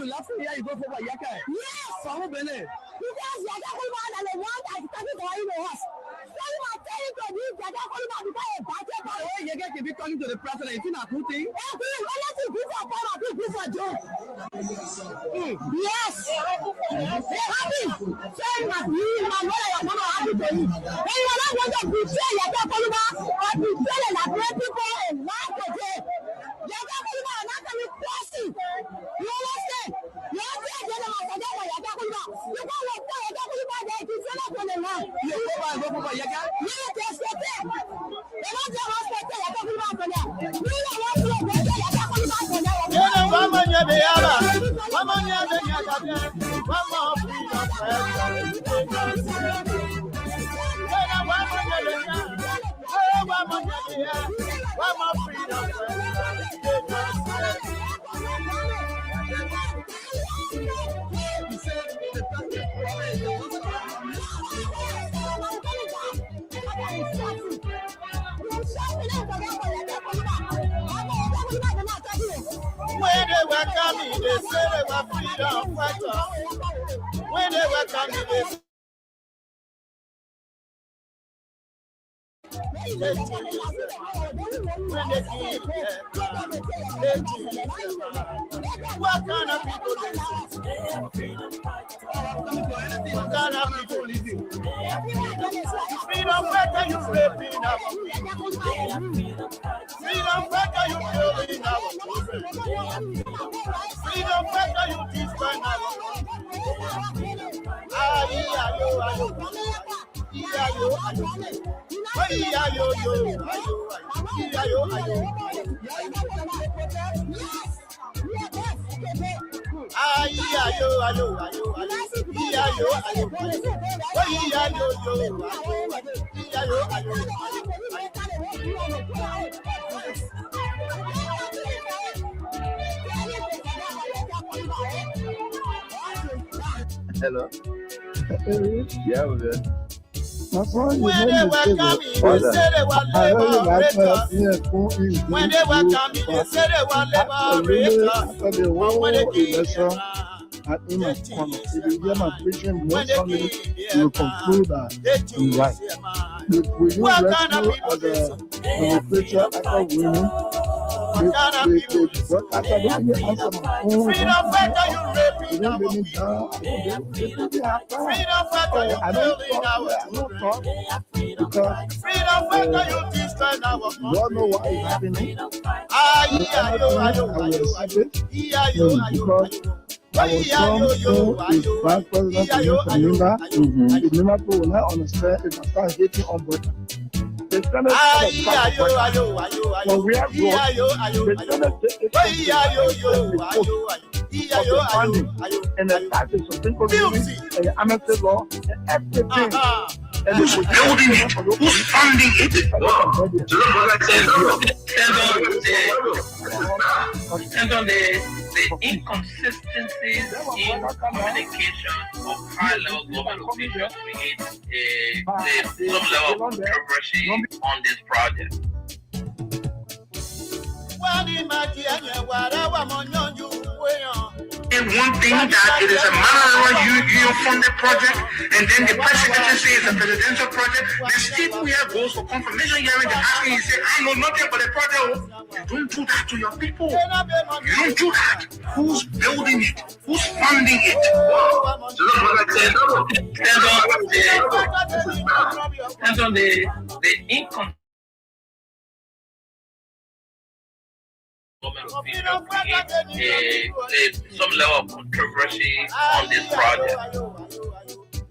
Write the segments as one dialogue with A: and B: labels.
A: Last year you go for Yaka. Yes. Because Yaka Kulma are the one that is coming to us. So you are telling to me Yaka Kulma because a party. Oh, Yaka can be talking to the president. It's not a good thing. Yes. They're happy. Saying that you and my mother are not happy to you. They are not going to betray Yaka Kulma or betray the great people in one day. Yaka Kulma are not going to cross it. You understand? You understand? You can't walk for Yaka Kulma. They can sell up on the land. You go for Yaka? Yes, yes, yes. They don't just respect Yaka Kulma for that. You don't want to respect Yaka Kulma for that.
B: When they were coming, they said they were freedom fighters. When they were coming, they said what kind of people is what kind of people is it? Freedom fighter, you raping our freedom fighter, you killing our children. Freedom fighter, you destroying our
C: Hello. Yeah, we're good.
B: When they were coming, they said they were liberators. When they were coming, they said they were liberators.
D: After the whole election, at in a corner, if you hear my preaching, most family will conclude that I'm right. Will you rescue as a preacher after winning? After don't answer my phone,
B: Freedom fighter, you raping
D: you don't let me down.
B: Freedom fighter, you killing our children.
D: Because
B: Freedom fighter, you destroying our
D: you don't know why it's happening.
B: I
D: was told is Vice President Linda. The Liverpool will not understand if I start hating on Britain. The Senate but we have the Senate funding and the taxes of people and the amnesty law and everything.
E: Who's building it? Who's funding it? And on the inconsistencies in communication of high-level government officials create some level of controversy on this project. And one thing that it is a Manara Union funded project, and then the president says it's a presidential project. The state we have goes for confirmation hearing, the asking, he said, I know nothing about the project. You don't do that to your people. You don't do that. Who's building it? Who's funding it? Stand on the income. Some level of controversy on this project.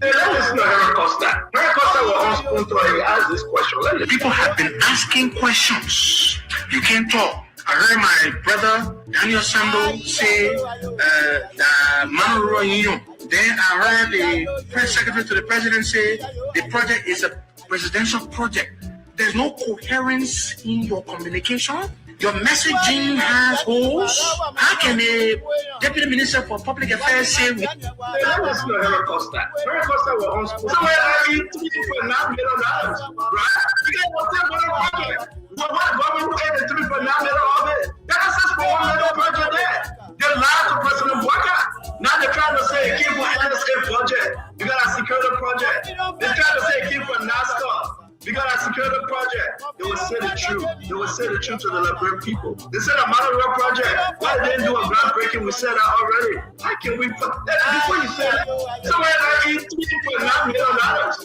F: Let me listen to Henry Costa. Henry Costa will ask this question.
E: People have been asking questions. You can't talk. I heard my brother Daniel Sando say the Manoro Union. Then I heard the press secretary to the president say the project is a presidential project. There's no coherence in your communication. Your messaging has holes. How can a deputy minister for public affairs say?
F: Let me listen to Henry Costa. Henry Costa will answer. So where are you $3.9 million? Right? You can't go to one project. What government paid the $3.9 million of it? That is just for $1 million project there. The truth to the Liberian people. They said a Monterey project. Why they didn't do a groundbreaking? We said that already. How can we put that before you said it? Somewhere like $3.9 million, right?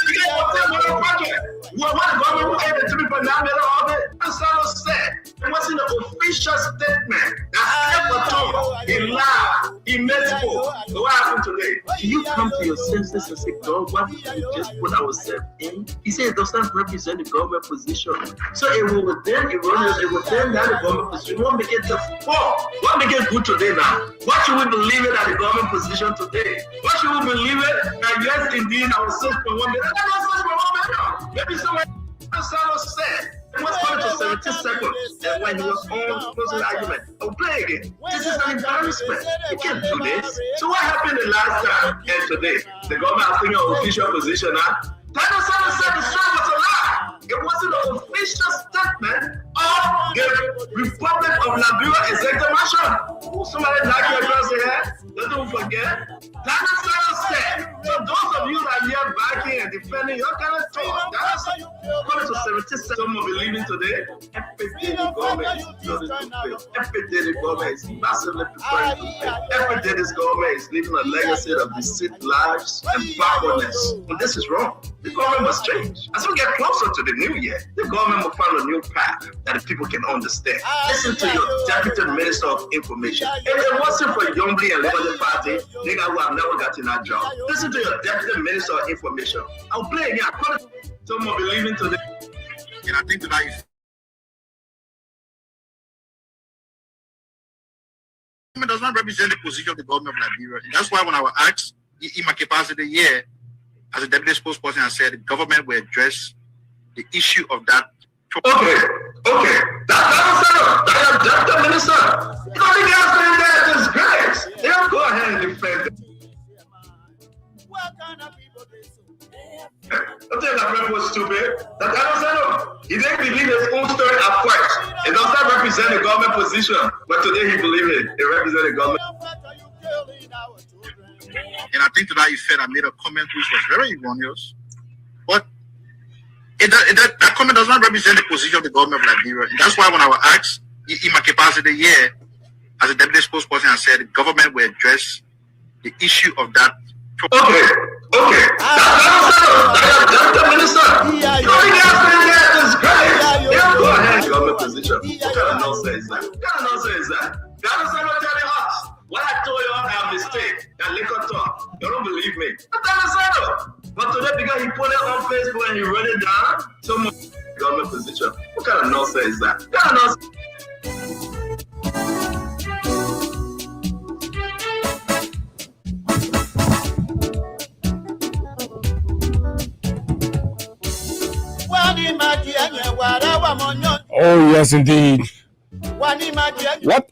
F: You guys want that Monterey project? What the government will pay the $3.9 million of it? That's not what said. It wasn't an official statement. That's Ecuador. He lied. He made it. What happened today?
G: Do you come to your senses and say, God, what did you just put ourselves in? He said it does not represent the government position. So it will then erroneous, it will then that the government position. What make it the fall? What make it good today now? What should we believe it at the government position today? What should we believe it? That yes, indeed, our 6.1 million. That's not 6.1 million. Maybe someone said. It was going to 70 seconds and when he was on closing argument. Oh, play again. This is an embarrassment. You can't do this. So what happened the last time and today? The government has taken an official position now. Daniel Sanders said the story was a lie. It wasn't an official statement of the Republic of Liberia executive mansion. Somebody like your girls here, don't forget. Daniel Sanders said, so those of you that are here backing and defending your kind of talk, that's going to 76. Some will be leaving today. Every day the government is building to fail. Every day the government is massively preparing to fail. Every day this government is leaving a legacy of deceit, lives, and backwardness. And this is wrong. The government must change. As we get closer to the new year, the government will find a new path that the people can understand. Listen to your Deputy Minister of Information. If it wasn't for Yombly and Liberty Party, they would have never gotten that job. Listen to your Deputy Minister of Information. I'll play again. Some will be leaving today.
E: And I think that it does not represent the position of the government of Liberia. And that's why when I was asked in my capacity here as a deputy spokesperson, I said the government will address the issue of that.
F: Okay. That's Deputy Minister. You don't think that's been there disgrace. They'll go ahead and defend it. What kind of people they don't think that man was stupid. That he didn't believe his own story at first. It does not represent the government position, but today he believed it. It represents the government.
E: And I think to that effect, I made a comment which was very erroneous. But that comment does not represent the position of the government of Liberia. And that's why when I was asked in my capacity here as a deputy spokesperson, I said the government will address the issue of that.
F: Okay. That's the minister. You don't think that's been there disgrace. They'll go ahead, government position. What kind of nonsense is that? That is not telling us. What I told you I mistake, that liquor talk. You don't believe me. But today, because he put it on Facebook and he wrote it down, so much government position. What kind of nonsense is that? What kind of nonsense?
H: Oh, yes, indeed. What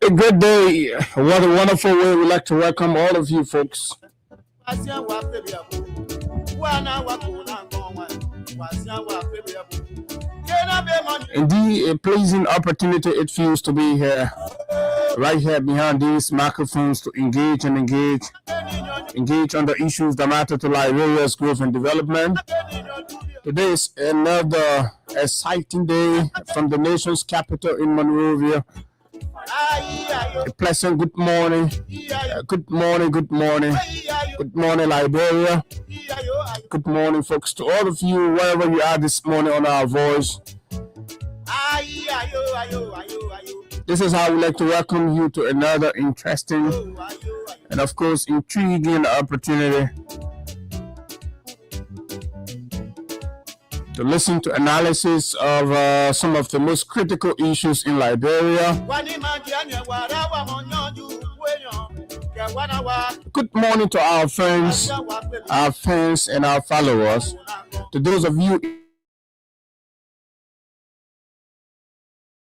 H: a good day. What a wonderful way. We'd like to welcome all of you folks. Indeed, a pleasing opportunity it feels to be here, right here behind these microphones to engage on the issues that matter to Liberia's growth and development. Today is another exciting day from the nation's capital in Monrovia. A pleasant good morning. Good morning, Liberia. Good morning, folks, to all of you, wherever you are this morning on our voice. This is how we like to welcome you to another interesting and, of course, intriguing opportunity to listen to analysis of some of the most critical issues in Liberia. Good morning to our friends, our fans, and our followers. To those of you,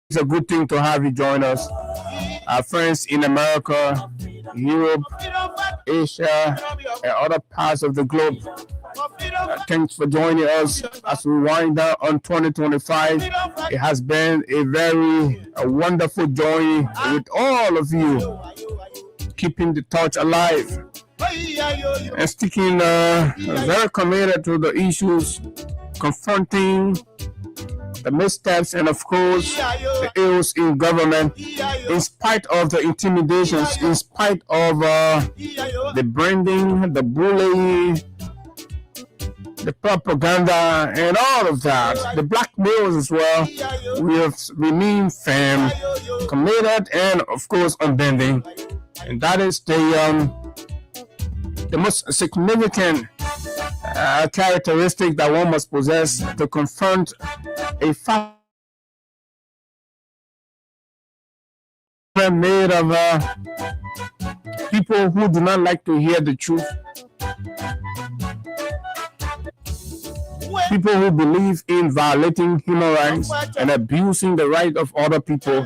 H: it's a good thing to have you join us. Our friends in America, Europe, Asia, and other parts of the globe. Thanks for joining us as we wind down on 2025. It has been a wonderful journey with all of you, keeping the torch alive and sticking very committed to the issues confronting the missteps, and of course, the ills in government, in spite of the intimidations, in spite of the branding, the bullying, the propaganda, and all of that, the blackmails as well, we have remained firm, committed, and of course unbending. And that is the most significant characteristic that one must possess to confront a fact made of people who do not like to hear the truth, people who believe in violating human rights and abusing the right of other people.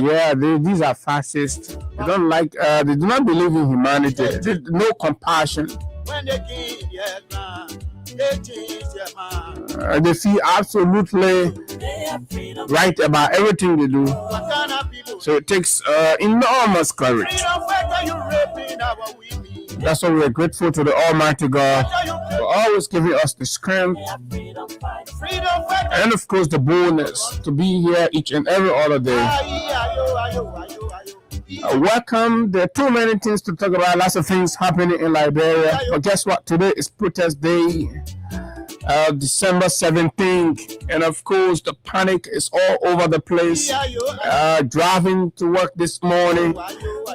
H: Yeah, these are fascists. They don't like. They do not believe in humanity. No compassion. They feel absolutely right about everything they do. So it takes enormous courage. That's why we are grateful to the Almighty God for always giving us the strength and of course the boldness to be here each and every other day. Welcome. There are too many things to talk about, lots of things happening in Liberia, but guess what? Today is protest day, December 17th, and of course the panic is all over the place. Driving to work this morning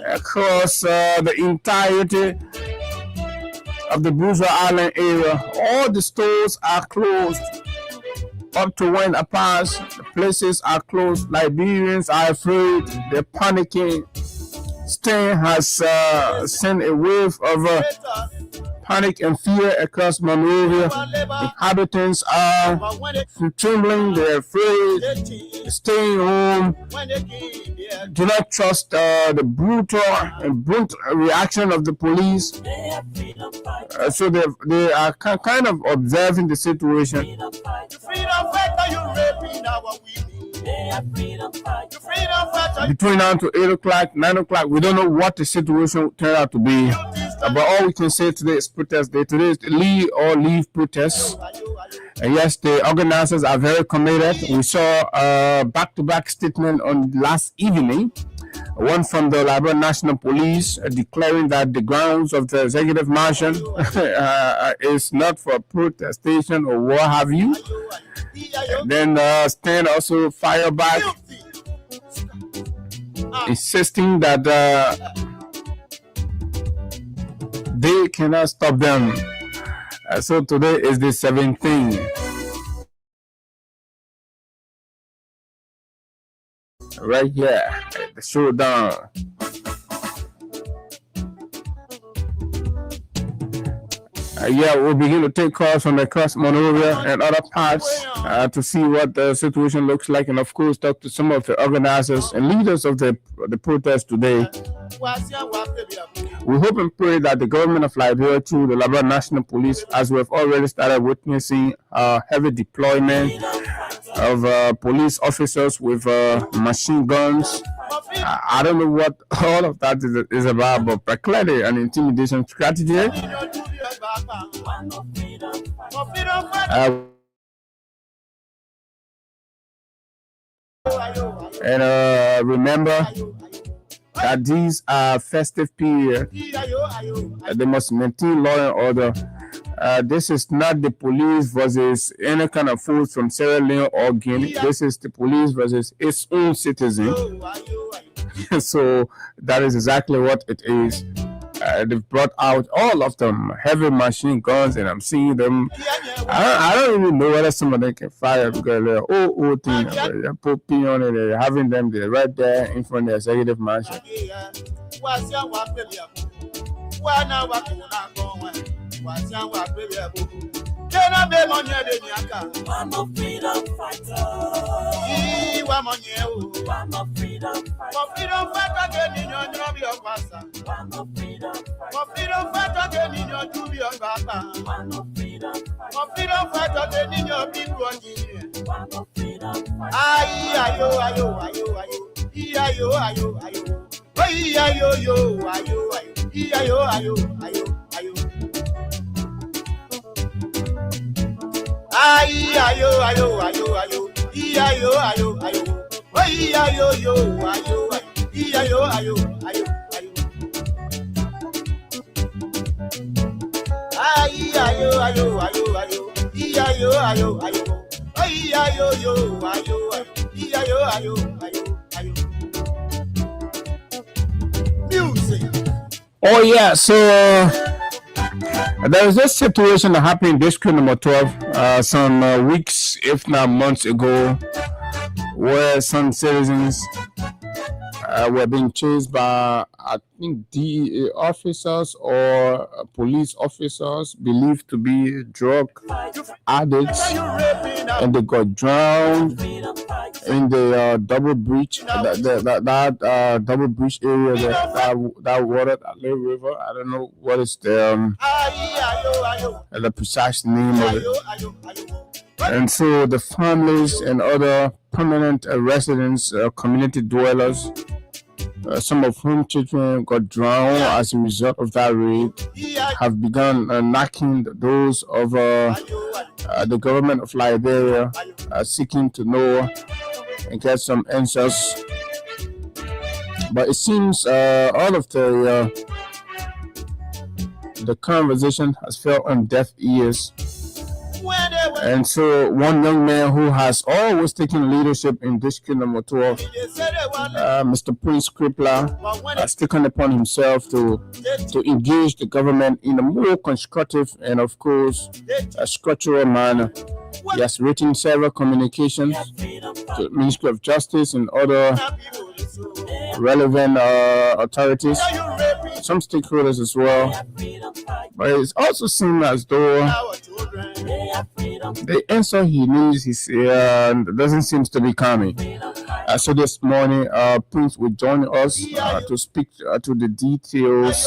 H: across the entirety of the Bourgeois Island area, all the stores are closed. Up to when I pass, the places are closed. Liberians are afraid, they're panicking. Stein has sent a wave of panic and fear across Monrovia. Inhabitants are trembling, they're afraid, staying home. Do not trust the brutal and blunt reaction of the police. So they are kind of observing the situation. Between now to 8 o'clock, 9 o'clock, we don't know what the situation will turn out to be. But all we can say today is protest day. Today is the leave or leave protest. And yes, the organizers are very committed. We saw a back-to-back statement on last evening. One from the Liberia National Police declaring that the grounds of the executive mansion is not for protestation or what have you. And then Stan also fired back, insisting that they cannot stop them. So today is the 17th. Right here, the showdown. We'll begin to take calls from across Monrovia and other parts to see what the situation looks like, and of course talk to some of the organizers and leaders of the protest today. We hope and pray that the government of Liberia, through the Liberia National Police, as we have already started witnessing heavy deployment of police officers with machine guns. I don't know what all of that is about, but clearly an intimidation strategy. And remember that these are festive period. They must maintain law and order. This is not the police versus any kind of force from Sierra Leone or Guinea. This is the police versus its own citizens. So that is exactly what it is. They've brought out all of them heavy machine guns, and I'm seeing them. I don't even know whether some of them can fire because they're old thing. They're popping on it. They're having them there right there in front of the executive mansion.
B: I'm a freedom fighter. I'm a freedom fighter. I'm a freedom Iya-yo, ayo, ayo. Oh, iya-yo, yo, ayo, ayo. Iya-yo, ayo, ayo, ayo. Iya-yo, ayo, ayo, ayo. Iya-yo, ayo, ayo. Oh, iya-yo, yo, ayo, ayo. Iya-yo, ayo, ayo, ayo. Music.
H: Oh yeah, so there was this situation that happened in district number 12 some weeks, if not months ago, where some citizens were being chased by, I think, DEA officers or police officers believed to be drug addicts, and they got drowned in the double breach, that double breach area, that water, that little river. I don't know what is the precise name of it. And so the families and other permanent residents, community dwellers, some of whom children got drowned as a result of that raid, have begun knocking the doors of the government of Liberia, seeking to know and get some answers. But it seems all of the conversation has fell on deaf ears. And so one young man who has always taken leadership in district number 12, Mr. Prince Crippler, has taken upon himself to engage the government in a more constructive and, of course, a structural manner. He has written several communications to the Ministry of Justice and other relevant authorities, some stakeholders as well. But it also seems as though the answer he needs doesn't seem to be coming. So this morning, Prince will join us to speak to the details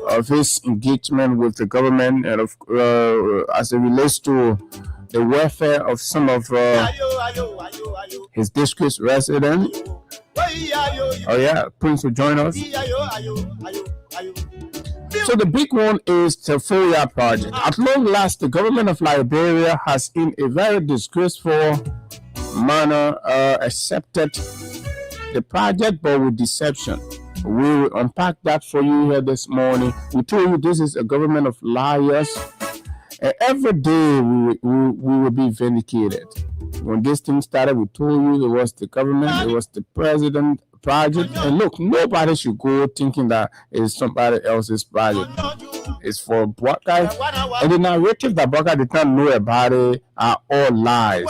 H: of his engagement with the government and as it relates to the welfare of some of his district's residents. Oh yeah, Prince will join us. So the big one is the FOIA project. At long last, the government of Liberia has, in a very disgraceful manner, accepted the project, but with deception. We will unpack that for you here this morning. We told you this is a government of liars. And every day we will be vindicated. When this thing started, we told you it was the government, it was the president project. And look, nobody should go thinking that it's somebody else's project. It's for Bwaka. And the narrative that Bwaka did not know about it are all lies.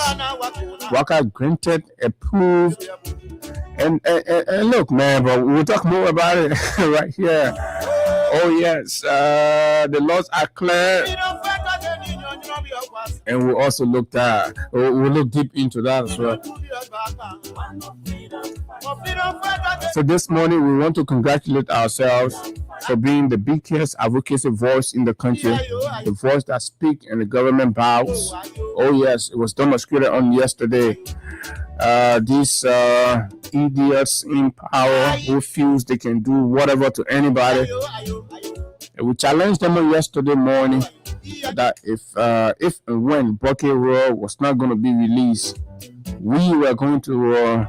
H: Bwaka granted, approved. And look, man, but we'll talk more about it right here. Oh, yes. The laws are clear. And we'll also look deep into that as well. So this morning, we want to congratulate ourselves for being the biggest advocacy voice in the country, the voice that speaks and the government bows. Oh yes, it was demonstrated on yesterday. These idiots in power who feels they can do whatever to anybody. We challenged them on yesterday morning that if and when Bucky Raw was not going to be released, we were going to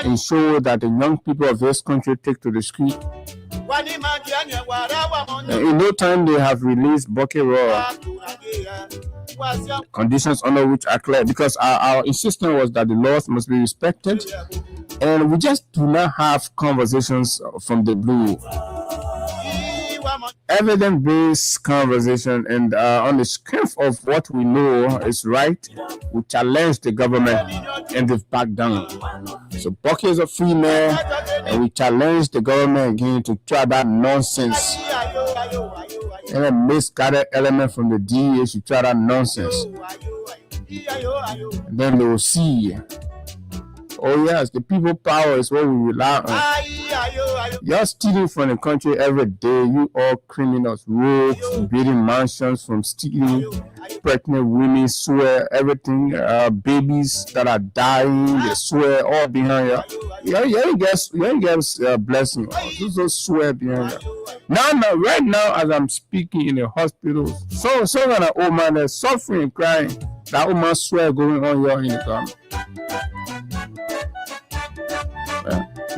H: ensure that the young people of this country take to the street. And in no time they have released Bucky Raw. Conditions under which are clear, because our insistence was that the laws must be respected, and we just do not have conversations from the blue. Evidence-based conversation, and on the strength of what we know is right, we challenge the government and they've backed down. So Bucky is a free man, and we challenge the government again to try that nonsense. And a misguided element from the DEA should try that nonsense. And then they will see. Oh yes, the people power is what we rely on. You're stealing from the country every day. You all criminals, rogues, building mansions from stealing. Pregnant women swear everything. Babies that are dying, they swear all behind you. You ain't get blessing. Just swear behind you. Now, right now, as I'm speaking in the hospital, so an old man that's suffering, crying. That woman swear going on here in the government.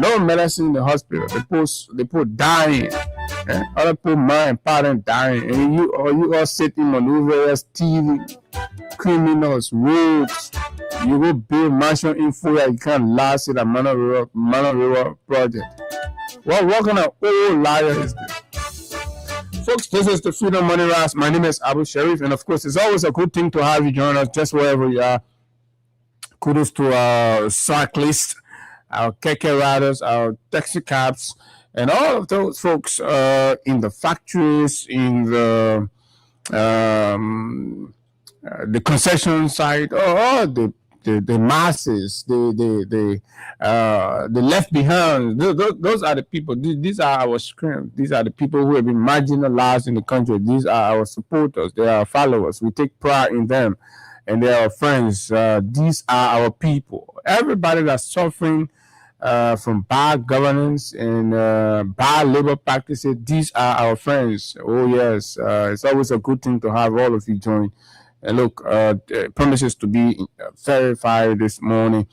H: No medicine in the hospital. They put dying. Other people mind parent dying. And you all sitting maneuvers, TV, criminals, rogues. You go build mansion info that you can't last in a Mana River project. What kind of old liar is this? Folks, this is the Freedom Money Rise. My name is Abu Sharif, and of course, it's always a good thing to have you join us just wherever you are. Kudos to our cyclists, our keke riders, our taxi cabs, and all of those folks in the factories, in the concession side, or the masses, the left behind. Those are the people. These are our strength. These are the people who have been marginalized in the country. These are our supporters. They are our followers. We take pride in them, and they are our friends. These are our people. Everybody that's suffering from bad governance and bad labor practices, these are our friends. Oh yes, it's always a good thing to have all of you join. Look, promises to be verified this morning.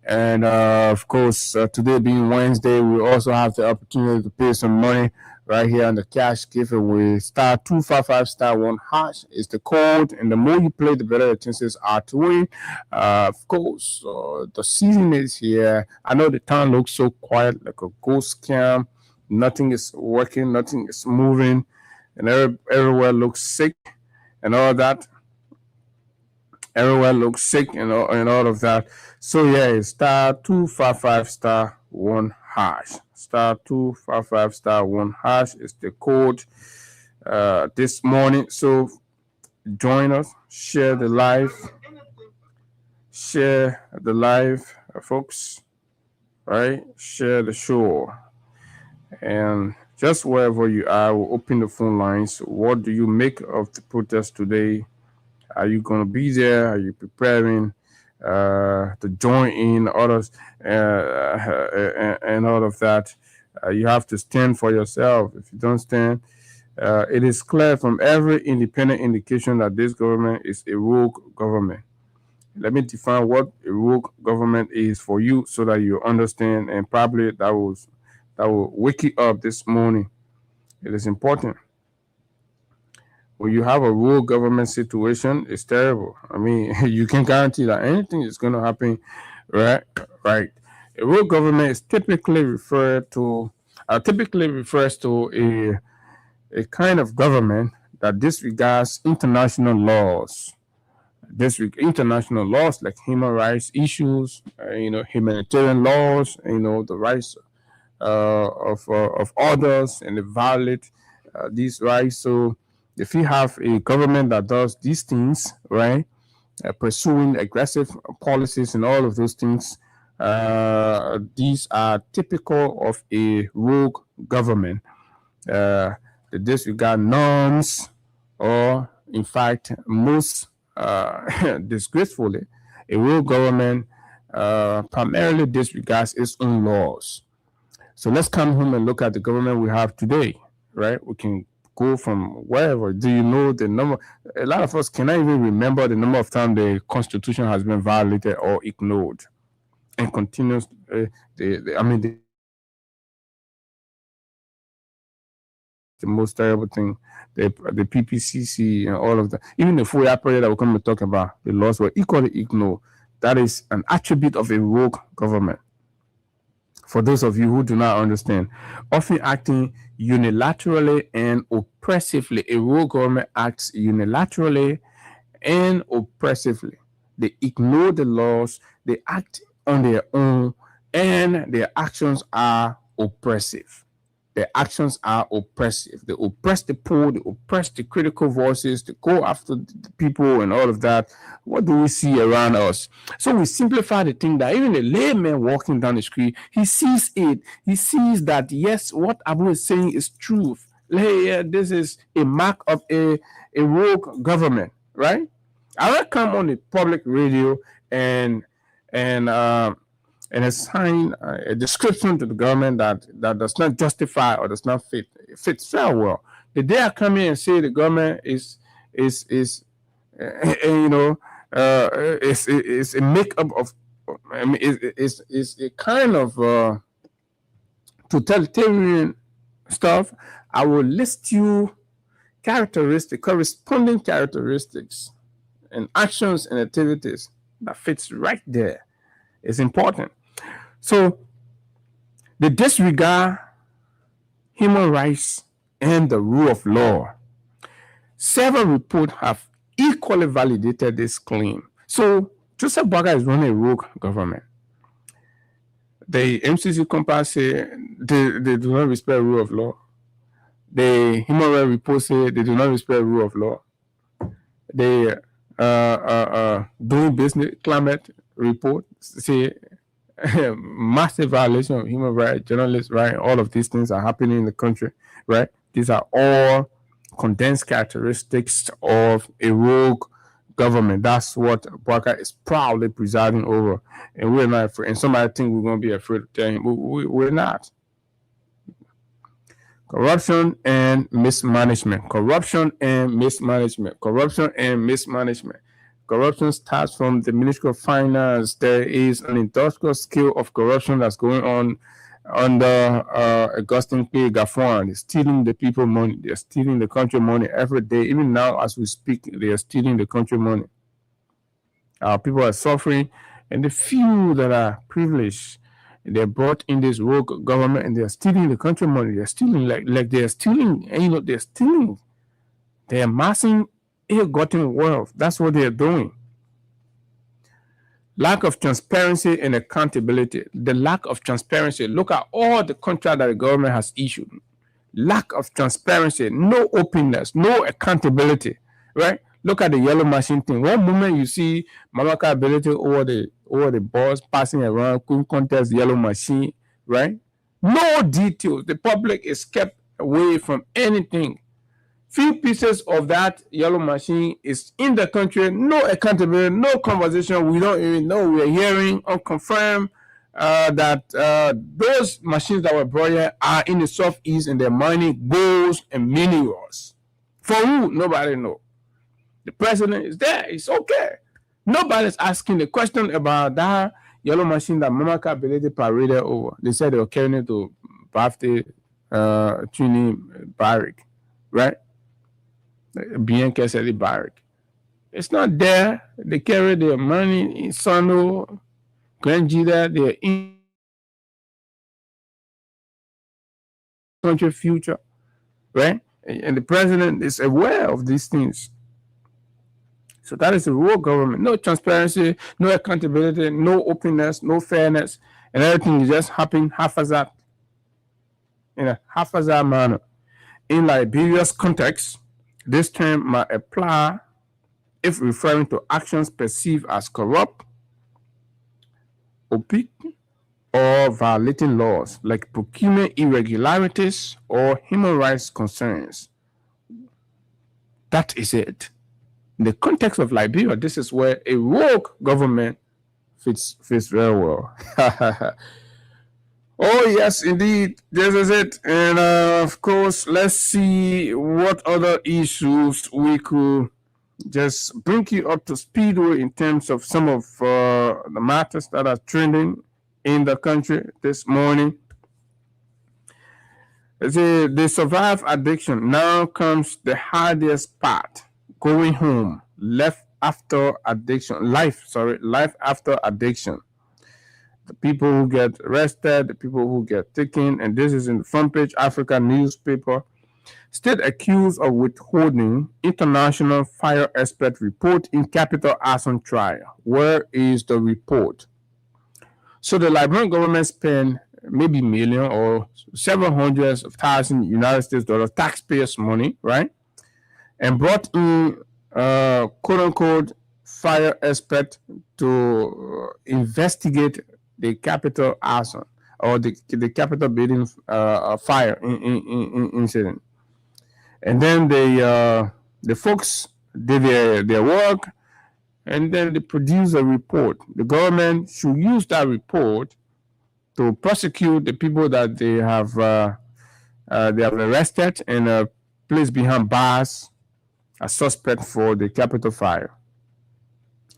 H: And of course, today being Wednesday, we also have the opportunity to pay some money right here on the cash giveaway. Star 255 star 1 hash is the code. And the more you play, the better the chances are to win. Of course, the season is here. I know the town looks so quiet, like a ghost camp. Nothing is working, nothing is moving. And everywhere looks sick and all that. Everywhere looks sick and all of that. So yeah, it's star 255 star 1 hash. Star 255 star 1 hash is the code this morning. So join us, share the live, folks. Right? Share the show. And just wherever you are, we'll open the phone lines. What do you make of the protest today? Are you going to be there? Are you preparing to join in others and all of that? You have to stand for yourself. If you don't stand, it is clear from every independent indication that this government is a rogue government. Let me define what a rogue government is for you so that you understand, and probably that will wake you up this morning. It is important. When you have a rogue government situation, it's terrible. I mean, you can guarantee that anything is going to happen, right? A rogue government is typically refers to a kind of government that disregards international laws. International laws like human rights issues, humanitarian laws, the rights of others, and they violate these rights. So if you have a government that does these things, right, pursuing aggressive policies and all of those things, these are typical of a rogue government. They disregard norms, or in fact, most disgracefully, a rogue government primarily disregards its own laws. So let's come home and look at the government we have today, right? We can go from wherever. Do you know the number? A lot of us cannot even remember the number of times the Constitution has been violated or ignored, and continues. The most terrible thing, the PPCC and all of that, even the FOIA period that we're going to talk about, the laws were equally ignored. That is an attribute of a rogue government. For those of you who do not understand, often acting unilaterally and oppressively, a rogue government acts unilaterally and oppressively. They ignore the laws, they act on their own, and their actions are oppressive. Their actions are oppressive. They oppress the poor, they oppress the critical voices, they go after the people and all of that. What do we see around us? So we simplify the thing that even a layman walking down the street, he sees it. He sees that, yes, what Abu is saying is truth. Hey, this is a mark of a rogue government, right? I will come on the public radio and assign a description to the government that does not justify or does not fits very well. The day I come in and say the government is it's a makeup of, I mean, it's a kind of totalitarian stuff. I will list you corresponding characteristics and actions and activities that fits right there. It's important. So they disregard human rights and the rule of law. Several reports have equally validated this claim. So Joseph Boakai is running a rogue government. The MCC Compass say they do not respect rule of law. The Human Rights Report say they do not respect rule of law. The Doing Business Climate Report say massive violation of human rights, journalists' rights, all of these things are happening in the country, right? These are all condensed characteristics of a rogue government. That's what Boakai is proudly presiding over. And we're not afraid. And somebody think we're going to be afraid to tell him, but we're not. Corruption and mismanagement. Corruption and mismanagement. Corruption and mismanagement. Corruption starts from the Ministry of Finance. There is an industrial scale of corruption that's going on under Augustine P. Gaffron. They're stealing the people money. They're stealing the country money every day. Even now, as we speak, they are stealing the country money. People are suffering, and the few that are privileged, they're brought in this rogue government, and they're stealing the country money. They're stealing like they're stealing, and they're stealing. They're amassing ill-gotten wealth. That's what they're doing. Lack of transparency and accountability. The lack of transparency. Look at all the contracts that the government has issued. Lack of transparency, no openness, no accountability, right? Look at the yellow machine thing. One moment you see Mamaka ability over the boss passing around, couldn't contest yellow machine, right? No details. The public is kept away from anything. Few pieces of that yellow machine is in the country, no accountability, no conversation. We don't even know. We're hearing unconfirmed that those machines that were brought here are in the Southeast and they're mining golds and minerals. For who? Nobody knows. The president is there. It's okay. Nobody's asking the question about that yellow machine that Mamaka ability paraded over. They said they were carrying it to Bafte Trini Barrick, right? Bien Keseli Barrick. It's not there. They carry their money in Sano, Grand Jida, they're in country future, right? And the president is aware of these things. So that is the real government. No transparency, no accountability, no openness, no fairness, and everything is just happening haphazard, in a haphazard manner. In Liberia's context, this term might apply if referring to actions perceived as corrupt, opaque, or violating laws like procurement irregularities or human rights concerns. That is it. In the context of Liberia, this is where a rogue government fits very well. Oh, yes, indeed. This is it. And of course, let's see what other issues we could just bring you up to speed with in terms of some of the matters that are trending in the country this morning. The survive addiction. Now comes the hardest part. Going home. Life after addiction. Life after addiction. The people who get arrested, the people who get taken, and this is in the front page Africa newspaper. State accused of withholding international fire expert report in capital arson trial. Where is the report? So the Liberian government spent maybe million or several hundreds of thousands United States dollars taxpayers' money, right? And brought in quote unquote fire expert to investigate the capital arson or the capital building fire incident. And then the folks did their work, and then they produced a report. The government should use that report to prosecute the people that they have arrested and placed behind bars as suspect for the capital fire.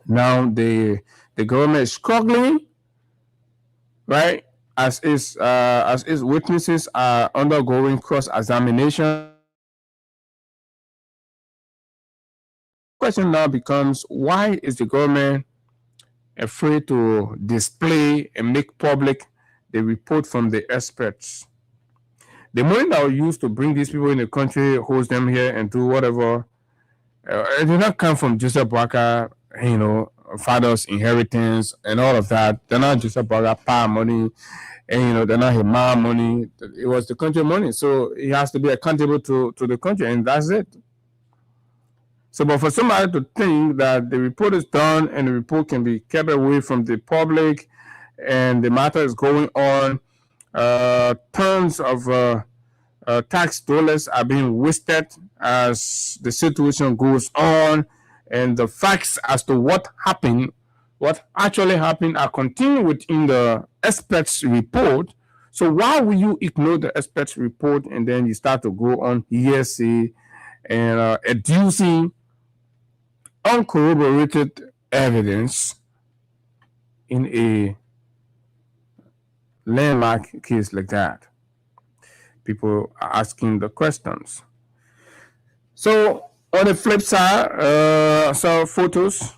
H: Now the government is struggling, right? As its witnesses are undergoing cross-examination. Question now becomes, why is the government afraid to display and make public the report from the experts? The money that was used to bring these people in the country, host them here, and do whatever, it did not come from Joseph Boakai, father's inheritance and all of that. They're not Joseph Boakai power money, and they're not his mom money. It was the country money, so he has to be accountable to the country, and that's it. So, but for somebody to think that the report is done and the report can be kept away from the public, and the matter is going on, tons of tax dollars are being wasted as the situation goes on, and the facts as to what actually happened, are contained within the experts report. So why will you ignore the experts report and then you start to go on hearsay and adducing uncorroborated evidence in a landmark case like that? People are asking the questions. So on the flip side, saw photos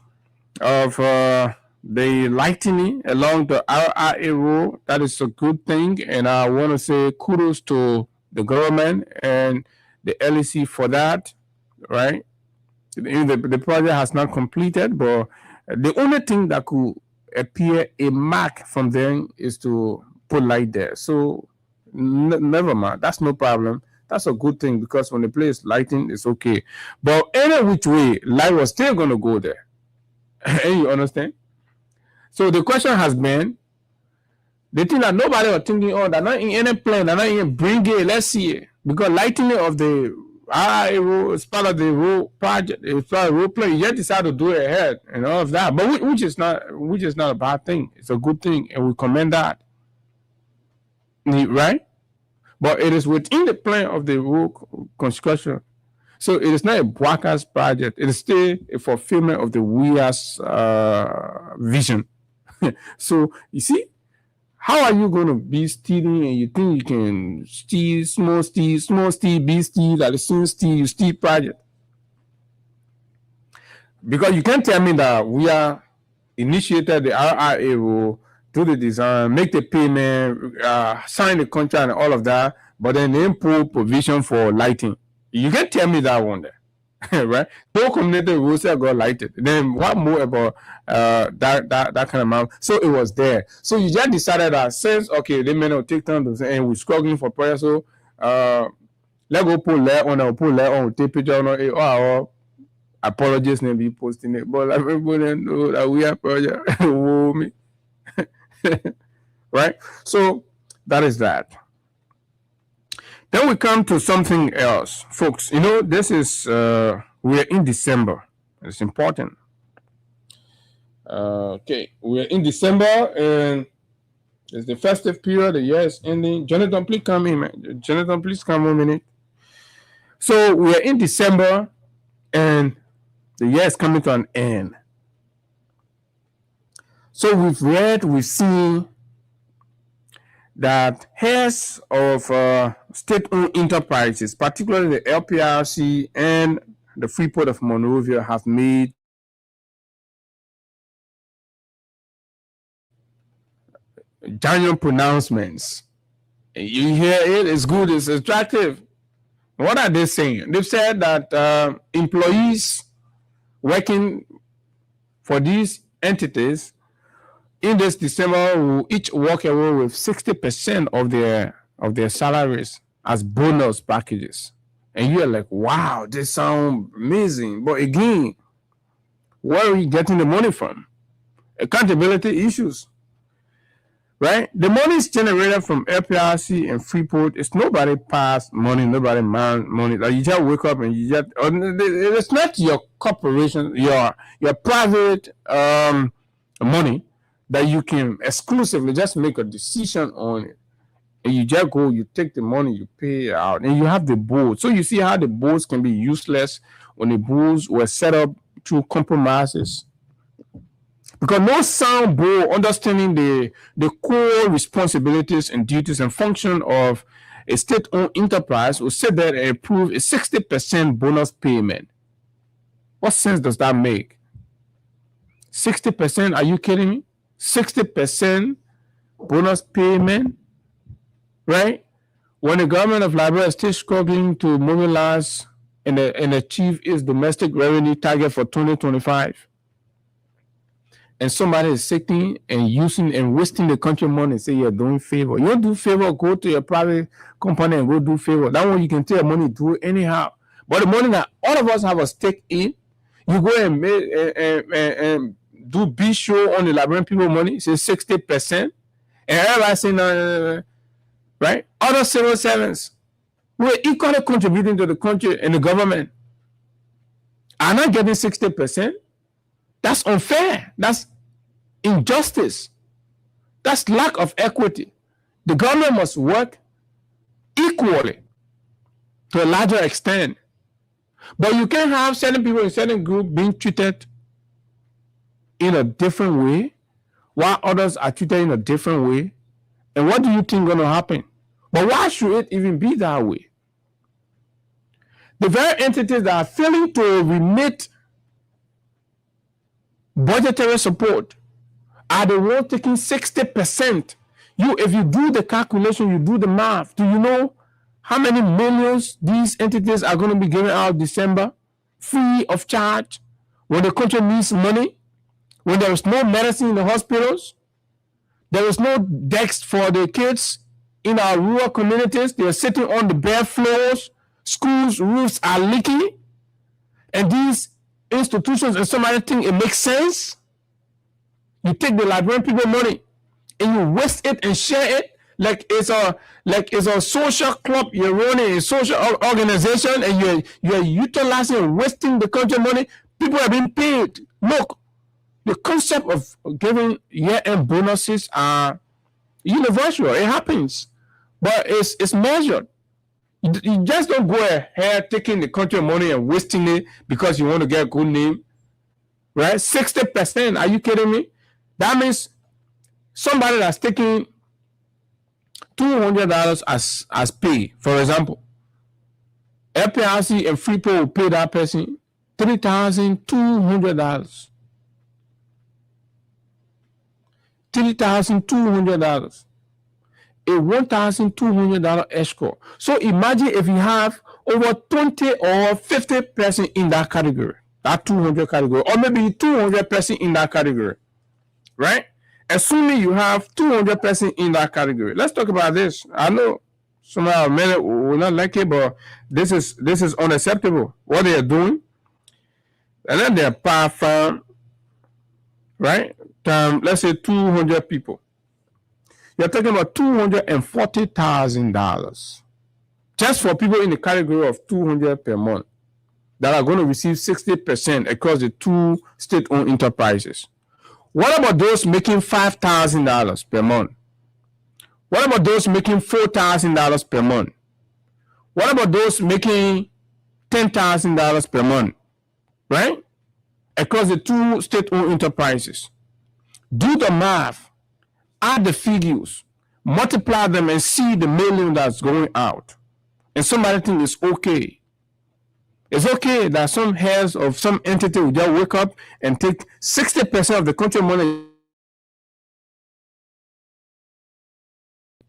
H: of the lightning along the RIA road. That is a good thing, and I want to say kudos to the government and the LEC for that, right? The project has not completed, but the only thing that could appear a mark from them is to put light there. So never mind, that's no problem. That's a good thing, because when the place lighting, it's okay. But any which way, light was still going to go there. And you understand? So the question has been, the thing that nobody was thinking, they're not in any plan, they're not even bring it, let's see it. Because lighting of the RIA is part of the road project, it's part of the road plan. You yet decide to do it ahead and all of that. But which is not a bad thing. It's a good thing, and we commend that. Right? But it is within the plan of the road construction. So it is not a Boakai's project. It is still a fulfillment of the WIA's vision. So you see, how are you going to be stealing and you think you can steal, small steal, big steal, that is soon steal, you steal project? Because you can't tell me that WIA initiated the RIA rule, do the design, make the payment, sign the contract and all of that, but then they put provision for lighting. You can't tell me that one there, right? No community rules got lighted. Then what more about that kind of amount? So it was there. So you just decided that since, okay, they may not take time to say, and we're struggling for prayer, so let's go put that on, take picture on it, or apologies and be posting it. But everybody know that we are project. Me. Right? So that is that. Then we come to something else, folks. This is we are in December. It's important. Okay, we are in December, and it's the festive period. The year is ending. Jonathan, please come in, man. Jonathan, please come 1 minute. So we are in December, and the year is coming to an end. So we've seen that heads of state-owned enterprises, particularly the LPRC and the Freeport of Monrovia, have made giant pronouncements. You hear it, it's good, it's attractive. What are they saying? They've said that employees working for these entities in this December will each walk away with 60% of their salaries as bonus packages. And you're like, wow, this sounds amazing. But again, where are you getting the money from? Accountability issues, right? The money is generated from LPRC and Freeport. It's nobody pass money, nobody man money. Like you just wake up and you just, it's not your corporation, your private money that you can exclusively just make a decision on it. And you just go, you take the money, you pay it out, and you have the board. So you see how the boards can be useless when the boards were set up through compromises. Because no sound board understanding the core responsibilities and duties and function of a state-owned enterprise will sit there and approve a 60% bonus payment. What sense does that make? 60%? Are you kidding me? 60% bonus payment, right? When the government of Liberia is still struggling to mobilize and achieve its domestic revenue target for 2025, and somebody is sitting and using and wasting the country money and say you're doing favor. You don't do favor, go to your private company and go do favor. That one you can take your money do anyhow. But the money that all of us have a stake in, you go and make and do big show on the Liberian people money, say 60%, and everybody saying no, right? Other civil servants who are equally contributing to the country and the government are not getting 60%. That's unfair. That's injustice. That's lack of equity. The government must work equally to a larger extent. But you can't have certain people in certain groups being treated in a different way while others are treated in a different way. And what do you think is going to happen? But why should it even be that way? The very entities that are failing to remit budgetary support are the ones taking 60%. If you do the calculation, you do the math, do you know how many millions these entities are going to be giving out December free of charge when the country needs money, when there is no medicine in the hospitals, there is no desks for the kids in our rural communities, they are sitting on the bare floors, schools' roofs are leaking, and these institutions and somebody think it makes sense. You take the Liberian people money and you waste it and share it like it's a social club you're running, a social organization, and you're utilizing and wasting the country money. People are being paid. Look, the concept of giving year-end bonuses are universal. It happens, but it's measured. You just don't go ahead taking the country money and wasting it because you want to get a good name, right? 60%. Are you kidding me? That means somebody that's taking $200 as pay, for example, FPRC and Freeport will pay that person $3,200. $3,200. A $1,200 escort. So imagine if you have over 20 or 50 person in that category, that 200 category, or maybe 200 person in that category, right? Assuming you have 200 person in that category. Let's talk about this. I know some of our men will not like it, but this is unacceptable. What they are doing, and then they're power firm, right? Let's say 200 people. You're talking about $240,000 just for people in the category of 200 per month that are going to receive 60% across the two state-owned enterprises. What about those making $5,000 per month? What about those making $4,000 per month? What about those making $10,000 per month, right? Across the two state-owned enterprises. Do the math. Add the figures, multiply them, and see the million that's going out. And somebody think it's okay. It's okay that some heads of some entity will just wake up and take 60% of the country money.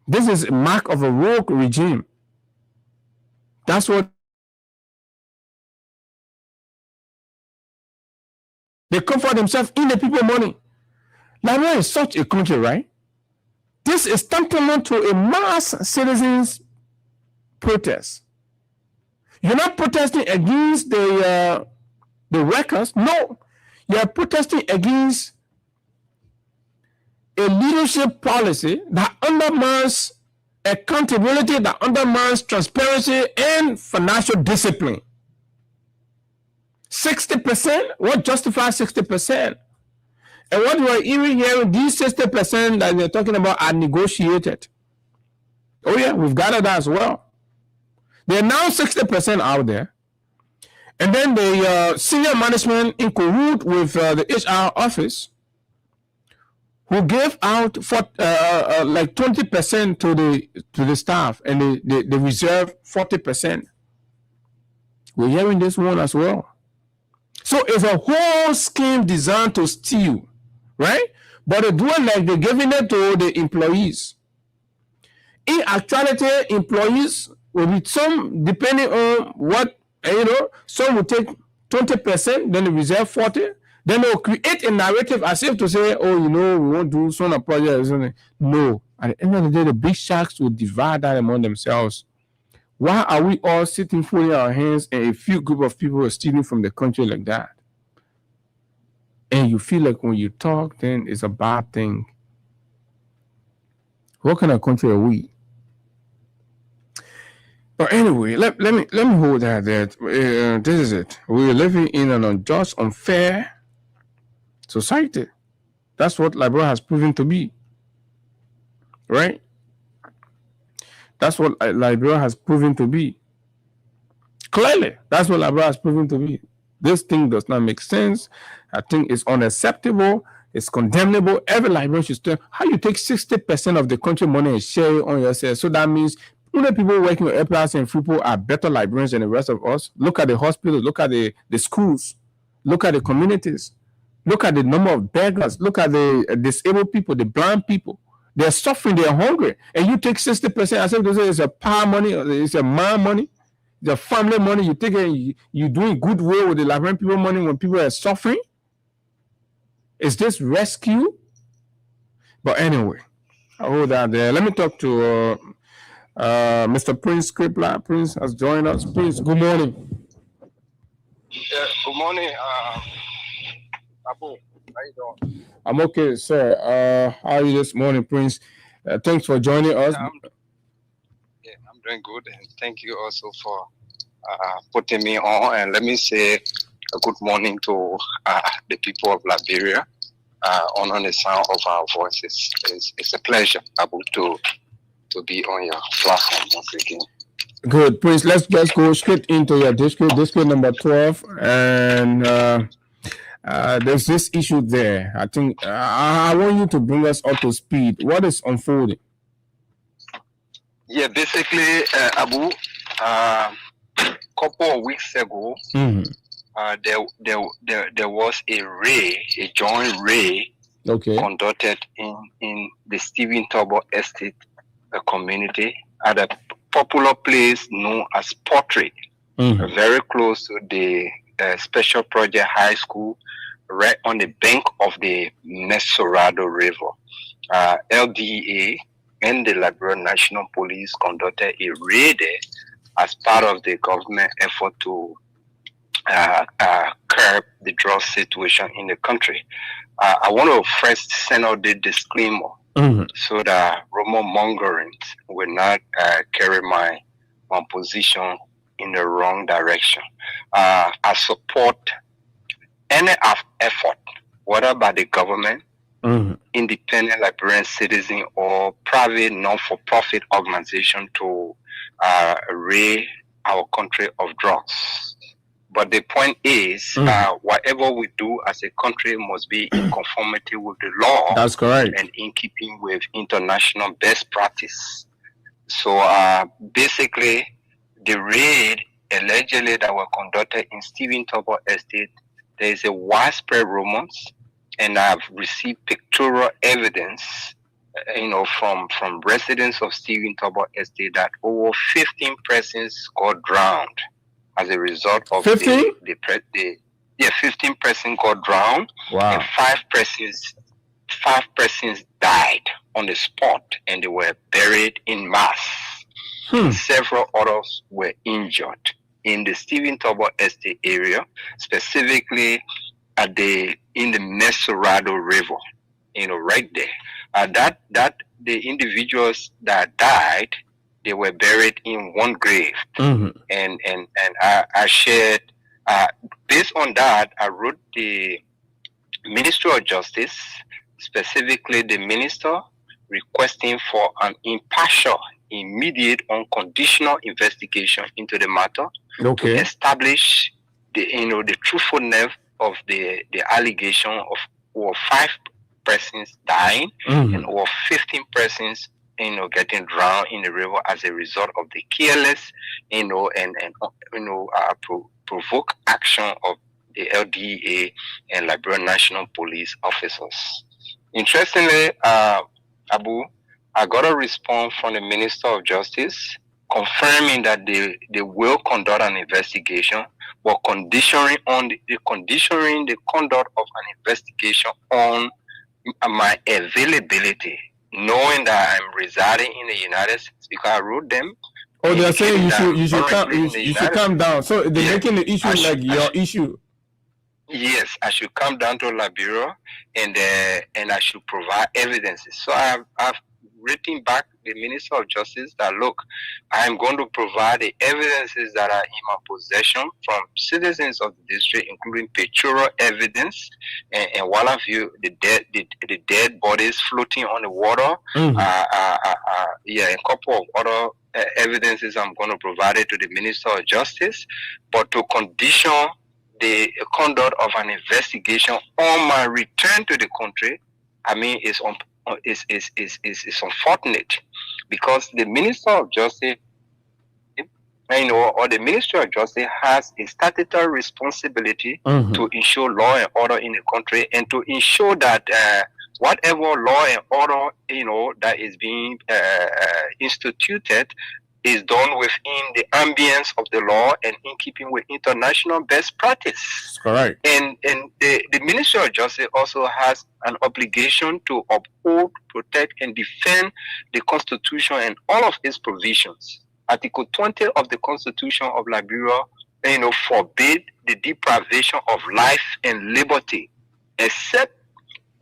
H: This is a mark of a rogue regime. That's what they comfort themselves in the people money. Liberia is such a country, right? This is tantamount to a mass citizens protest. You're not protesting against the workers. No, you're protesting against a leadership policy that undermines accountability, that undermines transparency and financial discipline. 60%? What justifies 60%? And what we're even hearing, these 60% that they're talking about are negotiated. Oh yeah, we've gathered that as well. They're now 60% out there. And then the senior management in cahoots with the HR office who gave out for like 20% to the staff, and they reserve 40%. We're hearing this one as well. So it's a whole scheme designed to steal, right? But they do it like they're giving it to the employees. In actuality, employees will be some, depending on what, some will take 20%, then they reserve 40%. Then they'll create a narrative as if to say, we won't do some project or something. No. At the end of the day, the big sharks will divide that among themselves. Why are we all sitting folding our hands and a few group of people are stealing from the country like that? And you feel like when you talk, then it's a bad thing. What kind of country are we? But anyway, let me hold that. This is it. We're living in an unjust, unfair society. That's what Liberia has proven to be. Right? That's what Liberia has proven to be. Clearly, that's what Liberia has proven to be. This thing does not make sense. I think it's unacceptable. It's condemnable. Every Liberian should tell how you take 60% of the country money and share it on yourself. So that means people working with APRC and FUPO are better Liberians than the rest of us. Look at the hospitals. Look at the schools. Look at the communities. Look at the number of beggars. Look at the disabled people, the blind people. They're suffering. They're hungry. And you take 60%. As if it's a power money. It's a man money. It's a family money. You take it. You're doing goodwill with the Liberian people money when people are suffering. Is this rescue? But anyway, I'll hold that there. Let me talk to Mr. Prince Crippler. Prince has joined us. Prince, good morning.
I: Yeah, good morning, Abu. How you doing?
H: I'm okay, sir. How are you this morning, Prince? Thanks for joining us.
I: I'm doing good, and thank you also for putting me on. And let me say a good morning to the people of Liberia on the sound of our voices. It's a pleasure, Abu, to be on your platform once again.
H: Good, Prince. Let's just go straight into your district number 12, and there's this issue there. I think I want you to bring us up to speed. What is unfolding?
I: Yeah, basically, Abu, couple of weeks ago, there was a joint raid conducted in the Stephen Tobo Estate community at a popular place known as Portrait, very close to the Special Project High School, right on the bank of the Mesorado River. LDA and the Liberia National Police conducted a raid as part of the government effort to curb the drug situation in the country. I want to first send out the disclaimer so that rumor mongering will not carry my position in the wrong direction. I support any effort, whether by the government, independent Liberian citizen, or private non-for-profit organization to rid our country of drugs. But the point is, whatever we do as a country must be in conformity with the law.
H: That's correct.
I: And in keeping with international best practice. So basically, the raid allegedly that were conducted in Stephen Tobo Estate, there is a widespread rumors, and I've received pictorial evidence, from residents of Stephen Tobo Estate that over 15 persons got drowned as a result of
H: 15?
I: 15 persons got drowned.
H: Wow.
I: And 5 persons died on the spot, and they were buried in mass. Several others were injured in the Stephen Tobo Estate area, specifically in the Mesorado River, right there. That the individuals that died, they were buried in one grave. And I shared, based on that, I wrote the Ministry of Justice, specifically the minister, requesting for an impartial, immediate, unconditional investigation into the matter to establish the truthfulness of the allegation of 5 persons dying and over 15 persons, getting drowned in the river as a result of the careless, provoke action of the LDA and Liberia National Police officers. Interestingly, Abu, I got a response from the Minister of Justice confirming that they will conduct an investigation, but conditioning the conduct of an investigation on my availability, knowing that I'm residing in the United States, because I wrote them.
H: Oh, they're saying you should come down. So they're making the issue like your issue.
I: Yes, I should come down to Liberia and I should provide evidences. So I've written back the Minister of Justice that, look, I'm going to provide the evidences that are in my possession from citizens of the district, including pictorial evidence and one of you, the dead bodies floating on the water. A couple of other evidences I'm going to provide it to the Minister of Justice, but to condition the conduct of an investigation on my return to the country, I mean, it's unfortunate, because the Minister of Justice, or the Ministry of Justice has a statutory responsibility to ensure law and order in the country and to ensure that whatever law and order, that is being instituted is done within the ambience of the law and in keeping with international best practice.
H: Correct.
I: And the Ministry of Justice also has an obligation to uphold, protect, and defend the Constitution and all of its provisions. Article 20 of the Constitution of Liberia, forbid the deprivation of life and liberty, except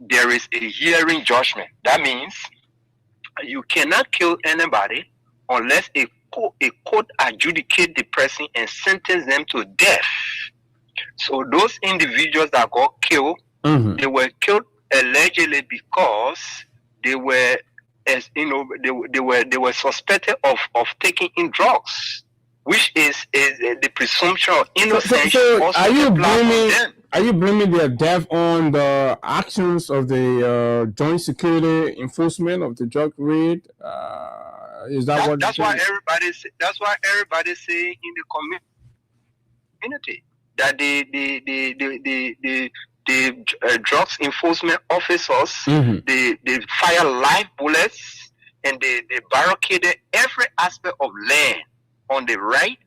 I: there is a hearing judgment. That means you cannot kill anybody unless a court adjudicate the person and sentence them to death. So those individuals that got killed, they were killed allegedly because they were, they were suspected of taking in drugs, which is the presumption of innocence.
H: So are you blaming their death on the actions of the Joint Security Enforcement of the drug raid? Is that
I: that's why everybody say in the community that the drugs enforcement officers they fire live bullets and they barricaded every aspect of land, on the right,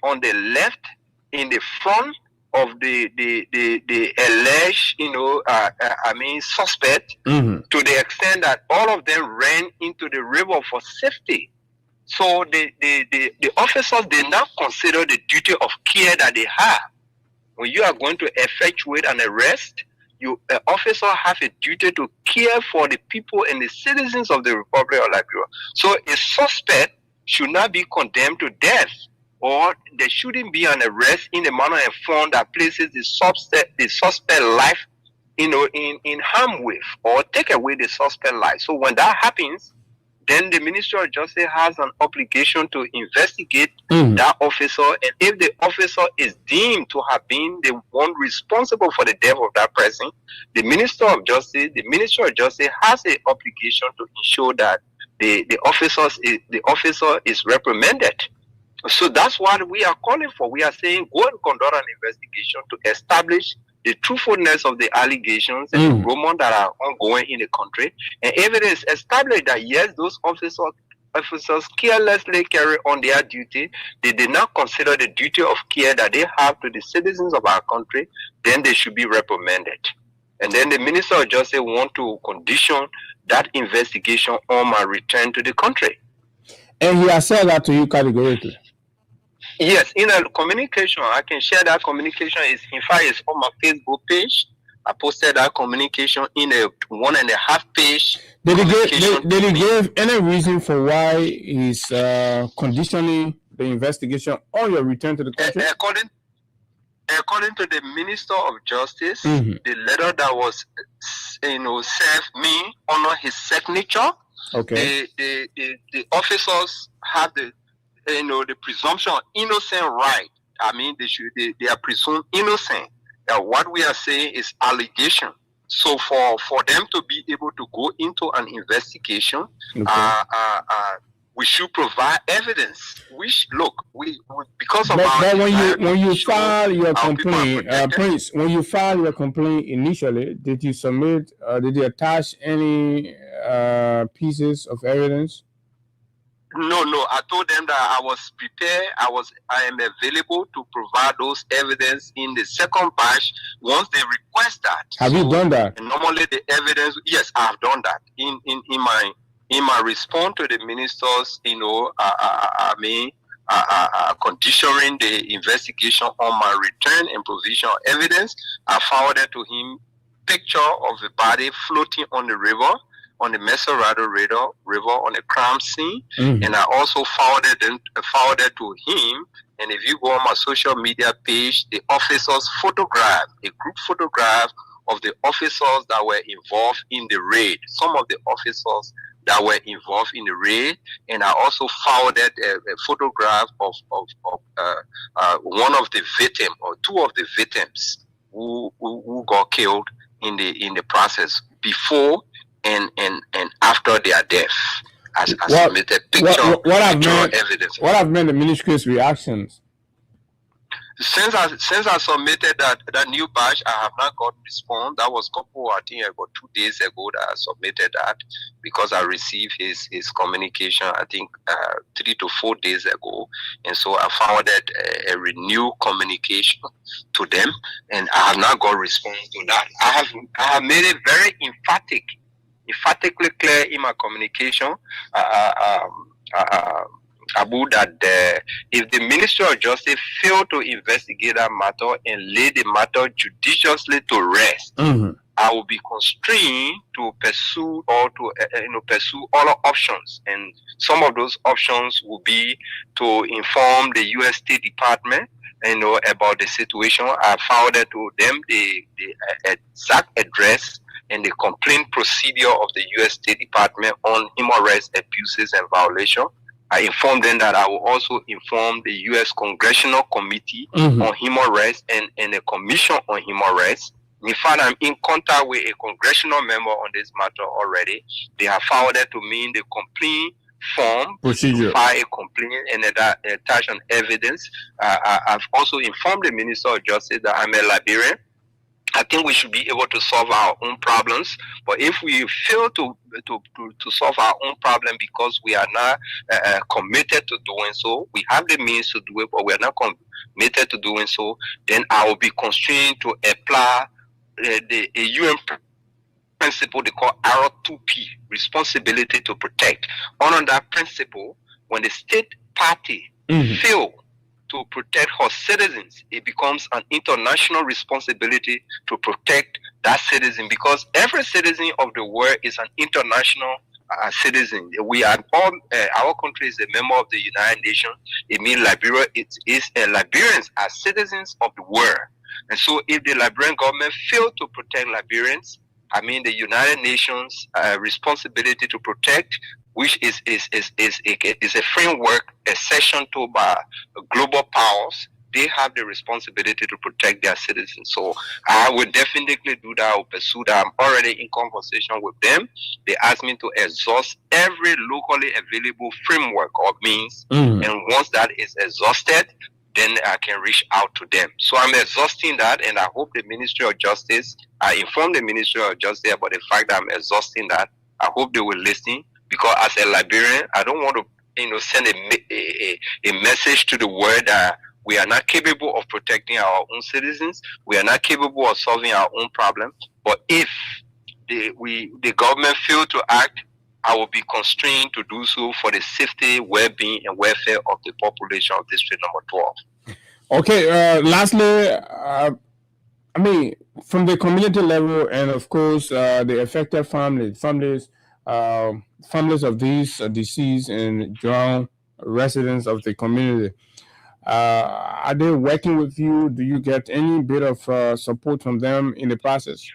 I: on the left, in the front of the alleged suspect, to the extent that all of them ran into the river for safety. So the officers did not consider the duty of care that they have. When you are going to effectuate an arrest, officer have a duty to care for the people and the citizens of the Republic of Liberia. So a suspect should not be condemned to death, or there shouldn't be an arrest in a manner and form that places the suspect life, in harm with, or take away the suspect life. So when that happens, then the Ministry of Justice has an obligation to investigate that officer, and if the officer is deemed to have been the one responsible for the death of that person, the Ministry of Justice has an obligation to ensure that the officer is reprimanded. So that's what we are calling for. We are saying go and conduct an investigation to establish the truthfulness of the allegations and the rumors that are ongoing in the country, and evidence established that yes, those officers carelessly carry on their duty. They did not consider the duty of care that they have to the citizens of our country. Then they should be reprimanded. And then the Minister of Justice want to condition that investigation on my return to the country.
H: And he has said that to you categorically.
I: Yes, in a communication, I can share that communication. It's on my Facebook page. I posted that communication in a 1.5 page. Did
H: he give any reason for why he's conditioning the investigation on your return to the country?
I: According to the Minister of Justice, the letter that was served me under his signature. Okay. The officers have the presumption of innocent right. I mean, they are presumed innocent. What we are saying is allegation. So for them to be able to go into an investigation, we should provide evidence. Which look, we because of
H: but when you file your complaint, Prince, when you file your complaint initially, did you submit? Did you attach any pieces of evidence?
I: No. I told them that I was prepared. I am available to provide those evidence in the second batch once they request that.
H: Have you done that?
I: Normally, the evidence. Yes, I have done that. In my response to the ministers, conditioning the investigation on my return and provision of evidence, I forwarded to him picture of the body floating on the river, on the Mesorado River on the crime scene, and I also forwarded to him. And if you go on my social media page, the officers photograph, a group photograph of the officers that were involved in the raid. Some of the officers that were involved in the raid, and I also forwarded a photograph of one of the victims or two of the victims who got killed in the process before and after their death. I submitted picture evidence.
H: What have been the ministry's reactions?
I: Since I submitted that new batch, I have not got response. That was about 2 days ago that I submitted that, because I received his communication, I think 3 to 4 days ago. And so I forwarded a renewed communication to them, and I have not got response to that. I have made it very emphatically clear in my communication, Abu, that if the Ministry of Justice failed to investigate that matter and lay the matter judiciously to rest, I will be constrained to pursue other options, and some of those options will be to inform the U.S. State Department, about the situation. I forwarded to them the exact address and the complaint procedure of the U.S. State Department on human rights abuses and violations. I informed them that I will also inform the U.S. Congressional Committee on Human Rights and the Commission on Human Rights. In fact, I'm in contact with a congressional member on this matter already. They have forwarded to me the complaint form procedure, file a complaint and attach an evidence. I've also informed the Minister of Justice that I'm a Liberian. I think we should be able to solve our own problems. But if we fail to solve our own problem because we are not committed to doing so, we have the means to do it, but we are not committed to doing so, then I will be constrained to apply a UN principle they call R2P, responsibility to protect. Under that principle, when the state party fail to protect her citizens, it becomes an international responsibility to protect that citizen, because every citizen of the world is an international citizen. We are all, our country is a member of the United Nations. It means Liberia Liberians are citizens of the world. And so if the Liberian government fail to protect Liberians, the United Nations responsibility to protect, which is a framework, a session to by global powers, they have the responsibility to protect their citizens. So I will definitely do that. I will pursue that. I'm already in conversation with them. They asked me to exhaust every locally available framework or means. And once that is exhausted, then I can reach out to them. So I'm exhausting that, and I hope the Ministry of Justice, I informed the Ministry of Justice about the fact that I'm exhausting that. I hope they will listen, because as a Liberian, I don't want to send a message to the world that we are not capable of protecting our own citizens. We are not capable of solving our own problems. But if the government fail to act, I will be constrained to do so for the safety, well-being, and welfare of the population of District Number 12. Okay,
H: lastly, from the community level, and of course, the affected families of these deceased and drowned residents of the community, are they working with you? Do you get any bit of support from them in the process?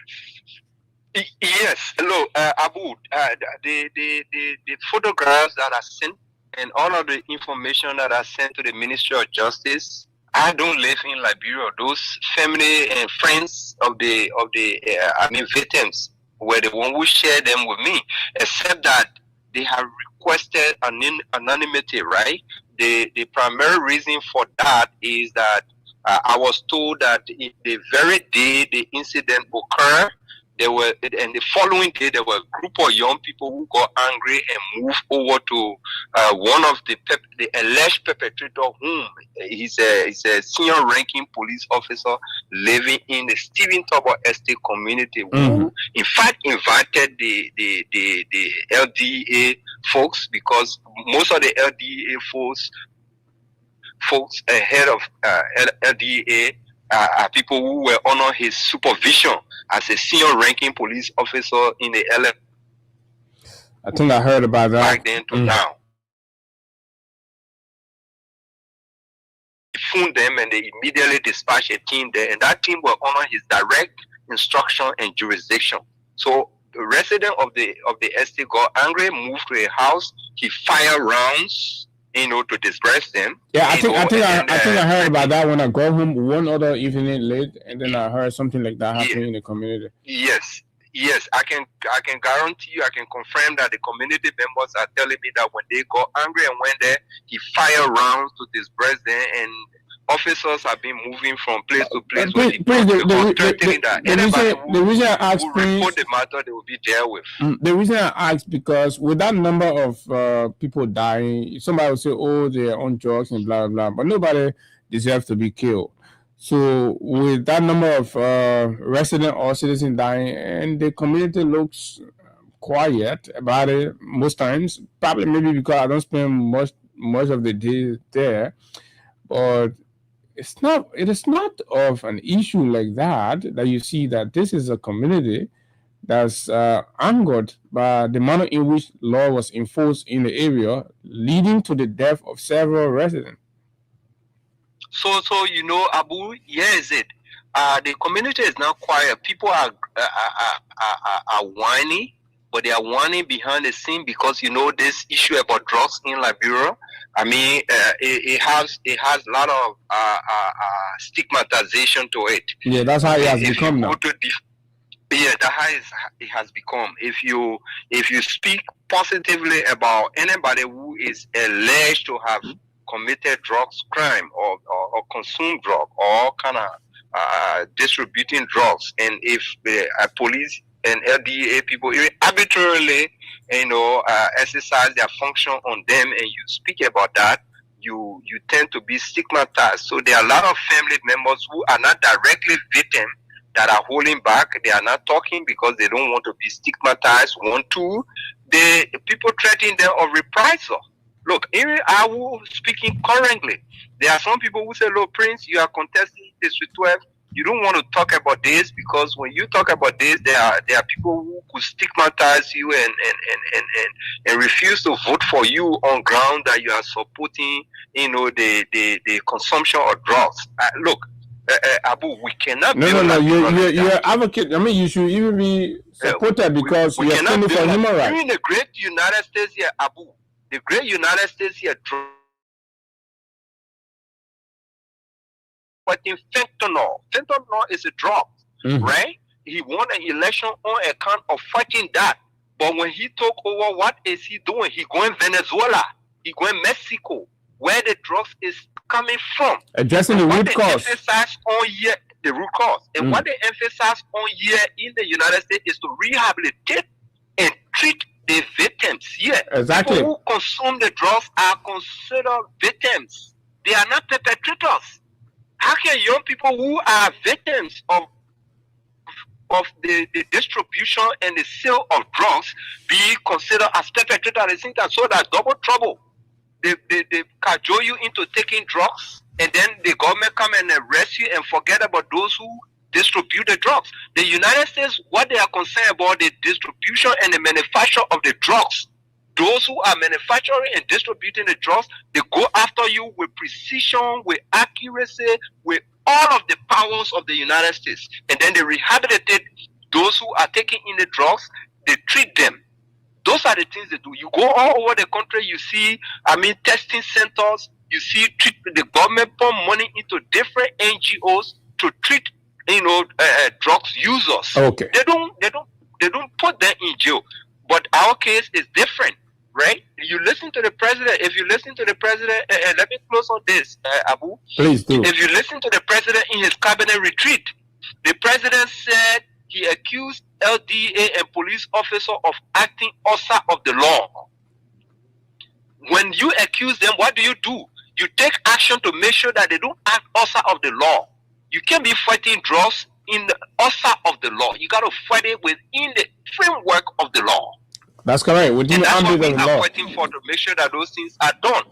I: Yes. Hello, Abu. The photographs that are sent and all of the information that are sent to the Ministry of Justice, I don't live in Liberia. Those family and friends of the victims were the one who shared them with me, except that they have requested anonymity, right? The primary reason for that is that I was told that the very day the incident occurred, and the following day there were a group of young people who got angry and moved over to one of the alleged perpetrator, whom he's a senior ranking police officer living in the Stephen Tubber Estate community, who in fact invited the LDA folks, because most of the LDA folks ahead of LDA are people who were under his supervision as a senior ranking police officer in the LF.
H: I think I heard about that.
I: Back then to now. He phoned them and they immediately dispatched a team there, and that team were under his direct instruction and jurisdiction. So the resident of the estate got angry, moved to a house, he fired rounds, to disperse them.
H: Yeah, I think I heard about that when I got home one other evening late, and then I heard something like that happening in the community.
I: Yes, I can guarantee you, I can confirm that the community members are telling me that when they got angry and went there, he fired rounds to disperse them, and officers have been moving from place to place.
H: The reason I asked,
I: report the matter, they will be dealt with.
H: The reason I asked, because with that number of people dying, somebody will say, "Oh, they're on drugs and blah blah," but nobody deserves to be killed. So with that number of residents or citizens dying, and the community looks quiet about it most times, probably maybe because I don't spend much of the day there, but it is not of an issue like that you see that this is a community that's angered by the manner in which law was enforced in the area, leading to the death of several residents.
I: So Abu, here is it. The community is now quiet. People are whining, but they are whining behind the scene because this issue about drugs in Liberia. I mean, it has a lot of stigmatization to it.
H: Yeah, that's how it has become now.
I: That's how it has become. If you speak positively about anybody who is alleged to have committed drugs crime or consumed drug or kind of distributing drugs, and if police and LDA people arbitrarily exercise their function on them, and you speak about that, you tend to be stigmatized. So there are a lot of family members who are not directly victims that are holding back. They are not talking because they don't want to be stigmatized. 1, 2, the people threatening them of reprisal. Look, even I will speaking currently, there are some people who say, "Look, Prince, you are contesting District 12. You don't want to talk about this because when you talk about this, there are people who could stigmatize you and refuse to vote for you on ground that you are supporting, the consumption of drugs." Look, Abu, we cannot.
H: No. You're advocate. I mean, you should even be supported because you are standing for human rights.
I: In the great United States here, Abu, the great United States here. But in fentanyl is a drug, right? He won an election on account of fighting that. But when he took over, what is he doing? He going Venezuela, he going Mexico, where the drugs is coming from.
H: Addressing the root cause.
I: The root cause. And what they emphasize on here in the United States is to rehabilitate and treat the victims here.
H: Exactly.
I: People who consume the drugs are considered victims. They are not perpetrators. How can young people who are victims of the distribution and the sale of drugs be considered as perpetrators at the same time? So that's double trouble. They cajole you into taking drugs, and then the government come and arrest you and forget about those who distribute the drugs. The United States, what they are concerned about, the distribution and the manufacture of the drugs. Those who are manufacturing and distributing the drugs, they go after you with precision, with accuracy, with all of the powers of the United States. And then they rehabilitate those who are taking in the drugs, they treat them. Those are the things they do. You go all over the country, you see, testing centers, You see, the government pump money into different NGOs to treat, drugs users.
H: Okay.
I: They don't put them in jail. But our case is different, right? You listen to the president. If you listen to the president, let me close on this, Abu.
H: Please do.
I: If you listen to the president in his cabinet retreat, the president said he accused LDA and police officers of acting outside of the law. When you accuse them, what do? You take action to make sure that they don't act outside of the law. You can't be fighting drugs in the outside of the law. You got to fight it within the framework of the law.
H: That's correct. Within the ambit of the law.
I: That's what we are fighting for, to make sure that those things are done.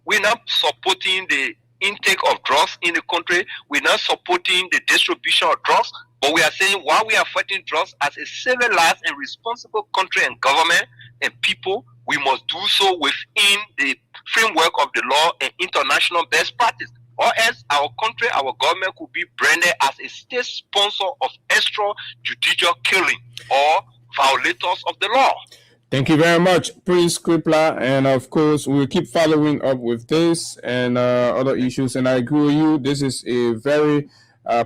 I: We're not supporting the intake of drugs in the country. We're not supporting the distribution of drugs. But we are saying while we are fighting drugs as a civilized and responsible country and government and people, we must do so within the framework of the law and international best practice. Or else our country, our government could be branded as a state sponsor of extrajudicial killing or violators of the law.
H: Thank you very much, Prince Crippler. And of course, we'll keep following up with this and other issues. And I agree with you. This is a very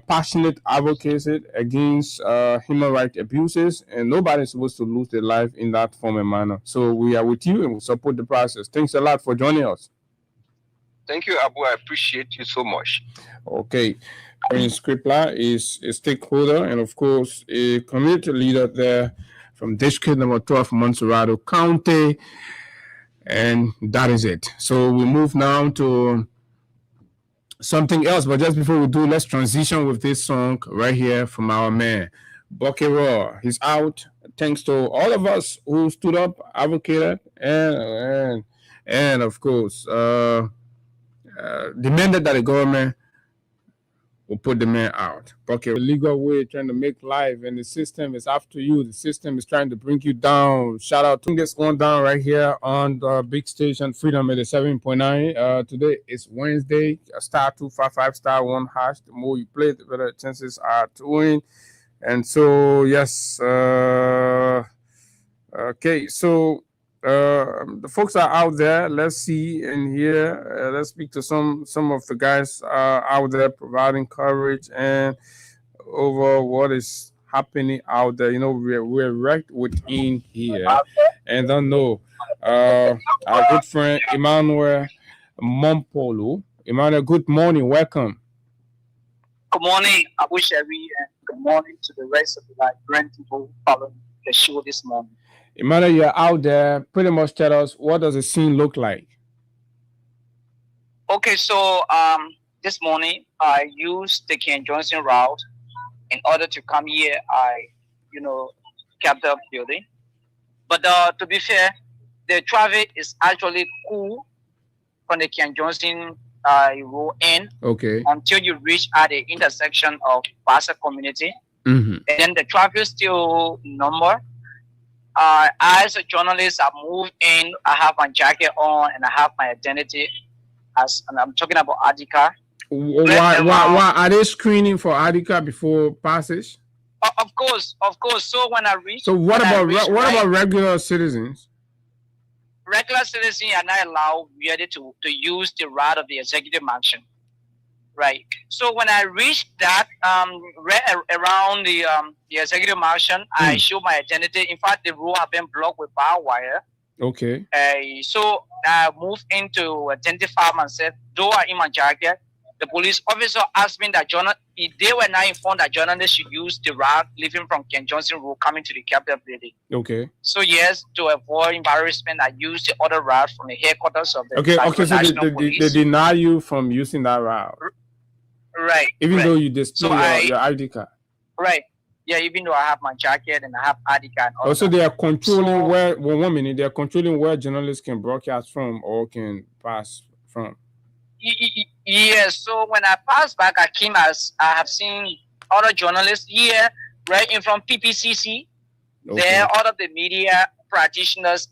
H: passionate advocacy against human rights abuses, and nobody's supposed to lose their life in that form and manner. So we are with you and we support the process. Thanks a lot for joining us.
I: Thank you, Abu. I appreciate you so much.
H: Okay. Prince Crippler is a stakeholder and, of course, a community leader there from District number 12, Montserrado County. And that is it. So we move now to something else. But just before we do, let's transition with this song right here from our man, Bucky Raw. He's out. Thanks to all of us who stood up, advocated, and of course, demanded that the government will put the man out. Okay, the legal way trying to make life, and the system is after you. The system is trying to bring you down. Shout out to this one down right here on the big station, Freedom 87.9. Today is Wednesday. Star 255 star 1 hash. The more you play, the better chances are to win. And so yes, okay, so the folks are out there. Let's see and hear. Let's speak to some of the guys out there providing coverage and over what is happening out there. You know, we're right within here, and I know our good friend Emmanuel Mompolo. Emmanuel, good morning. Welcome.
J: Good morning, Abu Shari, and good morning to the rest of the Liberian people following the show this morning.
H: Emmanuel, you're out there. Pretty much tell us, what does the scene look like?
J: Okay, so this morning I used the Ken Johnson route in order to come here. Capitol building. But to be fair, the traffic is actually cool from the Ken Johnson road in.
H: Okay.
J: Until you reach at the intersection of Bassa community.
H: Mm-hmm.
J: And then the traffic is still number. As a journalist, I moved in. I have my jacket on and I have my identity. And I'm talking about Adika.
H: Why are they screening for Adika before passage?
J: Of course. So when I reach,
H: so what about regular citizens?
J: Regular citizens are not allowed really to use the route of the executive mansion, right? So when I reached that around the executive mansion, I showed my identity. In fact, the road had been blocked with barbed wire.
H: Okay.
J: So I moved in to identify myself. Though I'm in my jacket, the police officer asked me that they were not informed that journalists should use the route leaving from Ken Johnson Road coming to the Capitol building.
H: Okay.
J: So yes, to avoid embarrassment, I used the other route from the headquarters of the
H: so they deny you from using that route.
J: Right.
H: Even though you display your ID card.
J: Right. Yeah, even though I have my jacket and I have ID card.
H: Also, they are controlling they are controlling where journalists can broadcast from or can pass from.
J: Yes. So when I passed back, I have seen other journalists here, right in from PPCC. Okay. There, all of the media practitioners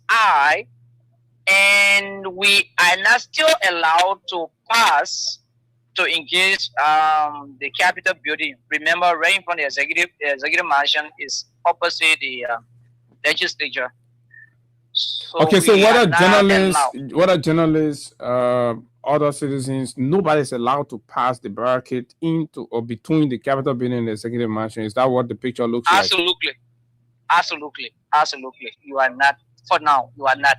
J: and we are not still allowed to pass to engage the Capitol building. Remember, right in front of the executive mansion is opposite the legislature. So
H: okay, so what are journalists other citizens, nobody's allowed to pass the barricade into or between the Capitol building and the executive mansion. Is that what the picture looks like?
J: Absolutely. You are not, for now, you are not.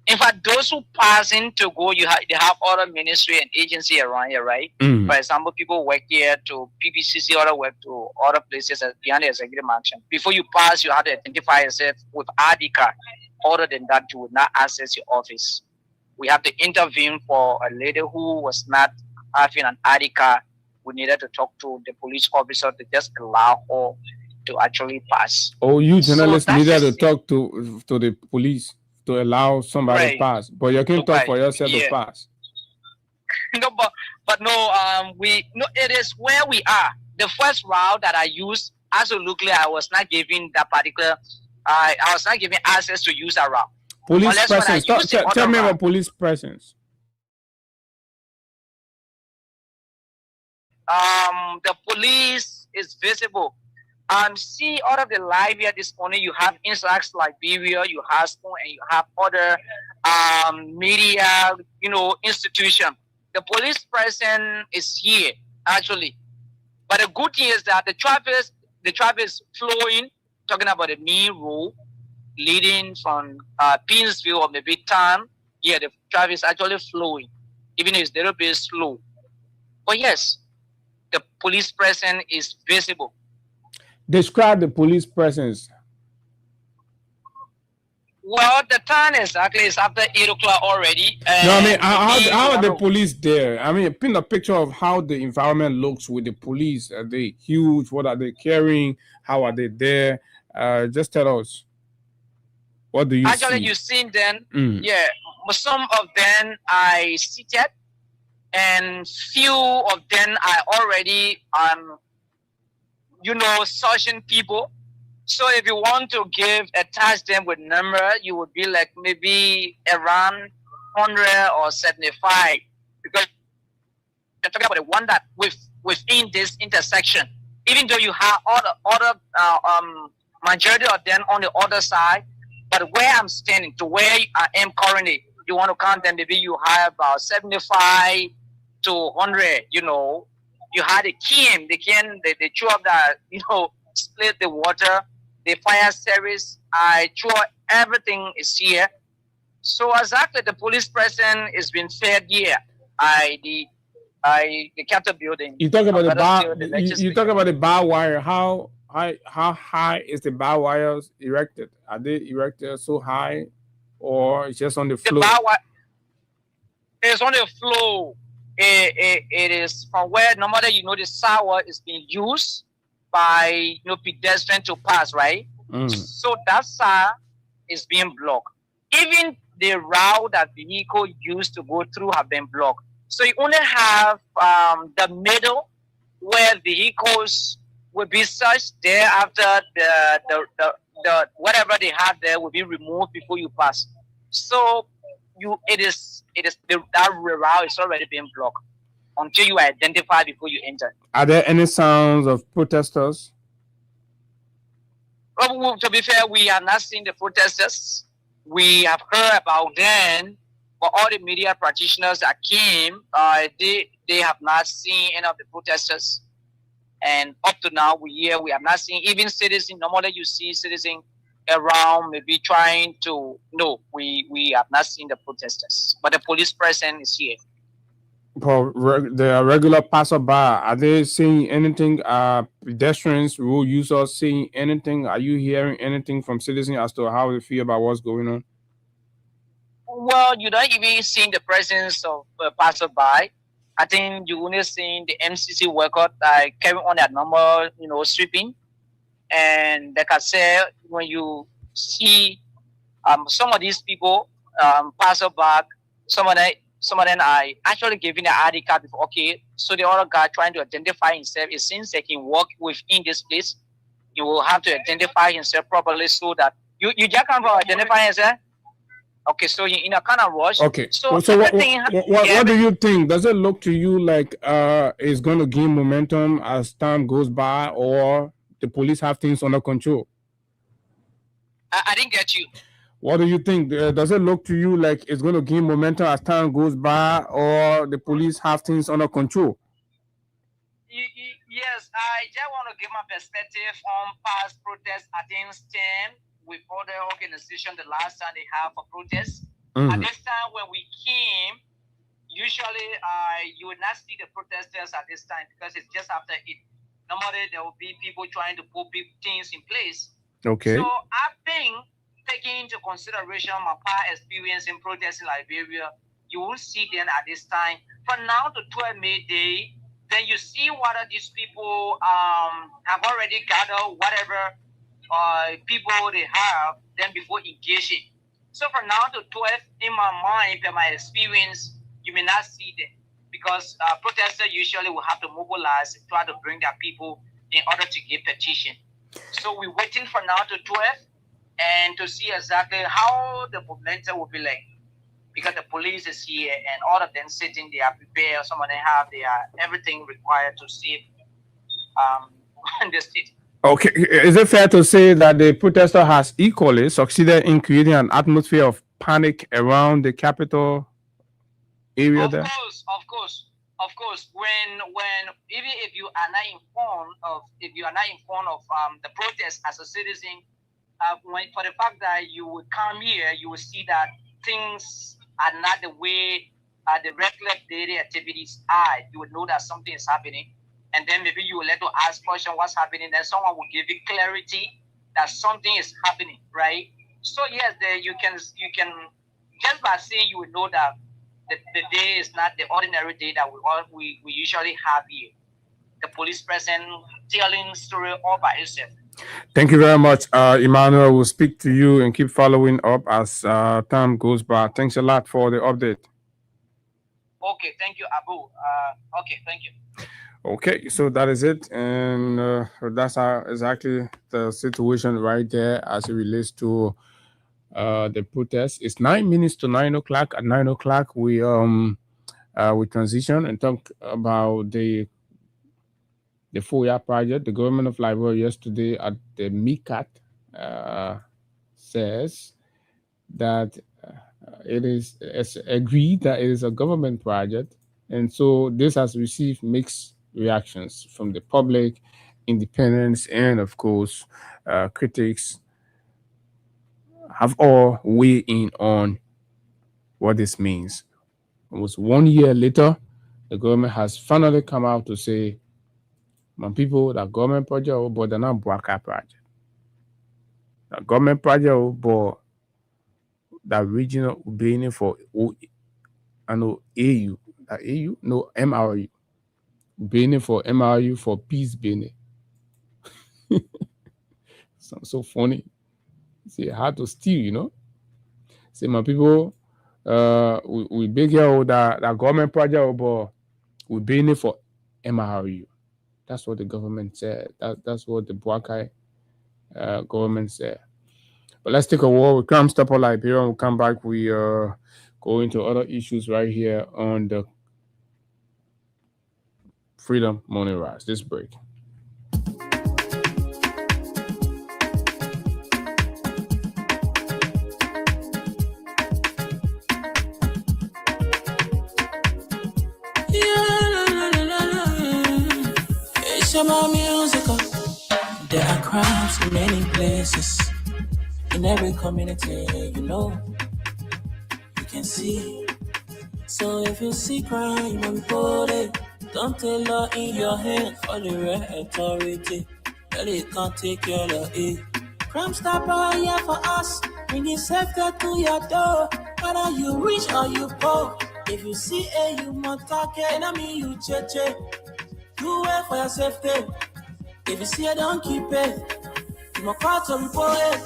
J: In fact, those who pass in to go, they have other ministry and agency around here, right? For example, people work here to PPCC, other work to other places behind the executive mansion. Before you pass, you have to identify yourself with ID card. Other than that, you would not access your office. We have to intervene for a lady who was not having an ID card. We needed to talk to the police officer to just allow her to actually pass.
H: Oh, you journalists needed to talk to the police to allow somebody to pass, but you can talk for yourself to pass.
J: No, but no, it is where we are. The first route that I used, absolutely, I was not giving that particular. I was not giving access to use that route.
H: Police presence. Tell me about police presence.
J: The police is visible. See, out of the live here this morning, you have Insights Liberia, you have Spoon, and you have other media, institution. The police presence is here actually, but the good thing is that the traffic is flowing. Talking about the main road leading from Pinsville or maybe town, the traffic is actually flowing, even if it's a little bit slow. But yes, the police presence is visible.
H: Describe the police presence.
J: Well, the time exactly is after 8 o'clock already.
H: No, I mean, how are the police there? I mean, paint a picture of how the environment looks with the police. Are they huge? What are they carrying? How are they there? Just tell us. What do you see?
J: Actually, you've seen them. Yeah, some of them I seated, and few of them I already searching people. So if you want to attach them with number, you would be like maybe around 100 or 75, because you're talking about the one that within this intersection. Even though you have other majority of them on the other side, but where I'm standing to where I am currently, you want to count them, maybe you have about 75 to 100. You had the KIM, the two of that, split the water, the fire service. I sure everything is here. So exactly, the police presence is being fed here. The Capitol building.
H: You talk about you talk about the barbed wire. How high is the barbed wires erected? Are they erected so high, or it's just on the floor?
J: It's on the floor. It is from where normally the sidewalk is being used by pedestrians to pass, right? So that side is being blocked. Even the route that vehicle used to go through have been blocked. So you only have the middle where vehicles will be searched. Thereafter, the whatever they have there will be removed before you pass. So that route is already being blocked until you identify before you enter.
H: Are there any sounds of protesters?
J: Well, to be fair, we are not seeing the protesters. We have heard about them, but all the media practitioners that came, they have not seen any of the protesters. And up to now, we have not seen even citizens. Normally, you see citizens around, maybe trying to. No, we have not seen the protesters, but the police presence is here.
H: For the regular passerby, are they seeing anything? Pedestrians, road users seeing anything? Are you hearing anything from citizens as to how they feel about what's going on?
J: Well, you don't even see the presence of passerby. I think you only seeing the MCC worker carry on that normal, sweeping. And like I said, when you see some of these people passerby, some of them are actually giving the ID card before. Okay, so the other guy trying to identify himself, it seems they can walk within this place. You will have to identify himself properly so that you just come for identifying yourself. Okay, so you're in a kind of rush.
H: Okay, so what do you think? Does it look to you like it's going to gain momentum as time goes by, or the police have things under control?
J: I didn't get you.
H: What do you think? Does it look to you like it's going to gain momentum as time goes by, or the police have things under control?
J: Yes, I just want to give my perspective on past protests against them with other organizations the last time they have a protest. At this time when we came, usually you would not see the protesters at this time because it's just after it. Normally there will be people trying to put things in place.
H: Okay.
J: So I think taking into consideration my past experience in protests in Liberia, you will see them at this time. From now to 12 May Day, then you see whether these people have already gathered whatever people they have, then before engaging. So from now to 12, in my mind, in my experience, you may not see them because protesters usually will have to mobilize and try to bring their people in order to give petition. So we're waiting for now to 12 and to see exactly how the momentum will be like. Because the police is here and all of them sitting, they are prepared. Some of them have everything required to save the state.
H: Okay, is it fair to say that the protester has equally succeeded in creating an atmosphere of panic around the capital area there?
J: Of course. When even if you are not informed of the protest as a citizen, for the fact that you would come here, you will see that things are not the way the regular daily activities are. You would know that something is happening, and then maybe you will let to ask question what's happening. Then someone will give you clarity that something is happening, right? So yes, you can just by saying you will know that the day is not the ordinary day that we usually have here. The police present telling story all by itself.
H: Thank you very much, Emmanuel. We'll speak to you and keep following up as time goes by. Thanks a lot for the update.
J: Okay, thank you, Abu. Okay, thank you.
H: Okay, so that is it, and that's exactly the situation right there as it relates to the protest. It's 9 minutes to 9 o'clock. At 9 o'clock, we transition and talk about the FOIA project. The government of Liberia yesterday at the MICAT says that it's agreed that it is a government project, and so this has received mixed reactions from the public, independents, and of course critics have all weighed in on what this means. Almost 1 year later, the government has finally come out to say, my people, that government project, but they're not Bwaka project. The government project, but that regional being for MRU. Benin for MRU for peace Benin. Sounds so funny. It's hard to steal, you know. Say, my people, we big here that government project, but we Benin for MRU. That's what the government said. That's what the Bwakai government said. But let's take a walk. We come stop on Liberia. We'll come back. We go into other issues right here on the Freedom Morning Rise. This break.
K: There are crimes in many places, in every community, you know, you can see. So if you see crime and report it, don't take law in your hand for the right authority. That it can't take care of it. Crime Stopper here for us, bringing safety to your door. Whether you rich or you poor, if you see a human target, enemy you cheche. Do it for your safety. If you see it, don't keep it. You must call to report it.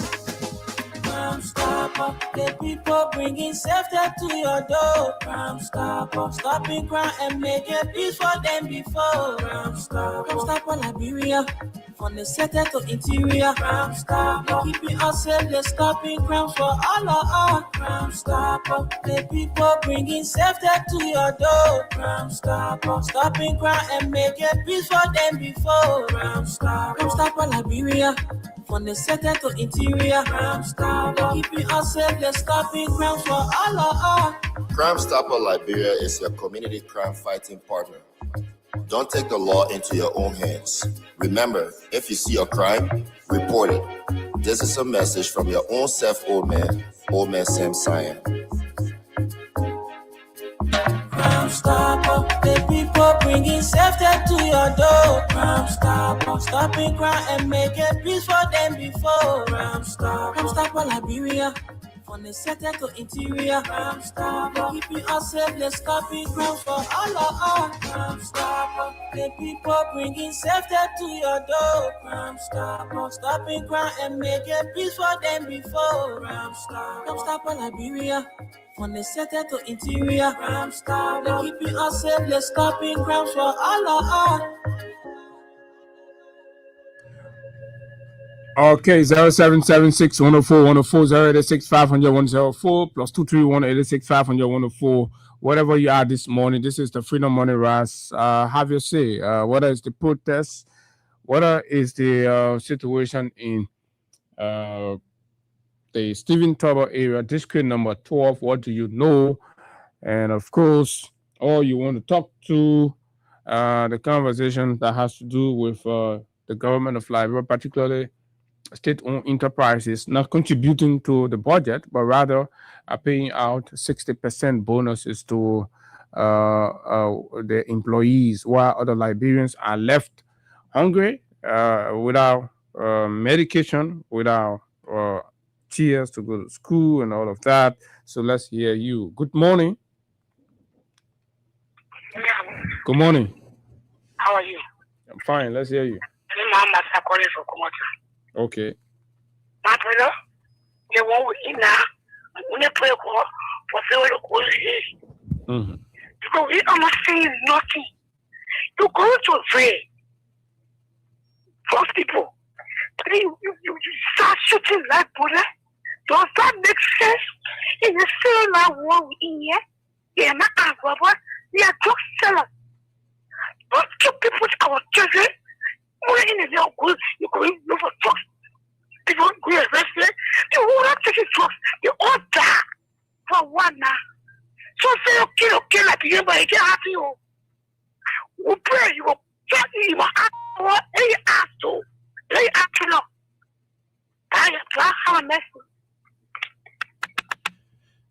K: Crime Stopper, the people bringing safety to your door. Crime Stopper, stopping crime and making peace for them before. Crime Stopper Liberia, from the center to interior. Crime Stopper, keeping us safe, they're stopping crimes for all of us. Crime Stopper, the people bringing safety to your door. Crime Stopper, stopping crime and making peace for them before. Crime Stopper Liberia, From the center to interior, Crime Stopper. Keeping us safe, they're stopping crimes for all of us.
L: Crime Stopper Liberia is your community crime fighting partner. Don't take the law into your own hands. Remember, if you see a crime, report it. This is a message from your own self, Old Man Sam Cyan.
K: Crime Stopper, the people bringing safety to your door. Crime Stopper, stopping crime and making peace for them before. Crime Stopper Liberia. From the center to interior, Crime Stopper. Keeping us safe, let's stopping crimes for all of us. Crime Stopper, the people bringing safety to your door. Crime Stopper, stopping crime and making peace for them before. Crime Stopper Liberia. From the center to interior, Crime Stopper. Keeping us safe, let's stopping crimes for all of us.
H: Okay, 0776 104 104 086 500 104 plus 231 86 500 104. Whatever you are this morning, this is the Freedom Money Rise. Have your say. Whether it's the protest, whether it's the situation in the Stephen Tubber area, district number 12, what do you know? And of course, or you want to talk to the conversation that has to do with the government of Liberia, particularly state-owned enterprises not contributing to the budget, but rather are paying out 60% bonuses to the employees, while other Liberians are left hungry, without medication, without tears to go to school and all of that. So let's hear you. Good morning. Good morning.
M: How are you?
H: I'm fine. Let's hear you. Okay.
M: My brother, they won't in now. When they play for several courses, because we are not saying nothing. You go to pray. First people, you start shooting like bullet. Does that make sense? In the same like war in here, they are not robbers. They are drug sellers. Don't kill people to our children. When in the good, you go look for drugs. People go arrested. They will not take drugs. They all die for one now. So say okay, like you, but you can't have you. We pray you will tell you what they ask to. They ask to know. I have a message.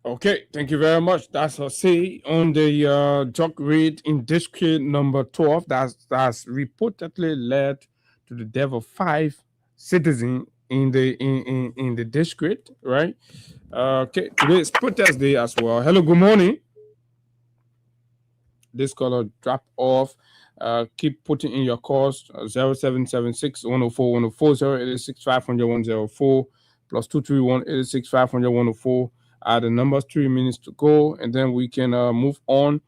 H: Okay, thank you very much. That's a say on the drug raid in district number 12 that's reportedly led to the death of 5 citizens in the district, right? Okay, today is protest day as well. Hello, good morning. This caller drop off. Keep putting in your calls 0776 104 104 086 500 104 plus 231 86 500 104. The numbers, 3 minutes to go, and then we can move on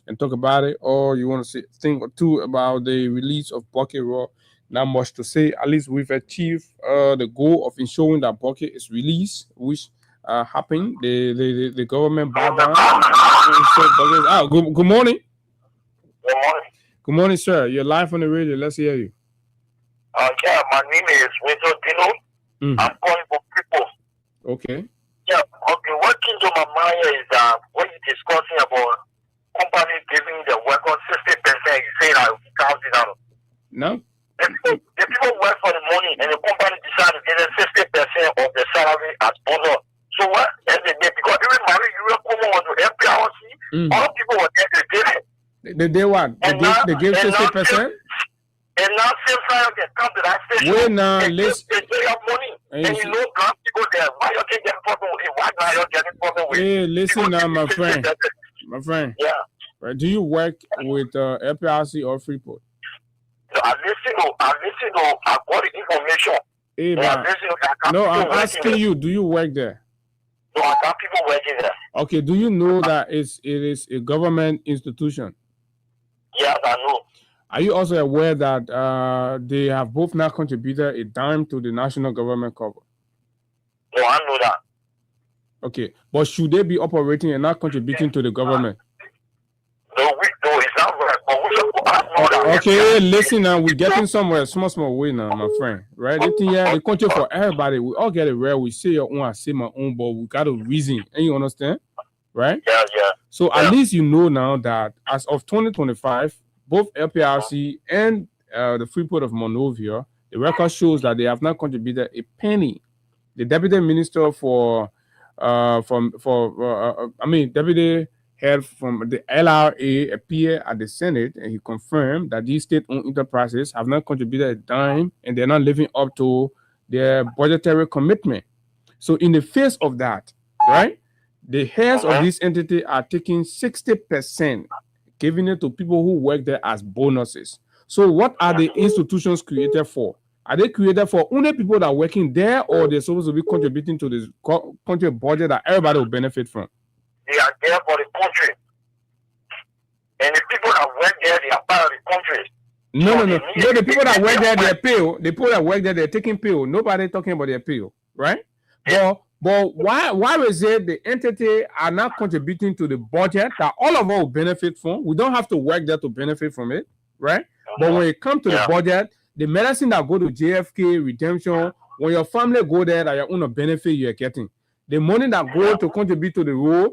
H: and talk about it. Or you want to say a thing or two about the release of Bucket Raw? Not much to say. At least we've achieved the goal of ensuring that Bucket is released, which happened. The government bowed down. Good morning.
N: Good morning.
H: Good morning, sir. You're live on the radio. Let's hear you.
N: Yeah, my name is Winter Dino. I'm calling for people.
H: Okay.
N: Yeah, okay. What came to my mind is that when you're discussing about companies giving the workers 60%, you say that it counts it out.
H: No.
N: The people work for the money, and the company decides to give them 60% of the salary as bonus. So what? Because even Marie, you were coming on to FPRC, all people were there, they did it.
H: They did what? They gave 60%?
N: And now same time they come to that station.
H: Wait now,
N: they pay up money. And you know black people there. Why you getting problem with white now you're getting problem with?
H: Hey, listen now, my friend. My friend.
N: Yeah.
H: Right. Do you work with FPRC or Freeport?
N: No, I listen to I got the information.
H: Hey, no, I'm asking you, do you work there?
N: No, I got people working there.
H: Okay, do you know that it is a government institution?
N: Yes, I know.
H: Are you also aware that they have both now contributed a dime to the national government cover?
N: No, I know that.
H: Okay, but should they be operating and not contributing to the government?
N: No, it's not right. But we should know that.
H: Okay, listen now, we're getting somewhere, small way now, my friend. Right? The country for everybody, we all get it rare. We say your own, I say my own, but we got a reason. And you understand? Right?
N: Yeah.
H: So at least you know now that as of 2025, both LPRC and the Freeport of Monrovia, the record shows that they have not contributed a penny. The deputy minister deputy head from the LRA appeared at the Senate and he confirmed that these state-owned enterprises have not contributed a dime and they're not living up to their budgetary commitment. So in the face of that, right, the heads of this entity are taking 60%, giving it to people who work there as bonuses. So what are the institutions created for? Are they created for only people that are working there, or they're supposed to be contributing to this country budget that everybody will benefit from?
N: They are there for the country. And the people that work there, they are part of the country.
H: No. The people that work there, they're pay. The people that work there, they're taking pay. Nobody talking about their pay, right? Yeah. But why is it the entity are not contributing to the budget that all of us will benefit from? We don't have to work there to benefit from it, right? But when it comes to the budget, the medicine that go to JFK, Redemption, when your family go there, that you're going to benefit, you're getting. The money that go to contribute to the road,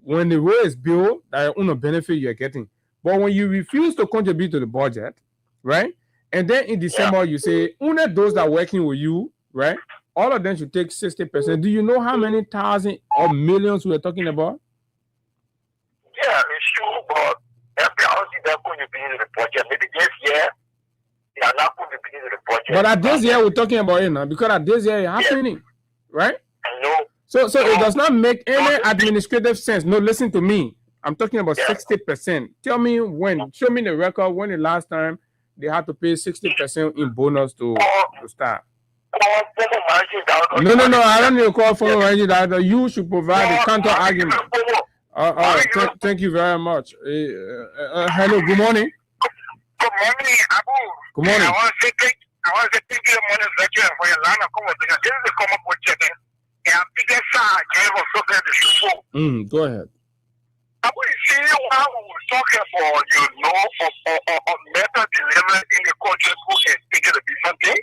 H: when the road is built, that you're going to benefit, you're getting. But when you refuse to contribute to the budget, right? And then in December, you say, only those that are working with you, right? All of them should take 60%. Do you know how many thousands or millions we're talking about?
N: Yeah, it's true, but LPRC they're contributing to the budget. Maybe this year, they are not contributing to the budget.
H: But at this year, we're talking about it now, because at this year, it's happening, right?
N: I know.
H: So it does not make any administrative sense. No, listen to me. I'm talking about 60%. Tell me when. Show me the record when the last time they had to pay 60% in bonus to staff. No. I don't need to call for managing director. You should provide the counter argument. Thank you very much. Hello. Good morning.
N: Good morning, Abu.
H: Good morning.
N: I want to say thank you for your line of conversation. This is the common budget.
H: Go ahead.
N: I would see while we were talking for, of method delivery in the country who is taking a different thing.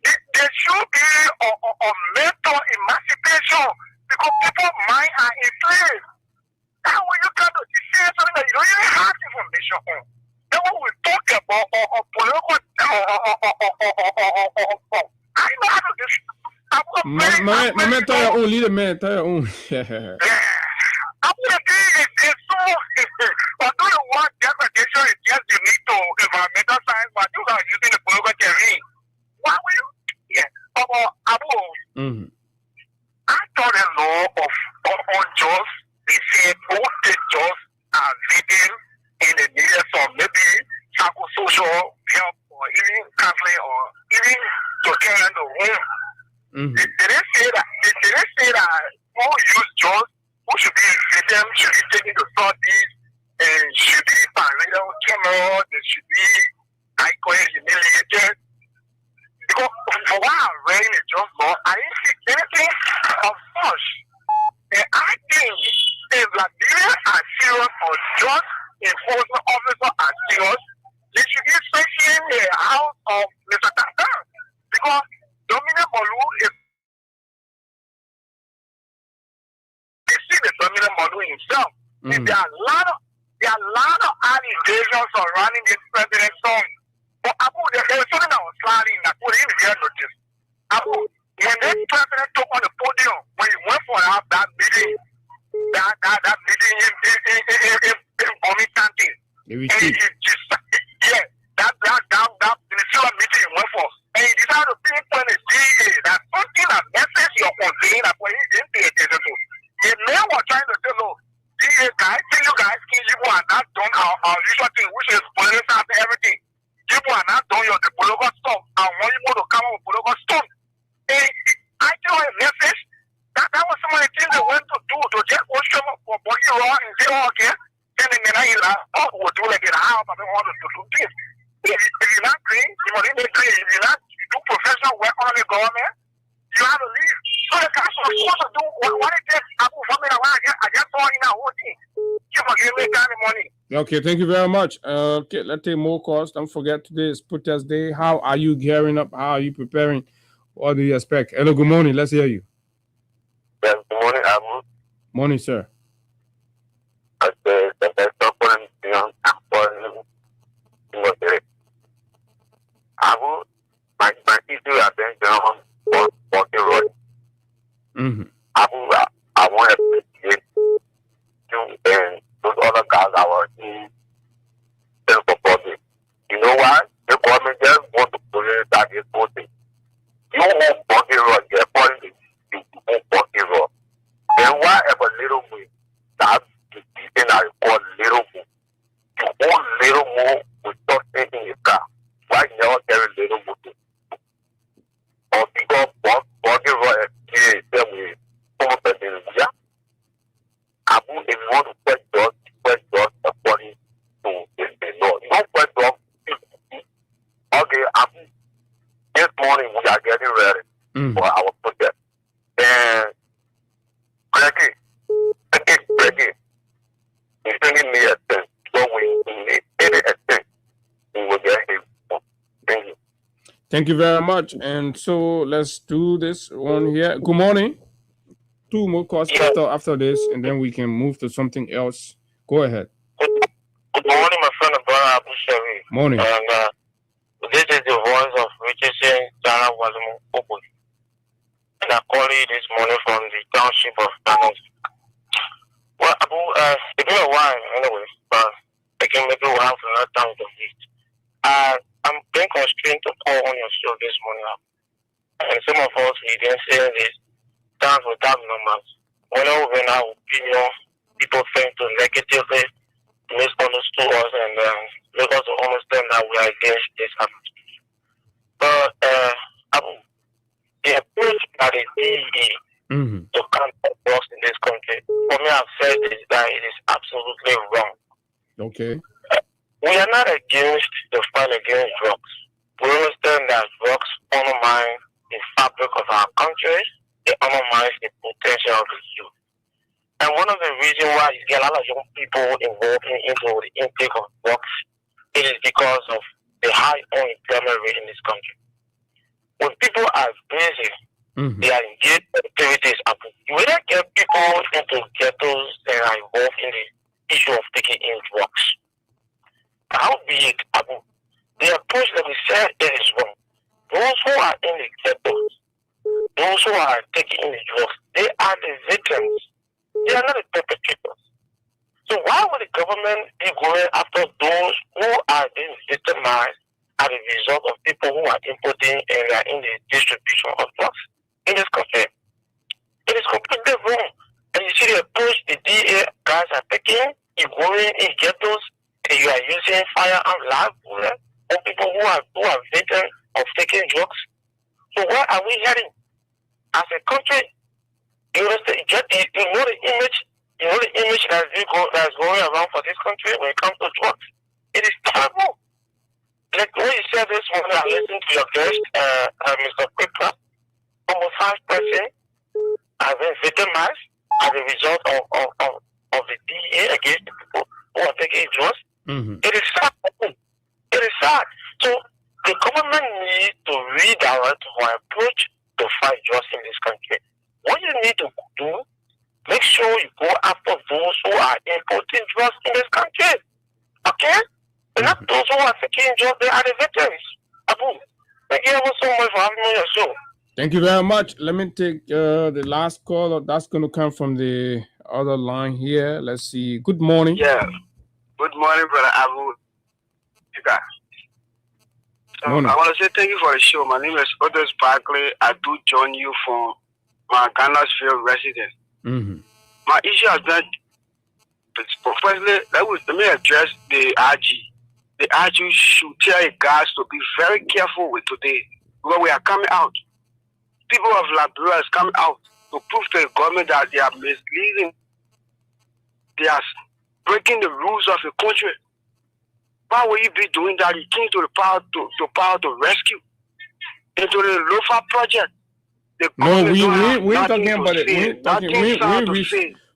N: There should be a mental emancipation because people's minds are inflamed. Now when you got to say something that you don't even have information on, then when we talk about political, I know how to this.
H: Man, tell your own, lead a man, tell your own.
N: I'm going to say it's so, although the word degradation is just unique to environmental science, but you are using the political terrain. Why will you? Yeah. Abu, I thought the law of unjust, they said both the just are victims and the needed some maybe psychosocial help or even counseling or even to care in the home. They didn't say that who use just, who should be victim, should be taken to studies, and should be parallel camera, they should be humiliated. Because for what I read in the just law, I didn't see anything of such. And I think if Liberia are serious or just enforcement officers are serious, they should be facing the house of Mr. Tantan. Because Dominic Molu is the Dominic Molu himself. There are a lot of allegations surrounding this president's son. But Abu, there was something that was sliding that we didn't even notice. Abu, when this president took on the podium, when he went for that meeting, that meeting in Comintante, that ministerial meeting he went for, and he decided to pinpoint the DA that something that message your complaint that when he didn't pay attention to. The man was trying to say, look, DA guys, you are not done our usual thing, which is police after everything. People are not doing the political stuff. I want you to come up with political stuff. And I tell a message that was some of the things they went to do to just watch them for body raw and say, oh, okay, then they we'll do like it. How I want to do this. If you're not green, if you're not do professional work on the government, you have to leave. So the guys are supposed to do what it takes. I just saw in our whole thing. You forgive me, kind of money.
H: Okay, thank you very much. Okay, let's take more calls. Don't forget today is protest day. How are you gearing up? How are you preparing? What do you expect? Hello, good morning. Let's hear you.
N: Yes, good morning, Abu.
H: Morning, sir.
N: Abu, my issue has been on walking road. Abu, I want to appreciate you and those other guys that were in the public. You know why? The government just want to put it that is voting. You won't walking road, you're calling it, you won't walking road. And why ever little way, that's the thing I call little more. You want little more without taking your car. Why you never carry little more? Or because walking road is the way. Abu, if you want to quit God according to the law. You don't quit God. Okay, Abu, this morning we are getting ready for our project. And Greggy, he's sending me a thing. So we need any extent, we will get him. Thank you.
H: Thank you very much. And so let's do this one here. Good morning. 2 more calls after this, and then we can move to something else. Go ahead.
N: Good morning, my friend and brother Abu Shari.
H: Morning.
N: And this is the voice of Richardson Jara Wazimu Opo. And I call you this morning from the township of Tanos. Well, Abu, it's been a while anyway, but I can maybe we'll have another time to meet. I'm being constrained to call on your show this morning. And some of us, we didn't say this. Times without numbers. Whenever in our opinion, people think to negatively misunderstood us and make us to understand that we are against this happening. But the approach by the DEA to counter drugs in this country, for me, I've said this, that it is absolutely wrong.
H: Okay.
N: We are not against the fight against drugs. We understand that drugs undermine the fabric of our country. It undermines the potential of the youth. And one of the reasons why you get a lot of young people involved into the intake of drugs, it is because of the high unemployment rate in this country. When people are busy, they are engaged in activities. You will not get people into ghettos and are involved in the issue of taking in drugs. How be it, the approach that we said is wrong. Those who are in the ghettos, those who are taking in the drugs, they are the victims. They are not the perpetrators. So why would the government be going after those who are being victimized as a result of people who are importing and are in the distribution of drugs in this country? It is completely wrong. And you see the approach the DA guys are taking, you going in ghettos and you are using firearm live bullet on people who are victims of taking drugs. So where are we heading? As a country, you know the image that's going around for this country when it comes to drugs. It is terrible. Like when you said this morning, I listened to your guest, Mr. Quicker. Almost 5 persons have been victimized as a result of the DEA against the people who are taking drugs. It is sad. It is sad. So the government needs to redirect our approach to fight drugs in this country. What you need to do, make sure you go after those who are importing drugs in this country. Okay? And not those who are taking drugs, they are the victims. Abu, thank you so much for having me on your show.
H: Thank you very much. Let me take the last call. That's going to come from the other line here. Let's see. Good morning.
O: Yeah. Good morning, Brother Abu. So I want to say thank you for the show. My name is Otis Barkley. I do join you from my Ghanafield residence. My issue has been, firstly, let me address the RG. The RG should tell you guys to be very careful with today because we are coming out. People of Liberia is coming out to prove to the government that they are misleading. They are breaking the rules of the country. Why would you be doing that? You came to the power to rescue into the Lofa project.
H: No, we ain't talking about it.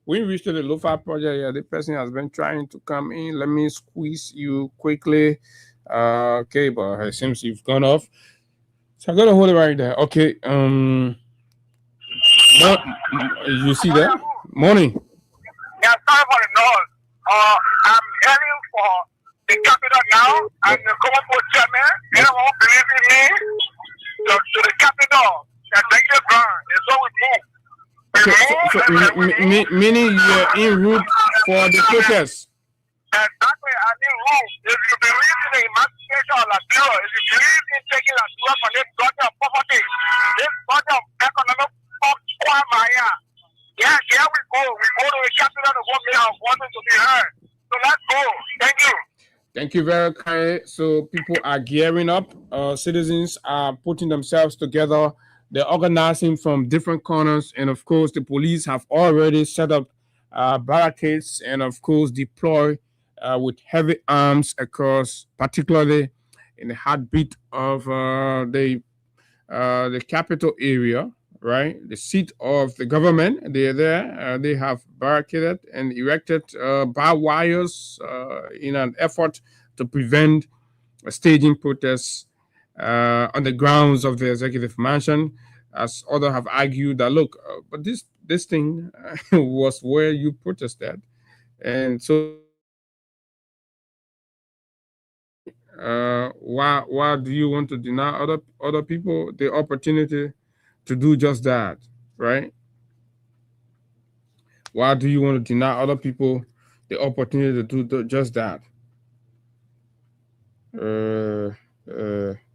H: We reached the Lofa project. Yeah, the person has been trying to come in. Let me squeeze you quickly. Okay, but it seems you've gone off. So I'm gonna hold it right there. Okay. You see that? Morning.
N: Yeah, sorry for the noise. I'm heading for the capital now. I'm the common post chairman. Anyone believe in me? To the capital. The executive branch. It's all we move.
H: Meaning you're en route for the protest.
N: Exactly, I need room. If you believe in the emancipation of Liberia, if you believe in taking Liberia from this body of poverty, this body of economic Maya. Yeah, here we go. We go to the capital to go make our voices to be heard. So let's go. Thank you.
H: Thank you very kindly. So people are gearing up. Citizens are putting themselves together. They're organizing from different corners. And of course, the police have already set up barricades and of course deploy with heavy arms across, particularly in the heartbeat of the capital area, right? The seat of the government. They're there. They have barricaded and erected barbed wires in an effort to prevent staging protests on the grounds of the executive mansion, as others have argued that look, but this thing was where you protested, and so why do you want to deny other people the opportunity to do just that, right? Why do you want to deny other people the opportunity to do just that?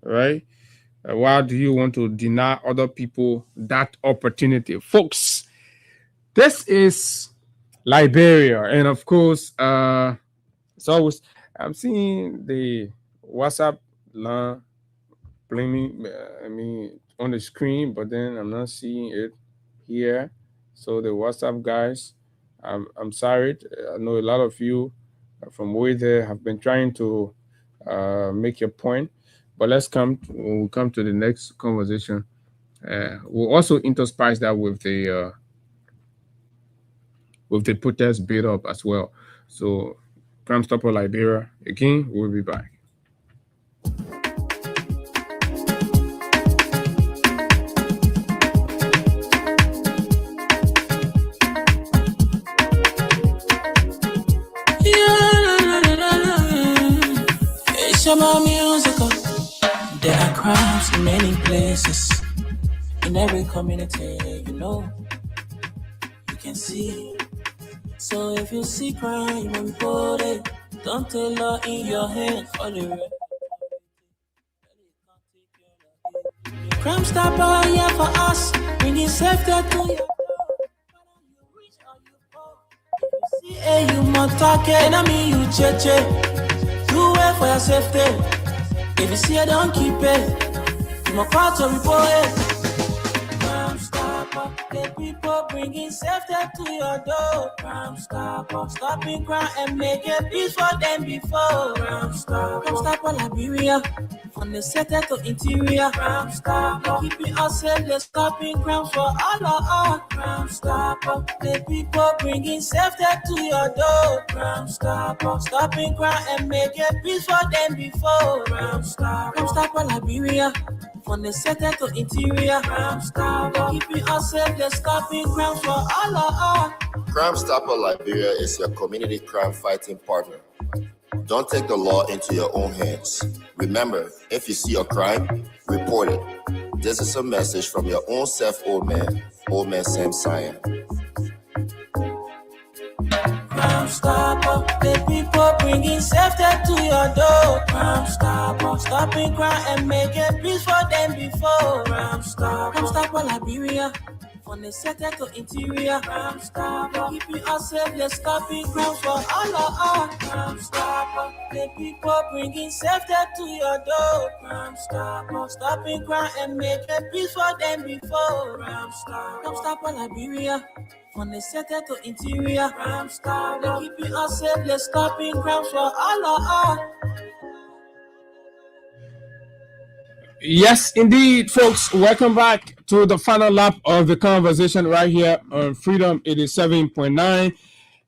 H: Right? Why do you want to deny other people that opportunity? Folks, this is Liberia. And of course, it's always, I'm seeing the WhatsApp line blaming, on the screen, but then I'm not seeing it here. So the WhatsApp guys, I'm sorry. I know a lot of you from way there have been trying to make your point, but let's come to the next conversation. We'll also interspice that with the protest build up as well. So Crime Stopper Liberia, again, we'll be back.
K: Musical. There are crimes in many places, in every community, you know, you can see. So if you see crime and report it, don't take law in your hand. Crime Stopper here for us, bringing safety to you. See, you must talk, enemy, you cheche. Do it for your safety. If you see it, don't keep it. You must call to report it. Crime Stopper, the people bringing safety to your door. Crime Stopper, stopping crime and making peace for them before. Crime Stopper Liberia, from the center to interior. Crime Stopper, keeping us safe, they're stopping crime for all of us. Crime Stopper, the people bringing safety to your door. Crime Stopper, stopping crime and making peace for them before. Crime Stopper Liberia, from the center to interior. Crime Stopper, keeping us safe, they're stopping crime for all of us.
L: Crime Stopper Liberia is your community crime fighting partner. Don't take the law into your own hands. Remember, if you see a crime, report it. This is a message from your own self, Old Man Sam Cyan.
K: Crime Stopper, the people bringing safety to your door. Crime Stopper, stopping crime and making peace for them before. Crime Stopper Liberia, from the center to interior. Crime Stopper, keeping us safe, they're stopping crime for all of us. Crime Stopper, the people bringing safety to your door. Crime Stopper, stopping crime and making peace for them before. Crime Stopper Liberia, from the center to interior. Crime Stopper, keeping us safe, they're stopping crime for all of us.
H: Yes, indeed, folks. Welcome back to the final lap of the conversation right here on Freedom 87.9.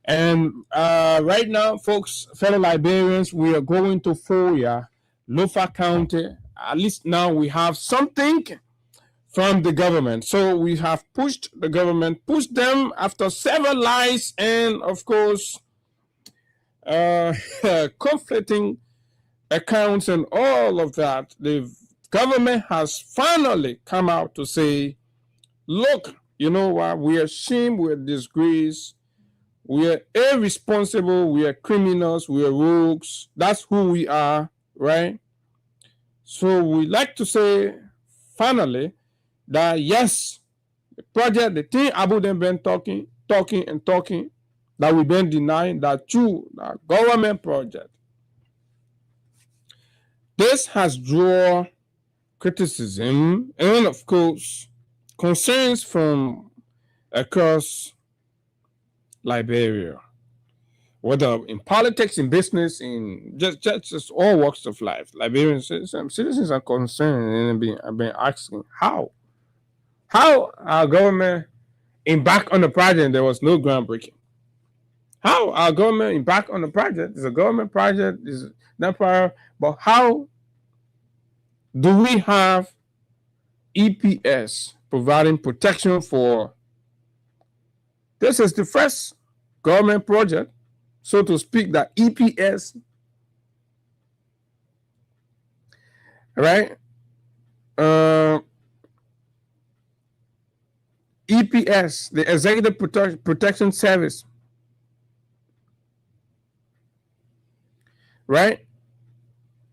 H: And right now, folks, fellow Liberians, we are going to Foya, Lofa County. At least now we have something from the government. So we have pushed the government, pushed them after several lies and, of course, conflicting accounts and all of that. The government has finally come out to say, look, you know what, we are ashamed, we are disgraced, we are irresponsible, we are criminals, we are rogues. That's who we are, right? So we like to say, finally, that yes, the project, the thing Abu them been talking, that we've been denying, that true, that government project. This has drawn criticism and, of course, concerns from across Liberia, whether in politics, in business, in just all walks of life. Liberian citizens are concerned and have been asking how our government embarked on the project. There was no groundbreaking. How our government embarked on the project? It's a government project, is not prior, but how do we have EPS providing protection for? This is the first government project, so to speak, that EPS, right? EPS, the Executive Protection Service, right?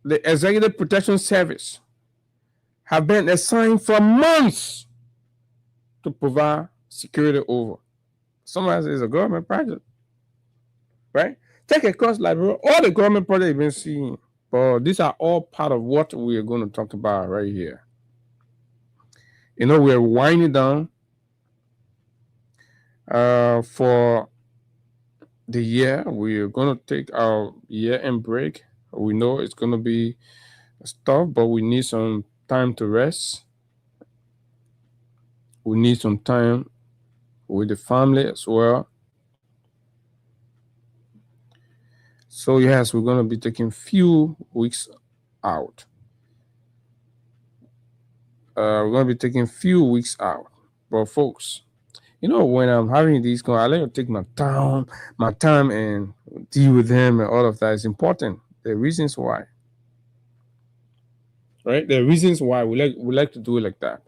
H: The Executive Protection Service have been assigned for months to provide security over. Sometimes it's a government project, right? Take across Liberia, all the government projects you've been seeing, but these are all part of what we are going to talk about right here. You know, we're winding down for the year. We're going to take our year-end break. We know it's going to be tough, but we need some time to rest. We need some time with the family as well. So yes, we're going to be taking few weeks out. We're going to be taking few weeks out. But folks, you know, when I'm having these, I like to take my time and deal with them and all of that. It's important. There are reasons why. Right? There are reasons why we like to do it like that.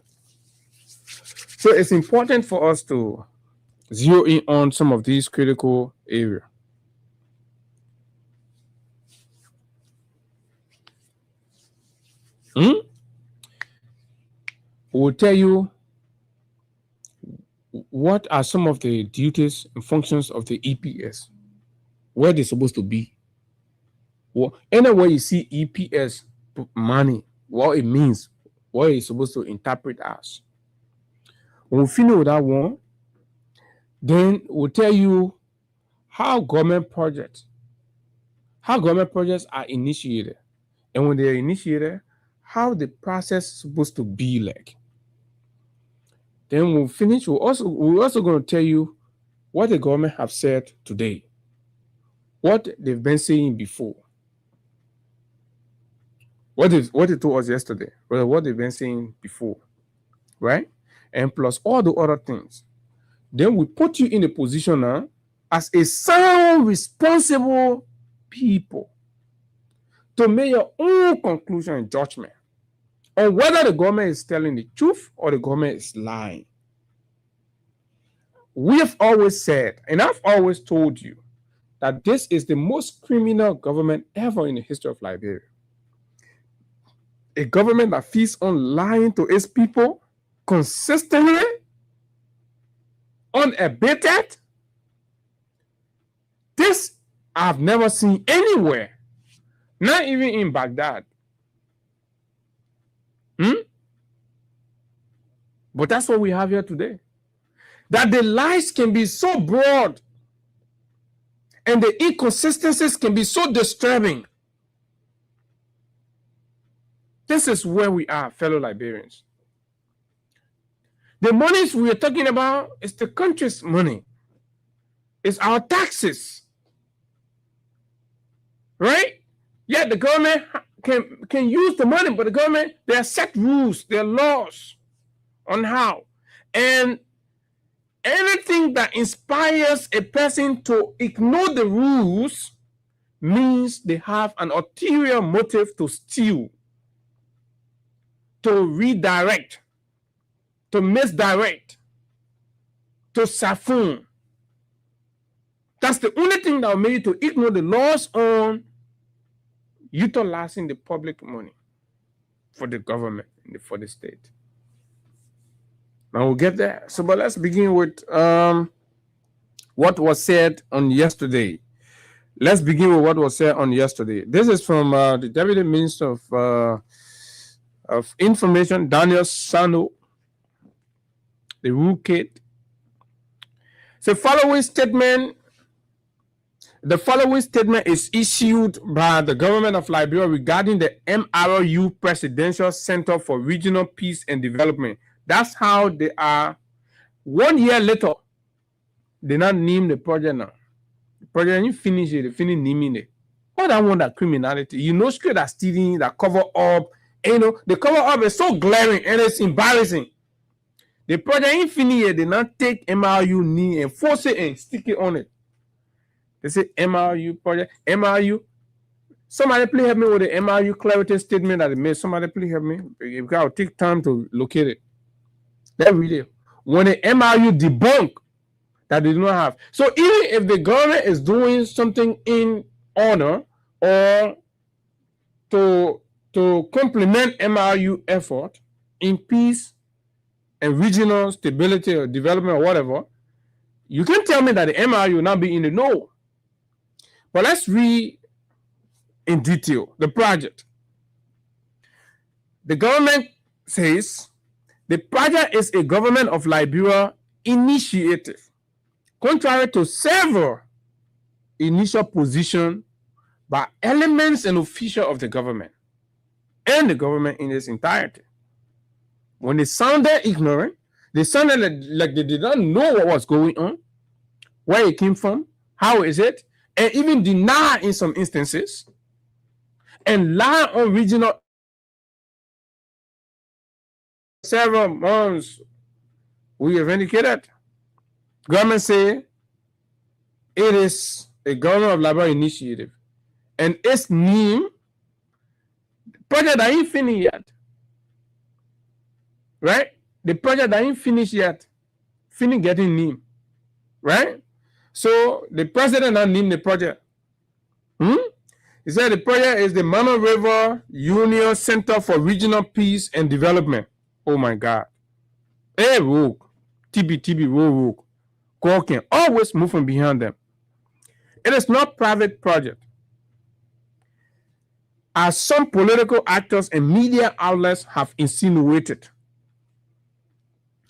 H: So it's important for us to zero in on some of these critical areas. We'll tell you what are some of the duties and functions of the EPS, where they're supposed to be. Well, anywhere you see EPS money, what it means, what it's supposed to interpret as. When we finish with that one, then we'll tell you how government projects are initiated. And when they're initiated, how the process is supposed to be like. Then we'll finish. We're also going to tell you what the government have said today, what they've been saying before, what they told us yesterday, or what they've been saying before, right? And plus all the other things. Then we put you in a position now as a sound, responsible people to make your own conclusion and judgment on whether the government is telling the truth or the government is lying. We have always said, and I've always told you, that this is the most criminal government ever in the history of Liberia. A government that feeds on lying to its people consistently, unabated. This I've never seen anywhere, not even in Baghdad. But that's what we have here today. That the lies can be so broad and the inconsistencies can be so disturbing. This is where we are, fellow Liberians. The monies we are talking about is the country's money. It's our taxes. Right? Yeah, the government can use the money, but the government, there are set rules, there are laws on how. And anything that inspires a person to ignore the rules means they have an ulterior motive to steal, to redirect, to misdirect, to siphon. That's the only thing that will make you to ignore the laws on utilizing the public money for the government, for the state. Now we'll get there. So, but let's begin with what was said on yesterday. Let's begin with what was said on yesterday. This is from the Deputy Minister of Information, Daniel Sando, the rookie. The following statement is issued by the government of Liberia regarding the MRU Presidential Center for Regional Peace and Development. That's how they are. 1 year later, they not name the project now. The project, you finish it, they finish naming it. All that one, that criminality. You know, straight that stealing, that cover up. And, you know, the cover up is so glaring and it's embarrassing. The project ain't finished yet. They not take MRU name and force it and stick it on it. They say MRU project, MRU. Somebody please help me with the MRU clarity statement that they made. Somebody please help me. Because I'll take time to locate it. That video. When the MRU debunk that they do not have. So even if the government is doing something in honor or to complement MRU effort in peace and regional stability or development or whatever, you can tell me that the MRU will not be in the know. But let's read in detail the project. The government says the project is a government of Liberia initiative, contrary to several initial positions by elements and officials of the government and the government in its entirety. When they sounded ignorant, they sounded like they did not know what was going on, where it came from, how is it, and even deny in some instances, and lie on regional. Several months we have indicated. Government say it is a government of Liberia initiative, and its name project that ain't finished yet. Right? The project that ain't finished yet, finish getting name. Right? So the president not named the project. He said the project is the Mano River Union Center for Regional Peace and Development. Oh my God. Hey, rogue. TB, rogue. God can always move from behind them. It is not private project. As some political actors and media outlets have insinuated.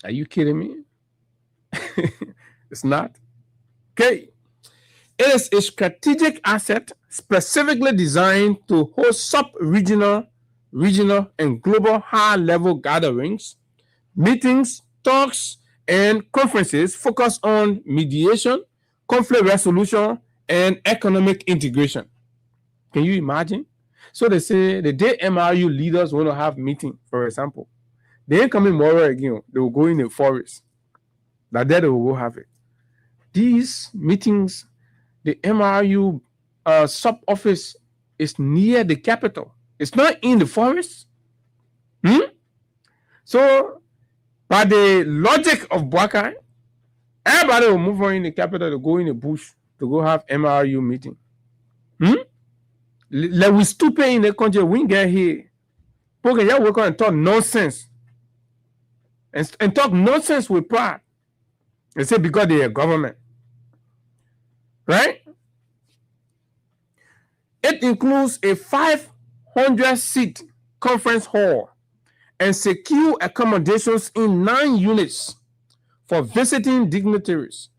H: Are you kidding me? It's not. Okay. It is a strategic asset specifically designed to host sub-regional, regional, and global high-level gatherings, meetings, talks, and conferences focused on mediation, conflict resolution, and economic integration. Can you imagine? So they say the day MRU leaders want to have meeting, for example, they ain't coming tomorrow again. They will go in the forest. That day they will go have it. These meetings, the MRU sub-office is near the capital. It's not in the forest. So, by the logic of Buakai, everybody will move on in the capital to go in the bush to go have MRU meeting. Like we stupid in the country, we get here. Because y'all work on and talk nonsense. And talk nonsense with pride. They say because they are government. Right? It includes a 500-seat conference hall and secure accommodations in 9 units for visiting dignitaries.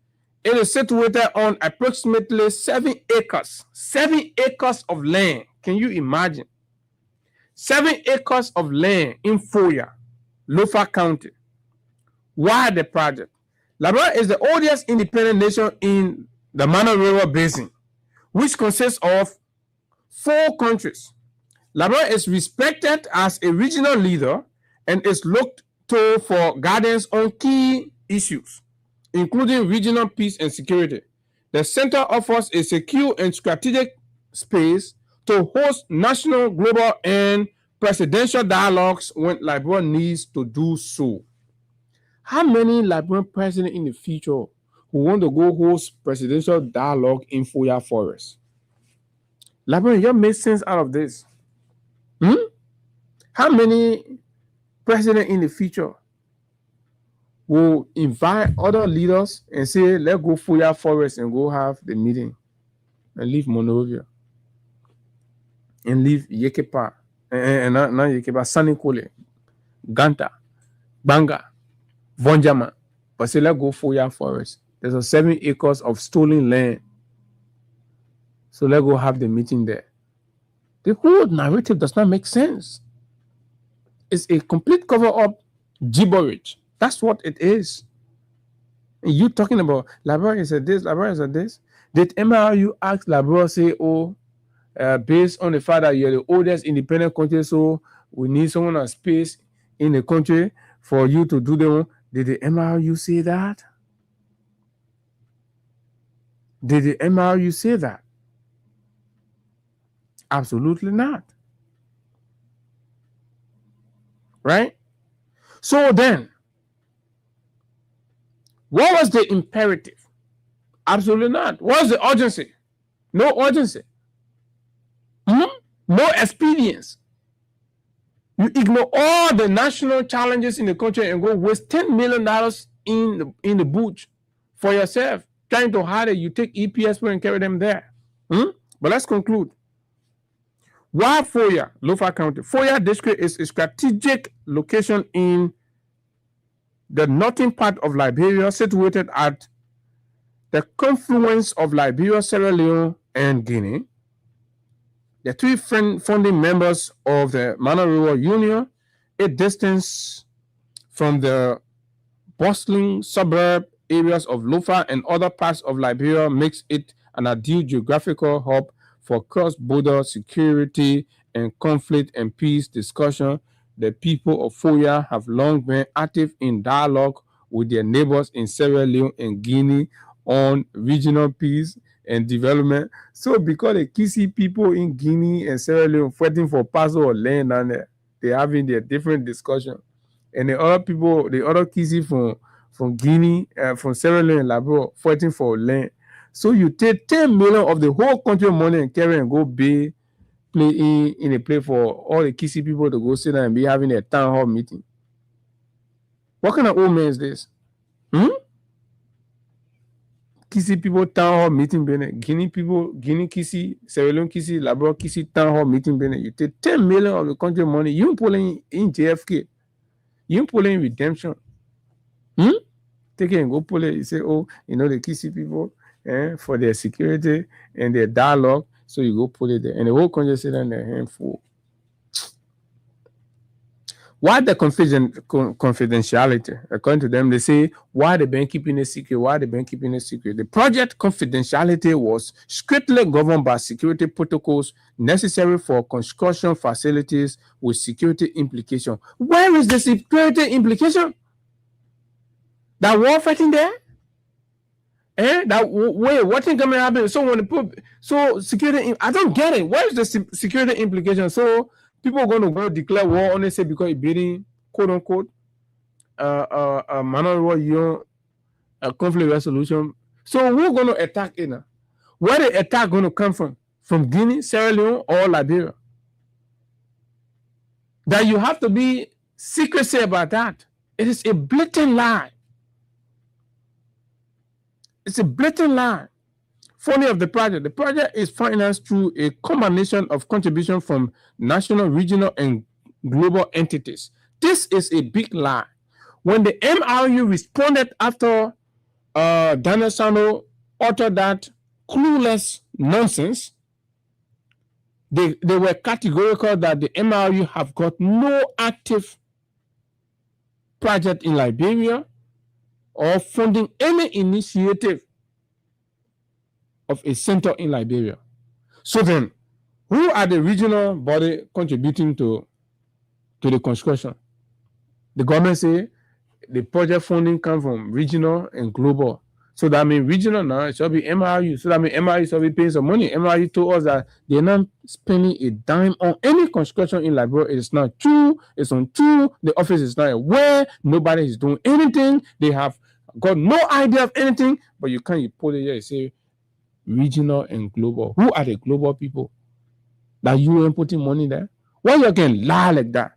H: It is situated on approximately 7 acres. 7 acres of land. Can you imagine? 7 acres of land in Foya, Lofa County, Why the project? Liberia is the oldest independent nation in the Mano River Basin, which consists of 4 countries. Liberia is respected as a regional leader and is looked to for guidance on key issues, including regional peace and security. The center offers a secure and strategic space to host national, global, and presidential dialogues when Liberia needs to do so. How many Liberian presidents in the future who want to go host presidential dialogue in Foya Forest? Liberia, you make sense out of this. How many presidents in the future will invite other leaders and say, let's go Foya Forest and go have the meeting and leave Monrovia and leave Yekepa, and not Yekepa, Sanikole, Ganta, Banga, Vonjama, but say, let's go Foya Forest. There's a 7 acres of stolen land. So let's go have the meeting there. The whole narrative does not make sense. It's a complete cover-up gibberish. That's what it is. And you talking about Liberia is a this, Liberia is a this. Did MRU ask Liberia, say, based on the fact that you're the oldest independent country, so we need someone at space in the country for you to do the one? Did the MRU say that? Did the MRU say that? Absolutely not. Right? So then, what was the imperative? Absolutely not. What was the urgency? No urgency. No experience. You ignore all the national challenges in the country and go waste $10 million in the bush for yourself, trying to hide it. You take EPS and carry them there. But let's conclude. Why Foya, Lofa County? Foya district is a strategic location in the northern part of Liberia, situated at the confluence of Liberia, Sierra Leone, and Guinea. The 3 founding members of the Mano River Union, a distance from the bustling suburb areas of Lofa and other parts of Liberia, makes it an ideal geographical hub for cross-border security and conflict and peace discussion. The people of Foya have long been active in dialogue with their neighbors in Sierra Leone and Guinea on regional peace and development. So because the Kisi people in Guinea and Sierra Leone fighting for parcel of land down there, they're having their different discussion. And the other people, the other Kisi from Guinea, from Sierra Leone and Liberia fighting for land. So you take 10 million of the whole country money and carry and go play in a play for all the Kisi people to go sit down and be having a town hall meeting. What kind of old man is this? Kisi people town hall meeting, Guinea people, Guinea Kisi, Sierra Leone Kisi, Liberia Kisi town hall meeting, you take 10 million of the country money, you pulling in JFK, you pulling redemption. Take it and go pull it. You say, the Kisi people, for their security and their dialogue, so you go put it there. And the whole country sit on their hand full. Why the confidentiality? According to them, they say, why they been keeping it secret? Why they been keeping it secret? The project confidentiality was strictly governed by security protocols necessary for construction facilities with security implication. Where is the security implication? That war fighting there? What thing coming happen? So when they put security, I don't get it. Where is the security implication? So people are going to go declare war on it, say because it's beating, quote unquote, a Mano conflict resolution. So who's going to attack it now? Where the attack going to come from? From Guinea, Sierra Leone, or Liberia? That you have to be secrecy about that. It is a blatant lie. It's a blatant lie. Funny of the project is financed through a combination of contribution from national, regional, and global entities. This is a big lie. When the MRU responded after Daniel Sano uttered that clueless nonsense, they were categorical that the MRU have got no active project in Liberia or funding any initiative of a center in Liberia. So then, who are the regional body contributing to the construction? The government say the project funding comes from regional and global. So that means regional now, it should be MRU. So that means MRU should be paying some money. MRU told us that they're not spending a dime on any construction in Liberia. It's not true. It's untrue. The office is not aware. Nobody is doing anything. They have got no idea of anything. But you put it here and say regional and global. Who are the global people that you ain't putting money there? Why you can lie like that?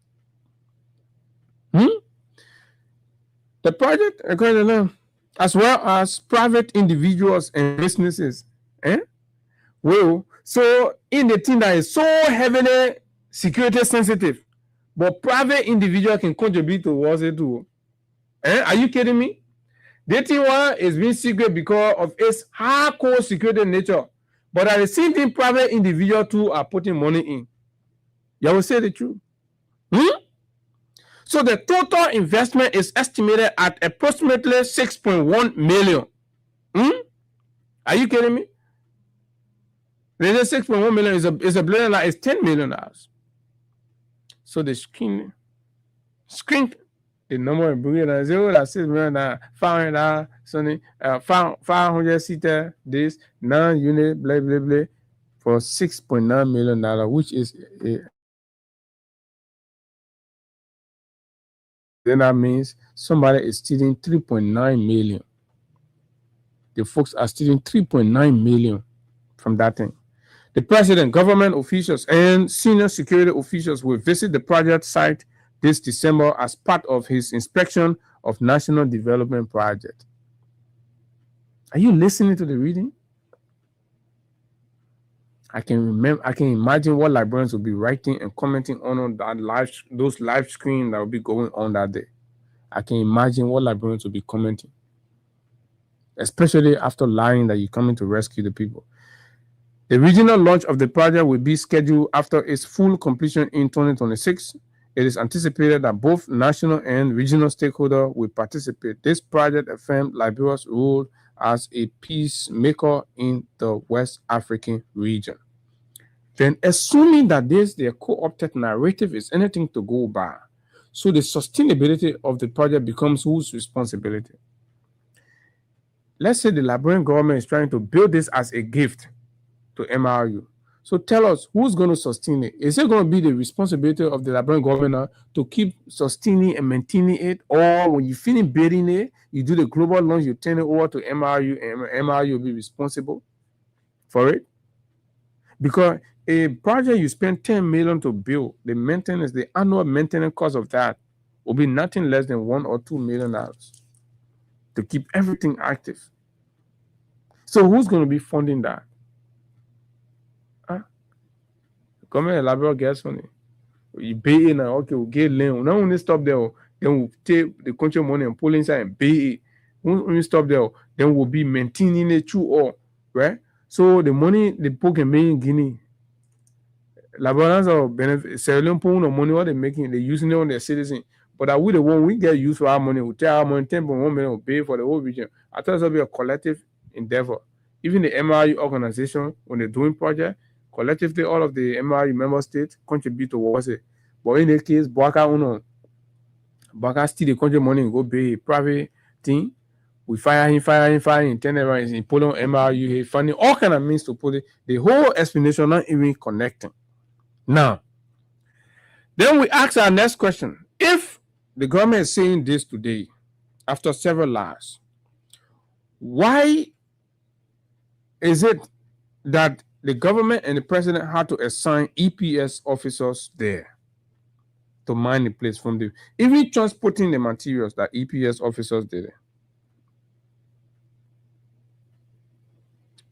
H: The project, according to them, as well as private individuals and businesses. Well, so in the thing that is so heavily security sensitive, but private individual can contribute towards it too. Are you kidding me? The thing one is being secret because of its hardcore security nature. But at the same time, private individual too are putting money in. You will say the truth. So the total investment is estimated at approximately 6.1 million. Are you kidding me? They say 6.1 million is a billion, like it's $10 million. So the screen the number of billion 0.6 million, 500 something, 500 seater, this non-unit, blah blah blah, for $6.9 million, which is then that means somebody is stealing 3.9 million. The folks are stealing 3.9 million from that thing. The president, government officials, and senior security officials will visit the project site this December as part of his inspection of National Development Project. Are you listening to the reading? I can imagine what librarians will be writing and commenting on that those live streams that will be going on that day. I can imagine what librarians will be commenting, especially after lying that you're coming to rescue the people. The regional launch of the project will be scheduled after its full completion in 2026. It is anticipated that both national and regional stakeholders will participate. This project affirmed Liberia's role as a peacemaker in the West African region. Then, assuming that their co-opted narrative is anything to go by, so the sustainability of the project becomes whose responsibility? Let's say the Liberian government is trying to build this as a gift to MRU. So tell us, who's going to sustain it? Is it going to be the responsibility of the Liberian government to keep sustaining and maintaining it? Or when you finish building it, you do the global launch, you turn it over to MRU, and MRU will be responsible for it? Because a project you spend $10 million to build, the maintenance, the annual maintenance cost of that will be nothing less than $1 or $2 million to keep everything active. So who's going to be funding that? Government elaborate gas money. You pay it now, okay, we'll get land. Now when they stop there, then we'll take the country money and pull inside and pay it. When we stop there, then we'll be maintaining it through all, right? So the money the people can make in Guinea, Liberians are benefit selling pound of money what they're making, they're using it on their citizens. But that we the one we get used for our money, we take our money, 10.1 million, we pay for the whole region. I thought it would be a collective endeavor. Even the MRU organization, when they're doing project, collectively, all of the MRU member states contribute towards it. But in the case, Baka steal the country money and go pay a private thing. We fire him, turn around, and put on MRU, funding, all kind of means to put it. The whole explanation not even connecting. Now, then we ask our next question. If the government is saying this today, after several lies, why is it that the government and the president had to assign EPS officers there to mine the place from the, even transporting the materials that EPS officers did it?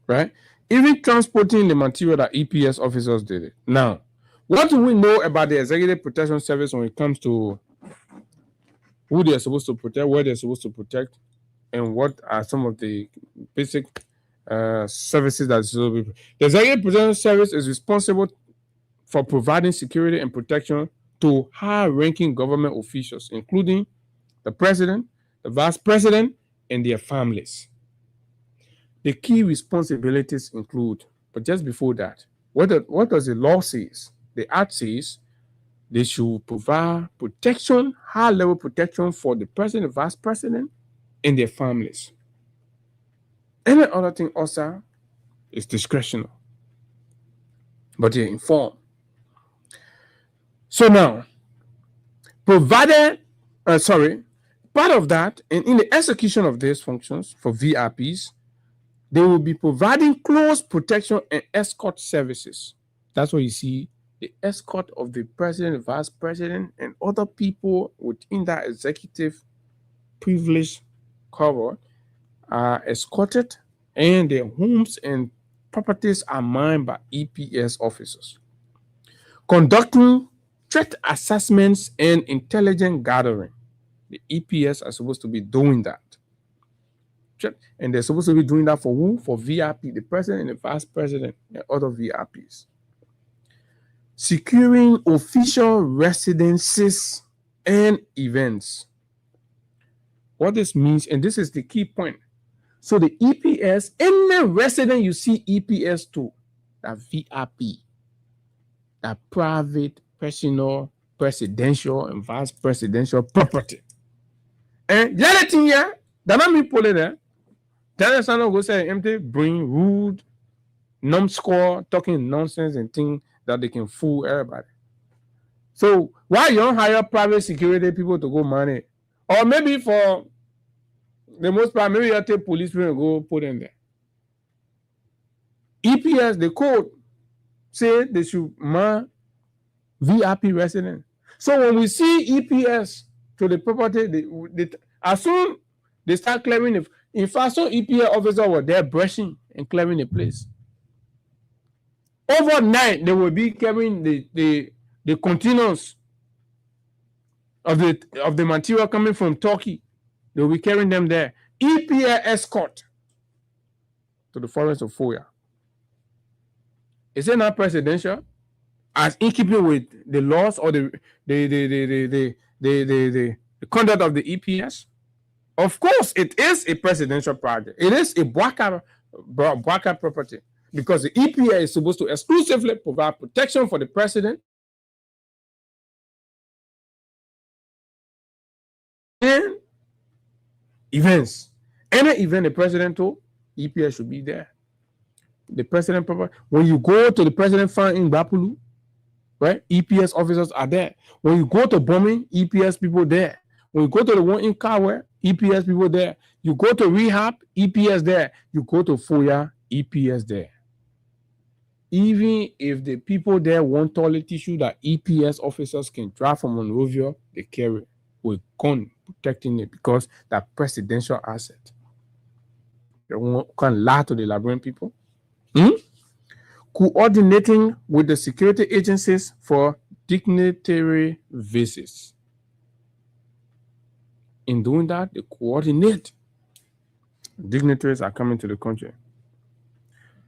H: Right? Even transporting the material that EPS officers did it. Now, what do we know about the Executive Protection Service when it comes to who they're supposed to protect, where they're supposed to protect, and what are some of the basic services that the Executive Protection Service is responsible for providing security and protection to high-ranking government officials, including the president, the vice president, and their families. The key responsibilities include, but just before that, what does the law say? The Act says they should provide protection, high-level protection for the president, vice president, and their families. Any other thing also is discretional, but they're informed. So now, part of that, and in the execution of these functions for VIPs, they will be providing close protection and escort services. That's what you see, the escort of the president, vice president, and other people within that executive privilege cover are escorted, and their homes and properties are mined by EPS officers. Conducting threat assessments and intelligence gathering. The EPS are supposed to be doing that. And they're supposed to be doing that for who? For VIP, the president and the vice president, and other VIPs. Securing official residences and events. What this means, and this is the key point. So the EPS, any resident you see EPS to, that VIP, that private, personal, presidential, and vice presidential property. And the other thing here, that not me pull it there. Then someone go say empty, bring rude, numbskull, talking nonsense and things that they can fool everybody. So why you don't hire private security people to go manage? Or maybe for the most part, maybe you take policemen and go put in there. EPS, the code say they should man VIP resident. So when we see EPS to the property, they as soon they start clearing it. In fact, some EPS officers were there brushing and clearing the place. Overnight, they will be clearing the containers of the material coming from Turkey. They will be carrying them there. EPS escort to the forest of Foya. Is it not presidential? As in keeping with the laws or the conduct of the EPS? Of course, it is a presidential project. It is a Bwaka property because the EPA is supposed to exclusively provide protection for the president and events. Any event the president told, EPA should be there. The president property. When you go to the president fund in Bapulu, right? EPS officers are there. When you go to bombing, EPS people there. When you go to the one in Kawe, EPS people there. You go to rehab, EPS there. You go to Foya, EPS there. Even if the people there want toilet tissue that EPS officers can drive from Monrovia, they carry with gun protecting it because that presidential asset. They can't lie to the Liberian people. Coordinating with the security agencies for dignitary visits. In doing that, they coordinate. Dignitaries are coming to the country.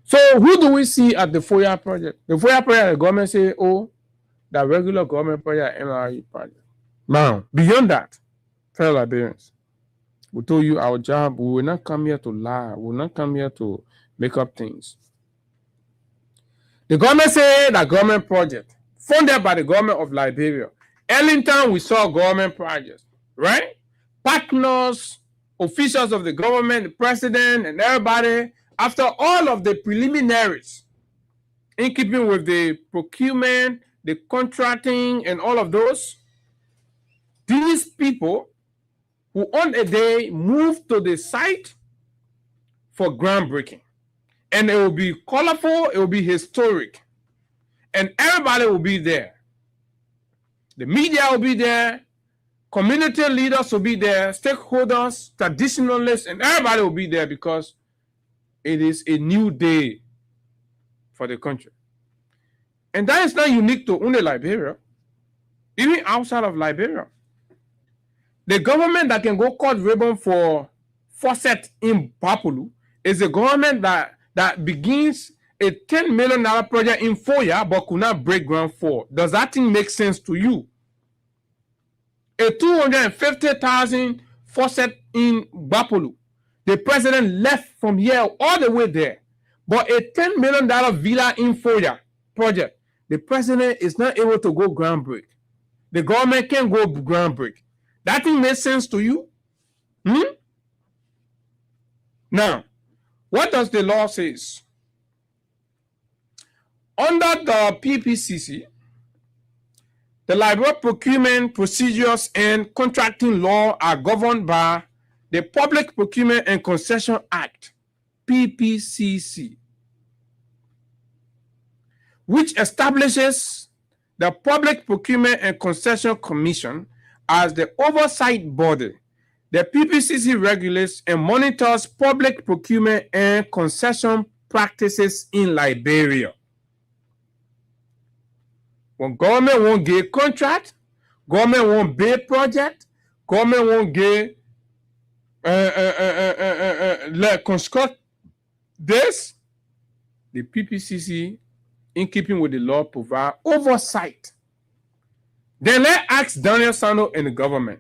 H: So who do we see at the Foya project? The Foya project, the government say, oh, that regular government project, MRE project. Now, beyond that, fellow Liberians, we told you our job, we will not come here to lie. We will not come here to make up things. The government say that government project, funded by the government of Liberia. Ellington, we saw government projects, right? Partners, officials of the government, the president, and everybody, after all of the preliminaries, in keeping with the procurement, the contracting, and all of those, these people who on a day move to the site for groundbreaking. And it will be colorful, it will be historic. And everybody will be there. The media will be there, community leaders will be there, stakeholders, traditionalists, and everybody will be there because it is a new day for the country. And that is not unique to only Liberia, even outside of Liberia. The government that can go cut ribbon for faucet in Bapulu is a government that begins a $10 million project in Foya but could not break ground for. Does that thing make sense to you? A 250,000 faucet in Bapulu The president left from here all the way there. But a $10 million villa in Foya project, the president is not able to go groundbreak. The government can go groundbreak. That thing makes sense to you? Now, what does the law say? Under the PPCC, the Liberia procurement procedures and contracting law are governed by the Public Procurement and Concession Act, PPCC, which establishes the Public Procurement and Concession Commission as the oversight body. The PPCC regulates and monitors public procurement and concession practices in Liberia. When government won't get contract, government won't bid project, government won't get construct this, the PPCC, in keeping with the law, provide oversight. Then let's ask Daniel Sando and the government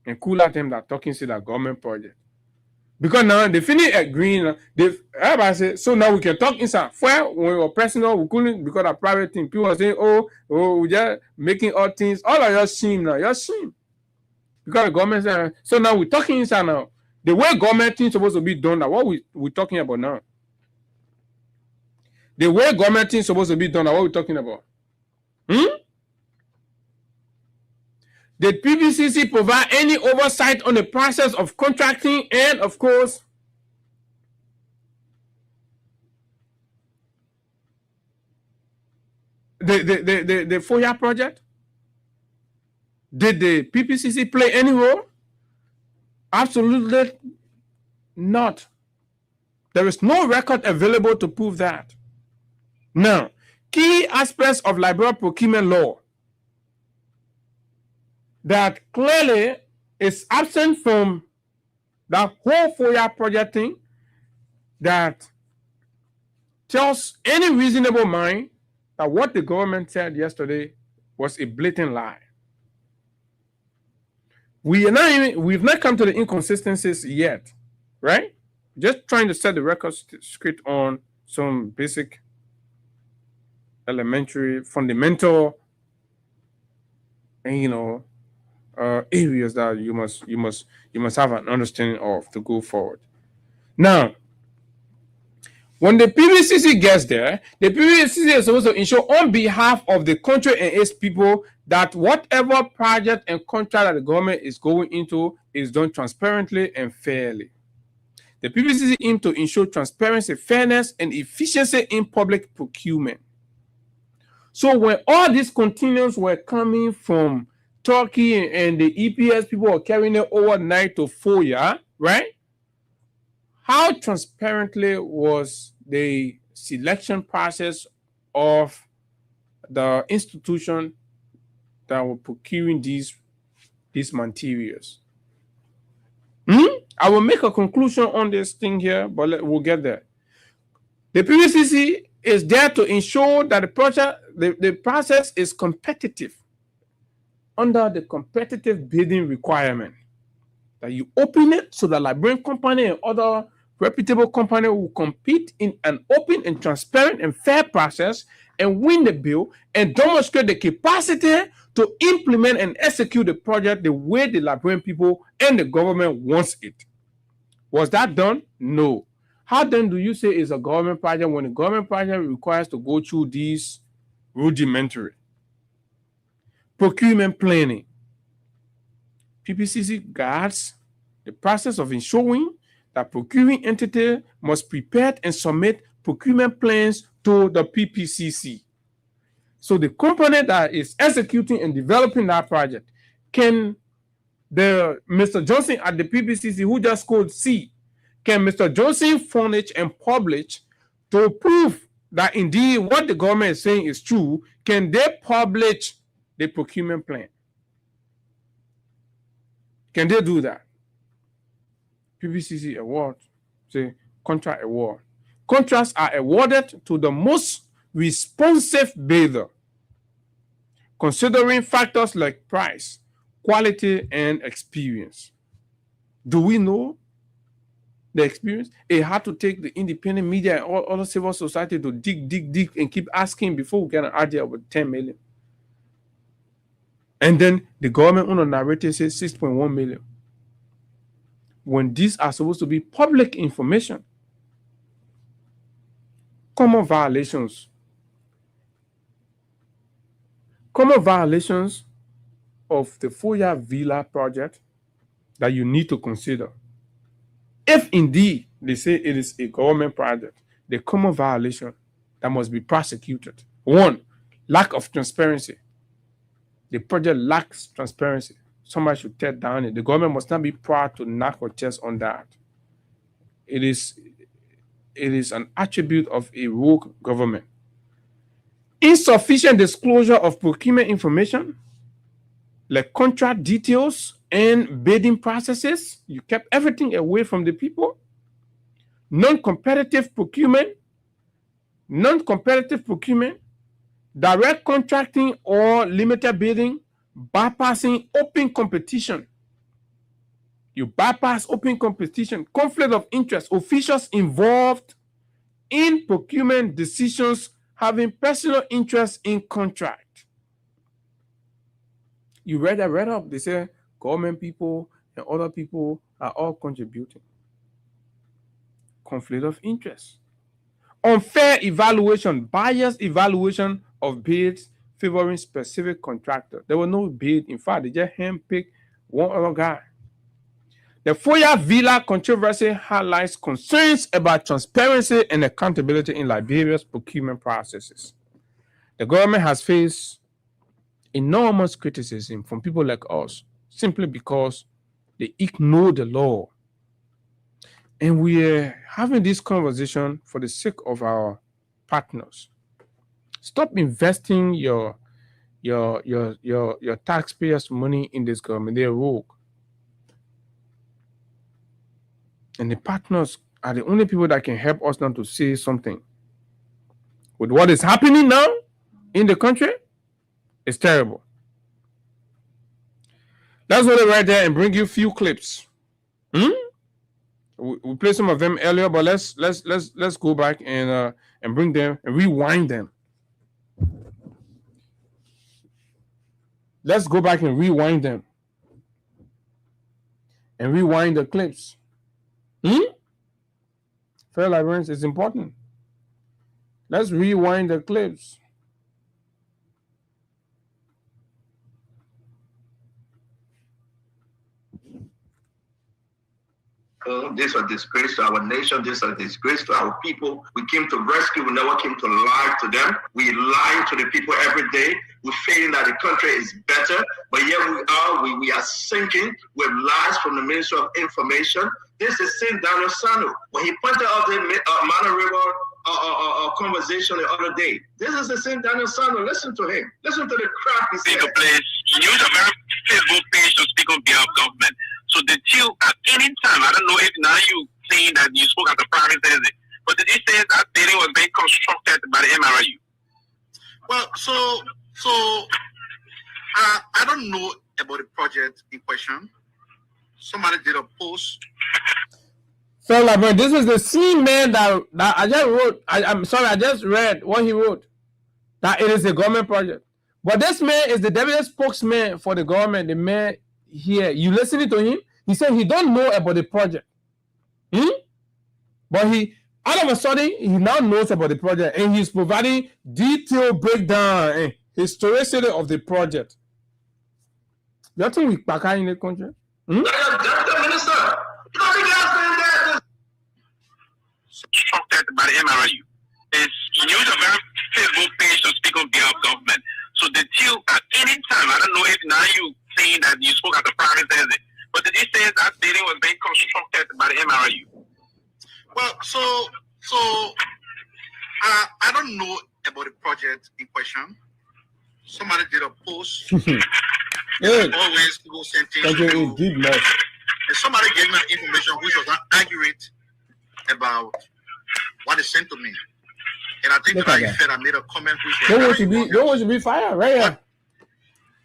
H: and cool out them that talking to that government project. Because now they finish agreeing, everybody say, so now we can talk inside. Well, when we were president, we couldn't because of private thing. People are saying, oh, we're just making all things, all of your shame now, your shame. Because the government said, so now we're talking inside now. The way government things supposed to be done, now what we're talking about now. The way government things supposed to be done, now what we're talking about. Did PPCC provide any oversight on the process of contracting and, of course, the FOIA project? Did the PPCC play any role? Absolutely not. There is no record available to prove that. Now, key aspects of Liberia procurement law that clearly is absent from that whole FOIA project thing that tells any reasonable mind that what the government said yesterday was a blatant lie. We've not come to the inconsistencies yet, right? Just trying to set the record straight on some basic, elementary, fundamental, and areas that you must have an understanding of to go forward. Now, when the PPCC gets there, the PPCC is supposed to ensure on behalf of the country and its people that whatever project and contract that the government is going into is done transparently and fairly. The PPCC aims to ensure transparency, fairness, and efficiency in public procurement. So when all these containers were coming from Turkey and the EPS people were carrying it overnight to FOIA, right? How transparently was the selection process of the institution that were procuring these materials? I will make a conclusion on this thing here, but we'll get there. The PPCC is there to ensure that the process is competitive under the competitive bidding requirement. That you open it so the Liberian company and other reputable company will compete in an open and transparent and fair process and win the bill and demonstrate the capacity to implement and execute the project the way the Liberian people and the government wants it. Was that done? No. How then do you say it's a government project when the government project requires to go through these rudimentary procurement planning? PPCC guards the process of ensuring that procuring entity must prepare and submit procurement plans to the PPCC. So the company that is executing and developing that project, can Mr. Johnson at the PPCC who just called C, can Mr. Johnson furnish and publish to prove that indeed what the government is saying is true? Can they publish the procurement plan? Can they do that? PPCC award, say contract award. Contracts are awarded to the most responsive bidder, considering factors like price, quality, and experience. Do we know the experience. It had to take the independent media and all other civil society to dig, and keep asking before we get an idea of 10 million. And then the government on the narrative says 6.1 million. When these are supposed to be public information. Common violations. Common violations of the Foya Villa project that you need to consider. If indeed they say it is a government project, the common violation that must be prosecuted. 1, lack of transparency. The project lacks transparency. Somebody should tear down it. The government must not be proud to knock our chest on that. It is an attribute of a rogue government. Insufficient disclosure of procurement information, like contract details and bidding processes. You kept everything away from the people. Non-competitive procurement, direct contracting or limited bidding, bypassing open competition. You bypass open competition, conflict of interest, officials involved in procurement decisions having personal interest in contract. You read up, they say government people and other people are all contributing. Conflict of interest. Unfair evaluation, biased evaluation of bids favoring specific contractor. There was no bid. In fact, they just handpicked one other guy. The Foya Villa controversy highlights concerns about transparency and accountability in Liberia's procurement processes. The government has faced enormous criticism from people like us simply because they ignore the law. And we're having this conversation for the sake of our partners. Stop investing your taxpayers' money in this government. They're rogue. And the partners are the only people that can help us now to say something. With what is happening now in the country, it's terrible. Let's hold it right there and bring you a few clips. We played some of them earlier, but let's go back and bring them and rewind them. Let's go back and rewind them. And rewind the clips. Fair Liberians is important. Let's rewind the clips.
N: This is a disgrace to our nation. This is a disgrace to our people. We came to rescue. We never came to lie to them. We lie to the people every day. We're feeling that the country is better, but yet we are sinking with lies from the Ministry of Information. This is St. Daniel Sano. When he pointed out the Mana River conversation the other day. This is the St. Daniel Sano. Listen to him. Listen to the crap he said.
P: He used a very Facebook page to speak on behalf of government. So did you, at any time, I don't know if now you saying that you spoke at the private citizen, but did you say that building was being constructed by the MRU?
Q: Well, so I don't know about the project in question. Somebody did a post.
H: So, like, this is the same man that I just wrote. I'm sorry, I just read what he wrote. That it is a government project. But this man is the deputy spokesman for the government. The man here, you listening to him? He said he don't know about the project. But he, all of a sudden, he now knows about the project. And he's providing detailed breakdown and historicity of the project. You think we back in the country?
N: Minister,
P: constructed by the MRU. He used a very Facebook page to speak on behalf of government. So did you, at any time, I don't know if now you saying that you spoke at the private citizen, but did you say that building was being constructed by the MRU?
Q: Well, so I don't know about the project in question. Somebody did a post. Always people send things to you. And somebody gave me information which was not accurate about what they sent to me. And I think that I made a comment which was
H: don't want to be fired, right?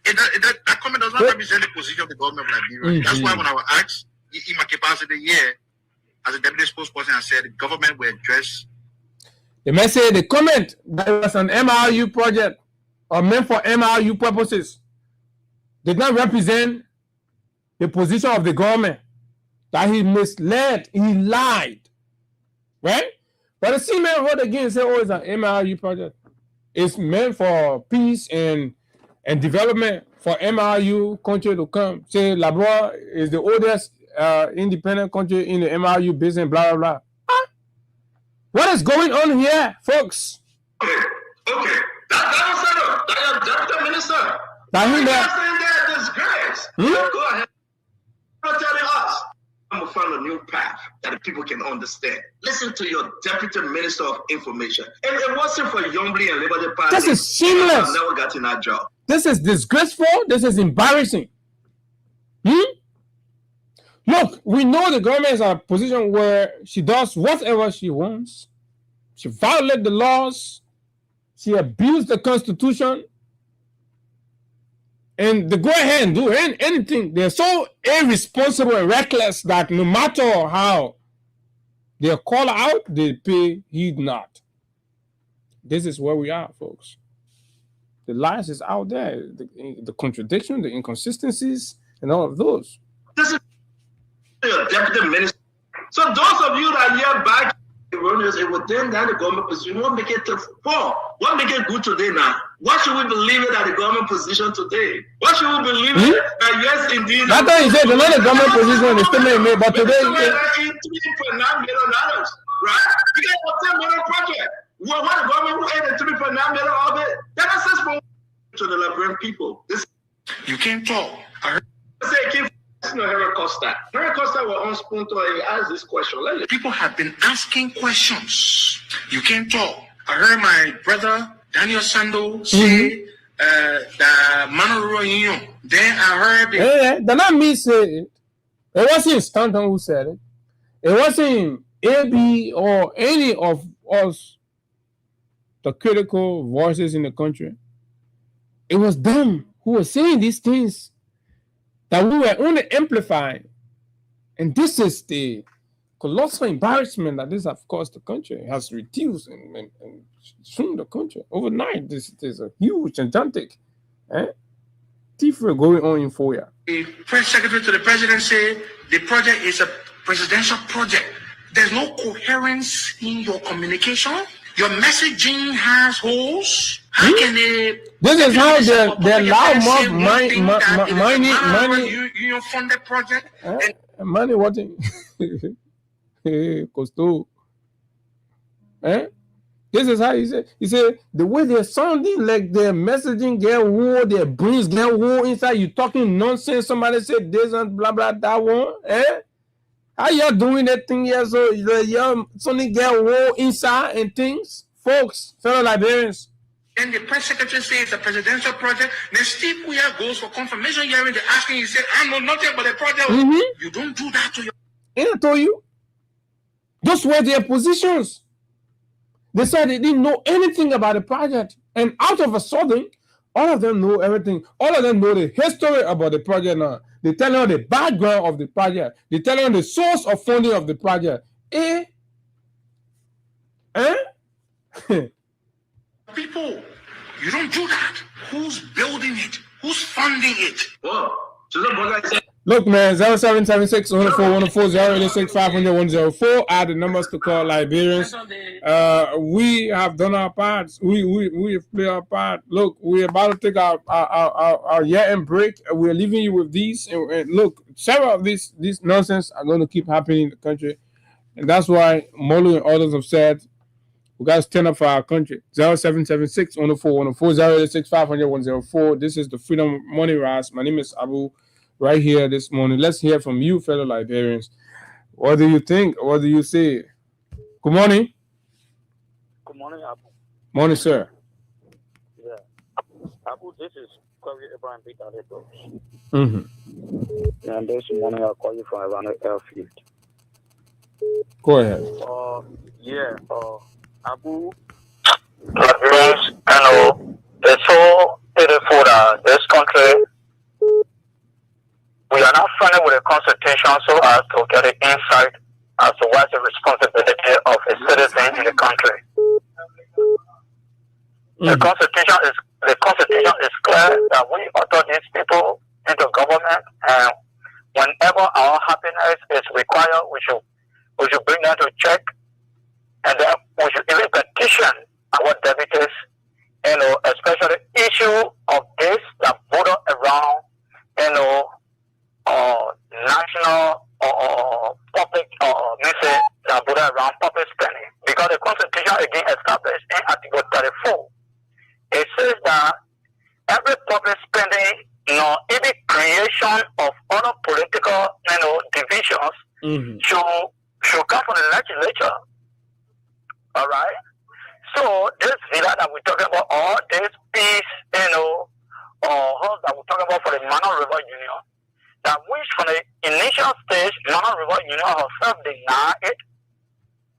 Q: That comment does not represent the position of the government of Liberia. That's why when I was asked in my capacity here as a deputy spokesperson, has said the government will address.
H: The man said the comment that it was an MRU project or meant for MRU purposes did not represent the position of the government. That he misled, he lied, right? But the same man wrote again and said, "Oh, it's an MRU project. It's meant for peace and development for MRU country to come." Say Labrador is the oldest independent country in the MRU business. Blah blah blah. Huh? What is going on here, folks?
F: Okay. That was the deputy minister.
H: That he
F: saying that disgrace. Go ahead. You're telling us. I'm going to find a new path that the people can understand. Listen to your deputy minister of information. And it wasn't for Yombly and Liberty Party.
H: This is shameless.
F: I never got in that job.
H: This is disgraceful. This is embarrassing. Look, we know the government is in a position where she does whatever she wants. She violates the laws. She abused the Constitution. And they go ahead and do anything. They're so irresponsible and reckless that no matter how they're called out, they pay heed not. This is where we are, folks. The lies is out there. The contradiction, the inconsistencies, and all of those.
F: This is your deputy minister. So those of you that hear back erroneous, it will then down the government position. You won't make it to four. What make it good today now? What should we believe it at the government position today? What should we believe it that yes, indeed?
H: That time you said the government position is still made, but today
F: $3.9 million, right? You get a $10 million project. Well, what the government who added $3.9 million of it? That is $6 to the Liberian people.
E: You can't talk. I heard.
F: Say, Henry Costa. Henry Costa was on Spunto and he asked this question.
E: People have been asking questions. You can't talk. I heard my brother Daniel Sando say the Manoro Union. Then I heard
H: they're not me say it. It wasn't Stanton who said it. It wasn't AB or any of us, the critical voices in the country. It was them who were saying these things that we were only amplifying. And this is the colossal embarrassment that this, of course, the country has reduced and soon the country. Overnight, this is a huge, gigantic difference going on in FOIA.
E: The press secretary to the president said the project is a presidential project. There's no coherence in your communication. Your messaging has holes. How can they?
H: This is how they allow money.
E: You funded project.
H: Money what? Costo. This is how he said. He said the way they're sounding like their messaging get war, their brains get war inside. You talking nonsense. Somebody said this and blah blah that one. How y'all doing that thing here? So y'all suddenly get war inside and things, folks, fellow Liberians.
E: And the press secretary says it's a presidential project. Then Steve Kuya goes for confirmation hearing. They're asking, he said, I know nothing about the project. You don't do that to your.
H: And I told you, those were their positions. They said they didn't know anything about the project. And out of a sudden, all of them know everything. All of them know the history about the project now. They tell you the background of the project. They tell you the source of funding of the project.
E: People, you don't do that. Who's building it? Who's funding it?
H: Look, man, 0776 104 104 086 500 104 are the numbers to call Liberians. We have done our parts. We have played our part. Look, we're about to take our year-end break. We're leaving you with these. And look, several of these nonsense are going to keep happening in the country. And that's why Molu and others have said, we got to stand up for our country. 0776 104 104 086 500 104. This is the Freedom Morning Rise. My name is Abu. Right here this morning. Let's hear from you, fellow Liberians. What do you think? What do you say? Good morning.
R: Good morning, Abu.
H: Morning, sir.
R: Yeah. Abu, this is Corey Abraham Peter Letos. And this morning I'll call you from around the airfield.
H: Go ahead.
R: Abu.
N: Liberians, I know it's so pitiful that this country, we are not friendly with the Constitution so as to get an insight as to what's the responsibility of a citizen in the country. The Constitution is clear that we author these people into government, and whenever our happiness is required, we should bring them to check, and then we should even petition our deputies, especially issue of this that border around, national or public message that border around public spending. Because the Constitution again established in Article 34, it says that every public spending, even creation of other political, divisions should come from the legislature. All right. So this villa that we're talking about, or this piece, house that we're talking about for the Mano River Union, that which from the initial stage, Mano River Union herself denied it,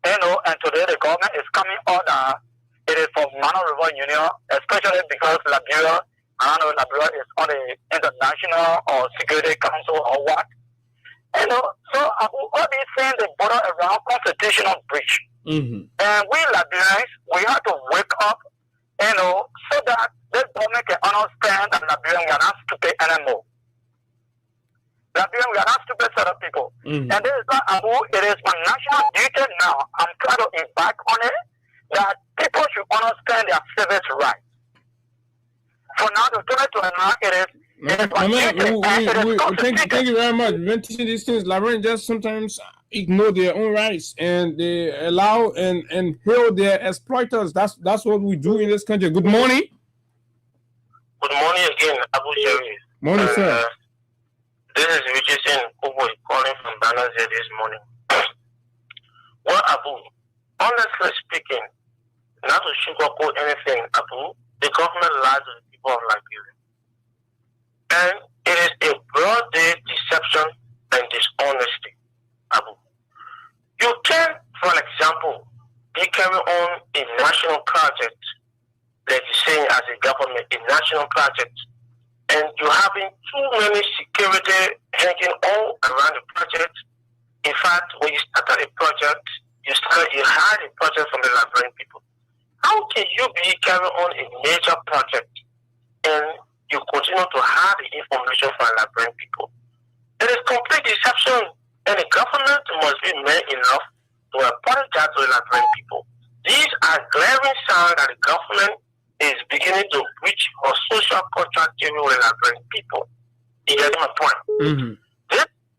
N: and today the government is coming out that it is for Mano River Union, especially because Liberia, I don't know, Liberia is on the International or Security Council or what. So all these things, they border around constitutional breach. And we Liberians, we have to wake up, so that this government can understand that Liberians are not stupid anymore. Liberians, we are not stupid set of people. And this is not it is my national duty now. I'm trying to embark on it, that people should understand their civic rights. For now, the 2029, it is.
H: Thank you very much. When teaching these things, Liberians just sometimes ignore their own rights, and they allow and hail their exploiters. That's what we do in this country. Good morning.
N: Good morning again, Abu Jerry.
H: Morning, sir.
N: This is Richardson Kubo calling from Banazia this morning. Well, Abu, honestly speaking, not to sugarcoat anything, Abu, the government lies to the people of Liberia. And it is a broad day deception and dishonesty, Abu. You can, for example, be carrying on a national project, like you're saying as a government, a national project, and you're having too many security hanging all around the project. In fact, when you started a project, you had a project from the Liberian people. How can you be carrying on a major project and you continue to have the information from Liberian people? It is complete deception, and the government must be man enough to apologize to the Liberian people. These are glaring signs that the government is beginning to breach our social contract with the Liberian people. You get my point?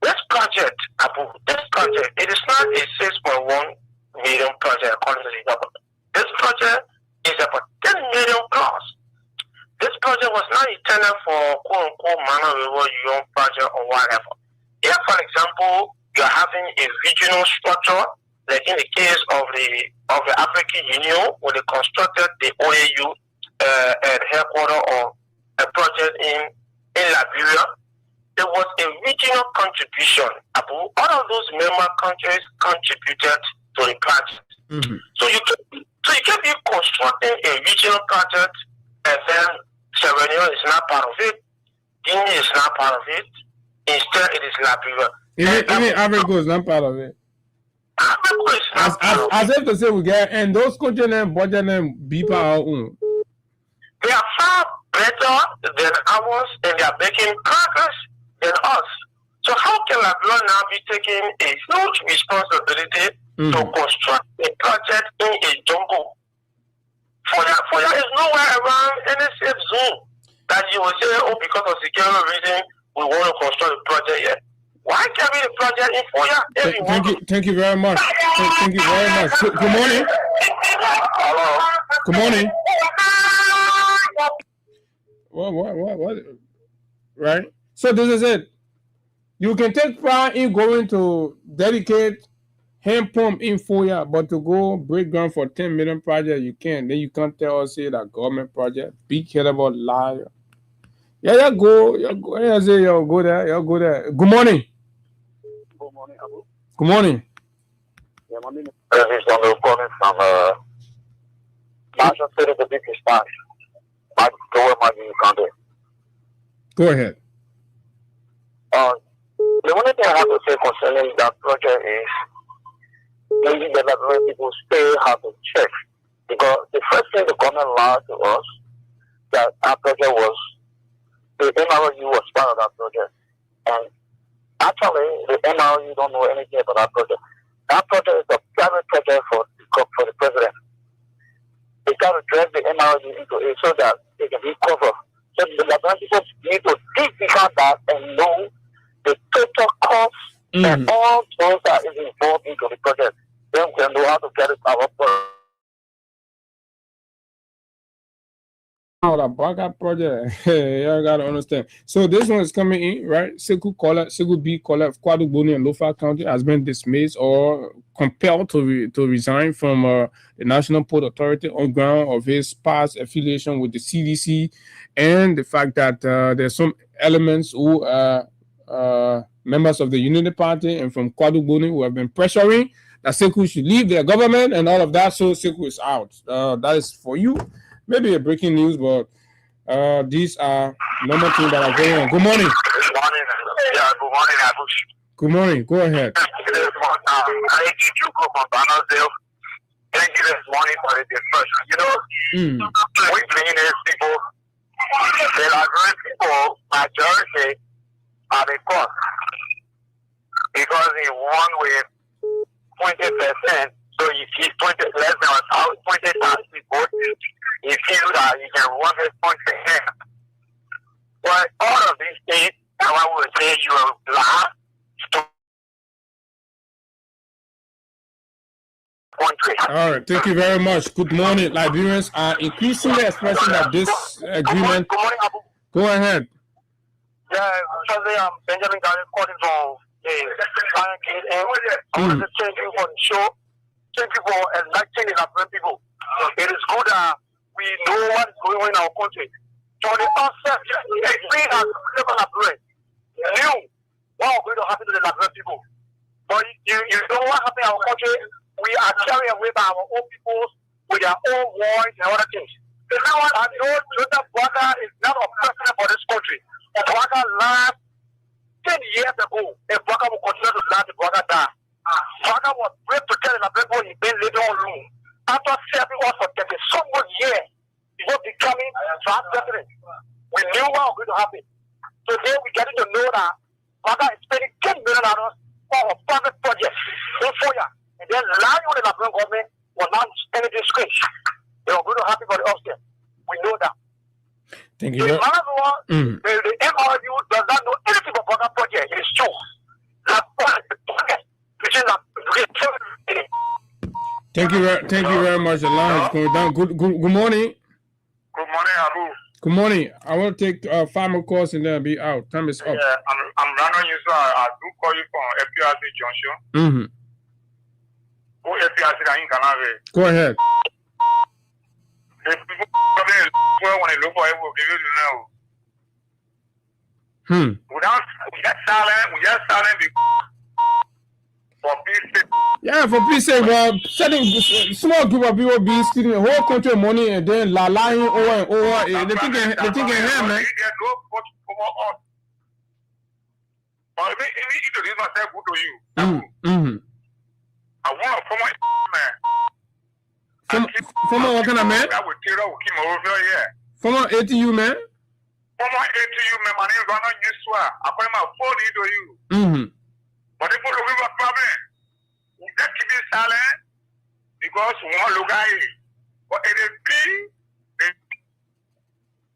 N: This project, Abu, it is not a 6.1 million project according to the government. This project is about 10 million plus. This project was not intended for quote-unquote Mano River Union project or whatever. If, for example, you're having a regional structure, like in the case of the African Union, when they constructed the OAU headquarters or a project in Liberia, there was a regional contribution. All of those member countries contributed to the project. So you can be constructing a regional project, and then Sierra Leone is not part of it, Guinea is not part of it, instead it is Liberia.
H: Even Africa is not part of it. As if to say we get, and those countries and budget and be our own.
N: They are far better than ours, and they are making progress than us. So how can Liberia now be taking a huge responsibility to construct a project in a jungle? Foya is nowhere around any safe zone that you will say, oh, because of security reasons, we want to construct a project here. Why can't we the project in Foya?
H: Thank you very much. Thank you very much. Good morning.
N: Hello.
H: Good morning. What? Right? So this is it. You can take pride in going to dedicate hand pump in Foya, but to go break ground for 10 million project, you can't. Then you can't tell us say that government project, big head about liar. Yeah, go there. Good morning.
R: Good morning, Abu.
H: Good morning.
R: Yeah, my name is Donald calling from National City of the Big Spanish.
H: Go ahead.
R: The only thing I have to say concerning that project is
N: maybe the Liberian people still have to check. Because the first thing the government lied to us, that our project was, the MRU was part of that project. And actually, the MRU don't know anything about that project. That project is a private project for the president. They got to drag the MRU into it so that they can be covered. So the Liberian people need to dig behind that and know the total cost and all those that is involved into the project. Then we can know how to get it our project.
H: The Baga project, y'all gotta understand. So this one is coming in, right? Sekou B. Kola of Kwadu Boni and Lofa County has been dismissed or compelled to resign from the National Port Authority on ground of his past affiliation with the CDC and the fact that there's some elements who are members of the Unity Party and from Kwadu Boni who have been pressuring that Sekou should leave their government and all of that. So Sekou is out. That is for you. Maybe a breaking news, but these are normal things that are going on. Good morning.
N: Good morning. Yeah, good morning, Abush.
H: Good morning. Go ahead.
N: I need you go from Banazil. Thank you this morning for the discussion. You know, we bring in people, the Liberian people, majority are the cause. Because he won with 20%, so if he's 20 less than 20,000 people, he feels that he can run his country here. But all of these things, I would say you are black country.
H: All right, thank you very much. Good morning. Liberians are increasingly expressing that this agreement.
N: Good morning, Abu.
H: Go ahead.
N: Yeah, Sunday, I'm Benjamin Gary calling from the Lion King. I want to thank you for the show. Thank you for enlightening the Liberian people. It is good that we know what is going on in our country. From the outset, we as Liberians knew what was going to happen to the Liberian people. But you know what happened in our country? We are carried away by our own people with their own voice and other things. Everyone I know Joseph Boakai is not a president for this country. Boakai last 10 years ago, and Boakai will continue to last if Boakai die. Boakai was brave to tell the people he's been living on room. After serving us for 30 some good years before becoming vice president, we knew what was going to happen. Today we getting to know that Boakai is spending $10 million for a private project in Foya. And then lying on the Liberian government was not any disgrace. They were going to happen for the upstairs. We know that.
H: Thank you.
N: The MRU does not know anything about Boakai project. It is true.
H: Thank you very much. The line is going down. Good morning.
N: Good morning, Abu.
H: Good morning. I want to take 5 more calls and then be out. Time is up.
N: Yeah, I'm Rano Yusa. I do call you from FPRC Junction.
H: Go ahead.
N: The people when they look for it will give you to know. We get silent for peace sake.
H: Yeah, for peace sake, well, setting small group of people being stealing the whole country of money and then lying over and over. They think him, man.
N: But if introduce myself good to you, I want a former man.
H: Former what kind of man? Former ATU man?
N: Former ATU man, my name is Rana Yusua. I put my phone into you. But the people who are problem, we just keep it silent because we want to look at it. But it is key.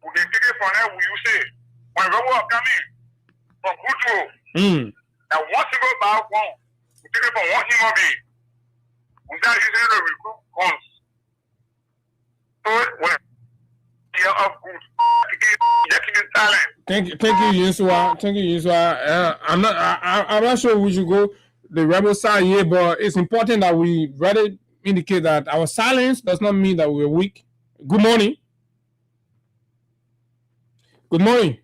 N: We can take it from there, we use it. When people are coming from Kutu, and once you go back one, we take it from one human being. We start using it to recruit guns. So when you're up good, just keep it silent.
H: Thank you, Yusua. Thank you, Yusua. I'm not sure we should go the rebel side here, but it's important that we rather indicate that our silence does not mean that we're weak. Good morning. Good morning.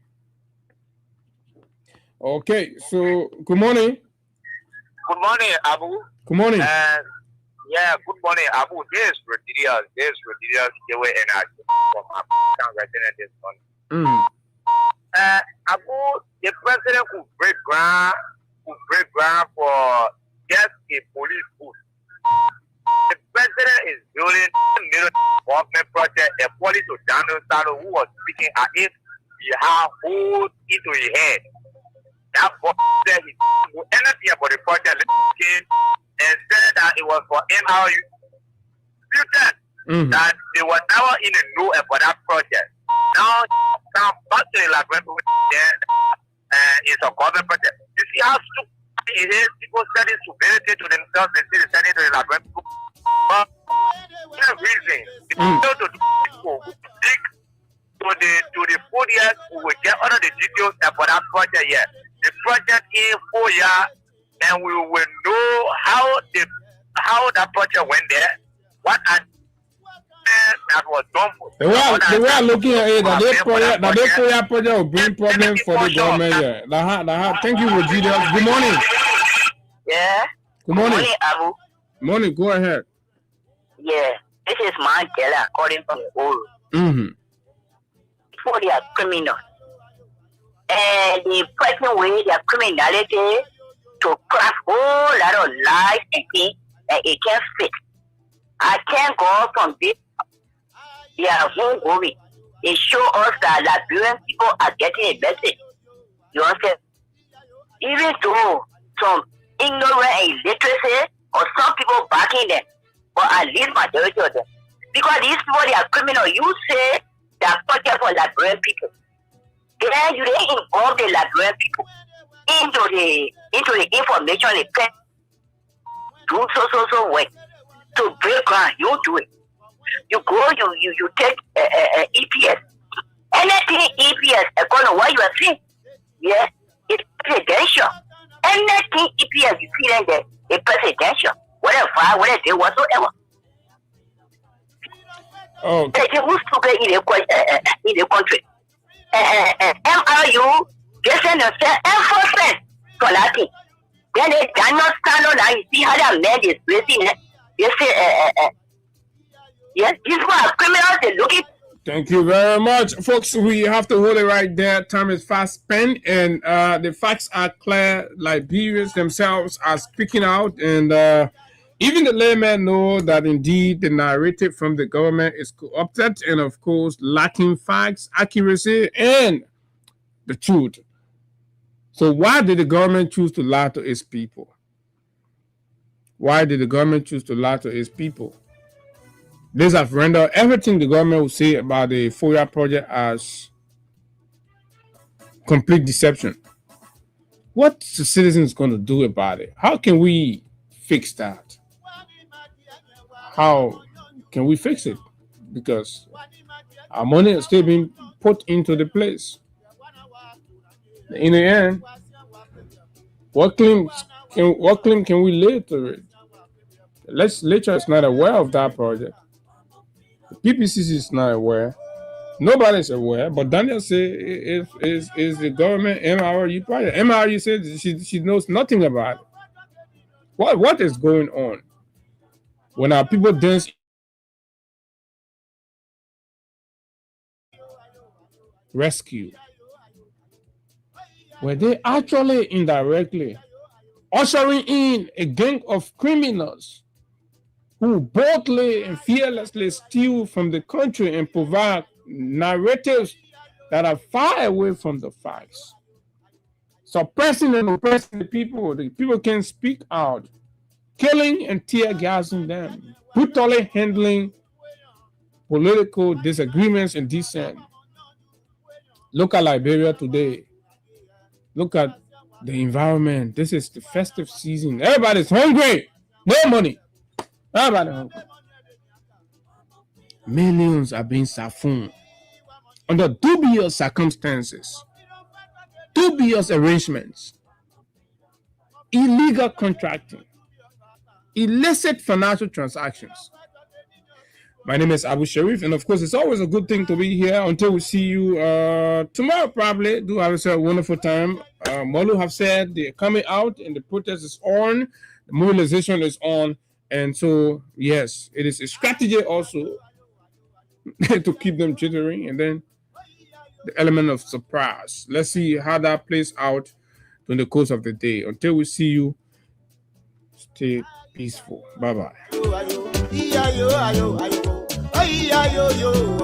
H: Okay, so good morning.
N: Good morning, Abu.
H: Good morning.
N: Yeah, good morning, Abu. This is ridiculous. The way and I from resident this morning. Abu, the president could break ground for just a police booth. president is building a million government project according to Daniel Sano, who was speaking as if he had hold into his head. That boy said he didn't know anything about the project and said that it was for MRU. That they were never in the know about that project. Now, back to the laboratory, it's a government project. You see how stupid it is? People study stupidity to themselves, they see the study to the laboratory. But the reason, if you go to people who dig to the 4 years, we will get all of the details about that project here. The project in 4 years, and we will know how that project went there, what that was done for.
H: The way I'm looking at it, that project will bring problems for the government. Yeah. Thank you, Regina. Good morning.
S: Yeah.
H: Good morning.
S: Good morning, Abu.
H: Morning. Go ahead.
S: Yeah. This is Mandela calling from the old. For their criminals. And the person with their criminality to craft whole lot of lies and things that it can't fit. I can't go from this. They are home going. It shows us that Liberian people are getting a message. You understand? Even though some ignorant and illiteracy or some people backing them, but at least majority of them. Because these people, they are criminal. You say they are project for Liberian people. Then you didn't involve the Liberian people into the information they can do so work to break ground. You do it. You go, you take EPS. Anything EPS, according to what you are saying, yeah, it's presidential. Anything EPS you see in there, it's presidential. Whatever, whatever they whatsoever.
H: Oh.
S: They who's to in the country. MRU, they send us enforcement for that thing. Then they cannot stand on and see how that man is raising it. They say, yes, these are criminals, they look it.
H: Thank you very much. Folks, we have to hold it right there. Time is fast spent, and the facts are clear. Liberians themselves are speaking out, and even the laymen know that indeed the narrative from the government is corrupted and, of course, lacking facts, accuracy, and the truth. So why did the government choose to lie to its people? Why did the government choose to lie to its people? This has rendered everything the government will say about the FOIA project as complete deception. What's the citizens going to do about it? How can we fix that? How can we fix it? Because our money is still being put into the place. In the end, what claim can we lay to it? The legislature is not aware of that project. The PPCC is not aware. Nobody's aware. But Daniel says is the government MRU project. MRU says she knows nothing about it. What is going on? When our people dance rescue, were they actually indirectly ushering in a gang of criminals who boldly and fearlessly steal from the country and provide narratives that are far away from the facts, suppressing and oppressing the people can speak out, killing and tear gassing them, brutally handling political disagreements and dissent. Look at Liberia today. Look at the environment. This is the festive season. Everybody's hungry. No money. Everybody hungry. Millions are being siphoned under dubious circumstances, dubious arrangements, illegal contracting, illicit financial transactions. My name is Abu Sharif, and of course, it's always a good thing to be here until we see you tomorrow, probably. Do have a wonderful time. Molu have said they're coming out, and the protest is on, the mobilization is on, and so, yes, it is a strategy also to keep them jittering, and then the element of surprise. Let's see how that plays out during the course of the day. Until we see you, stay peaceful. Bye-bye.
B: Iya yo, ayo, ayo, ayo, ayo, yo.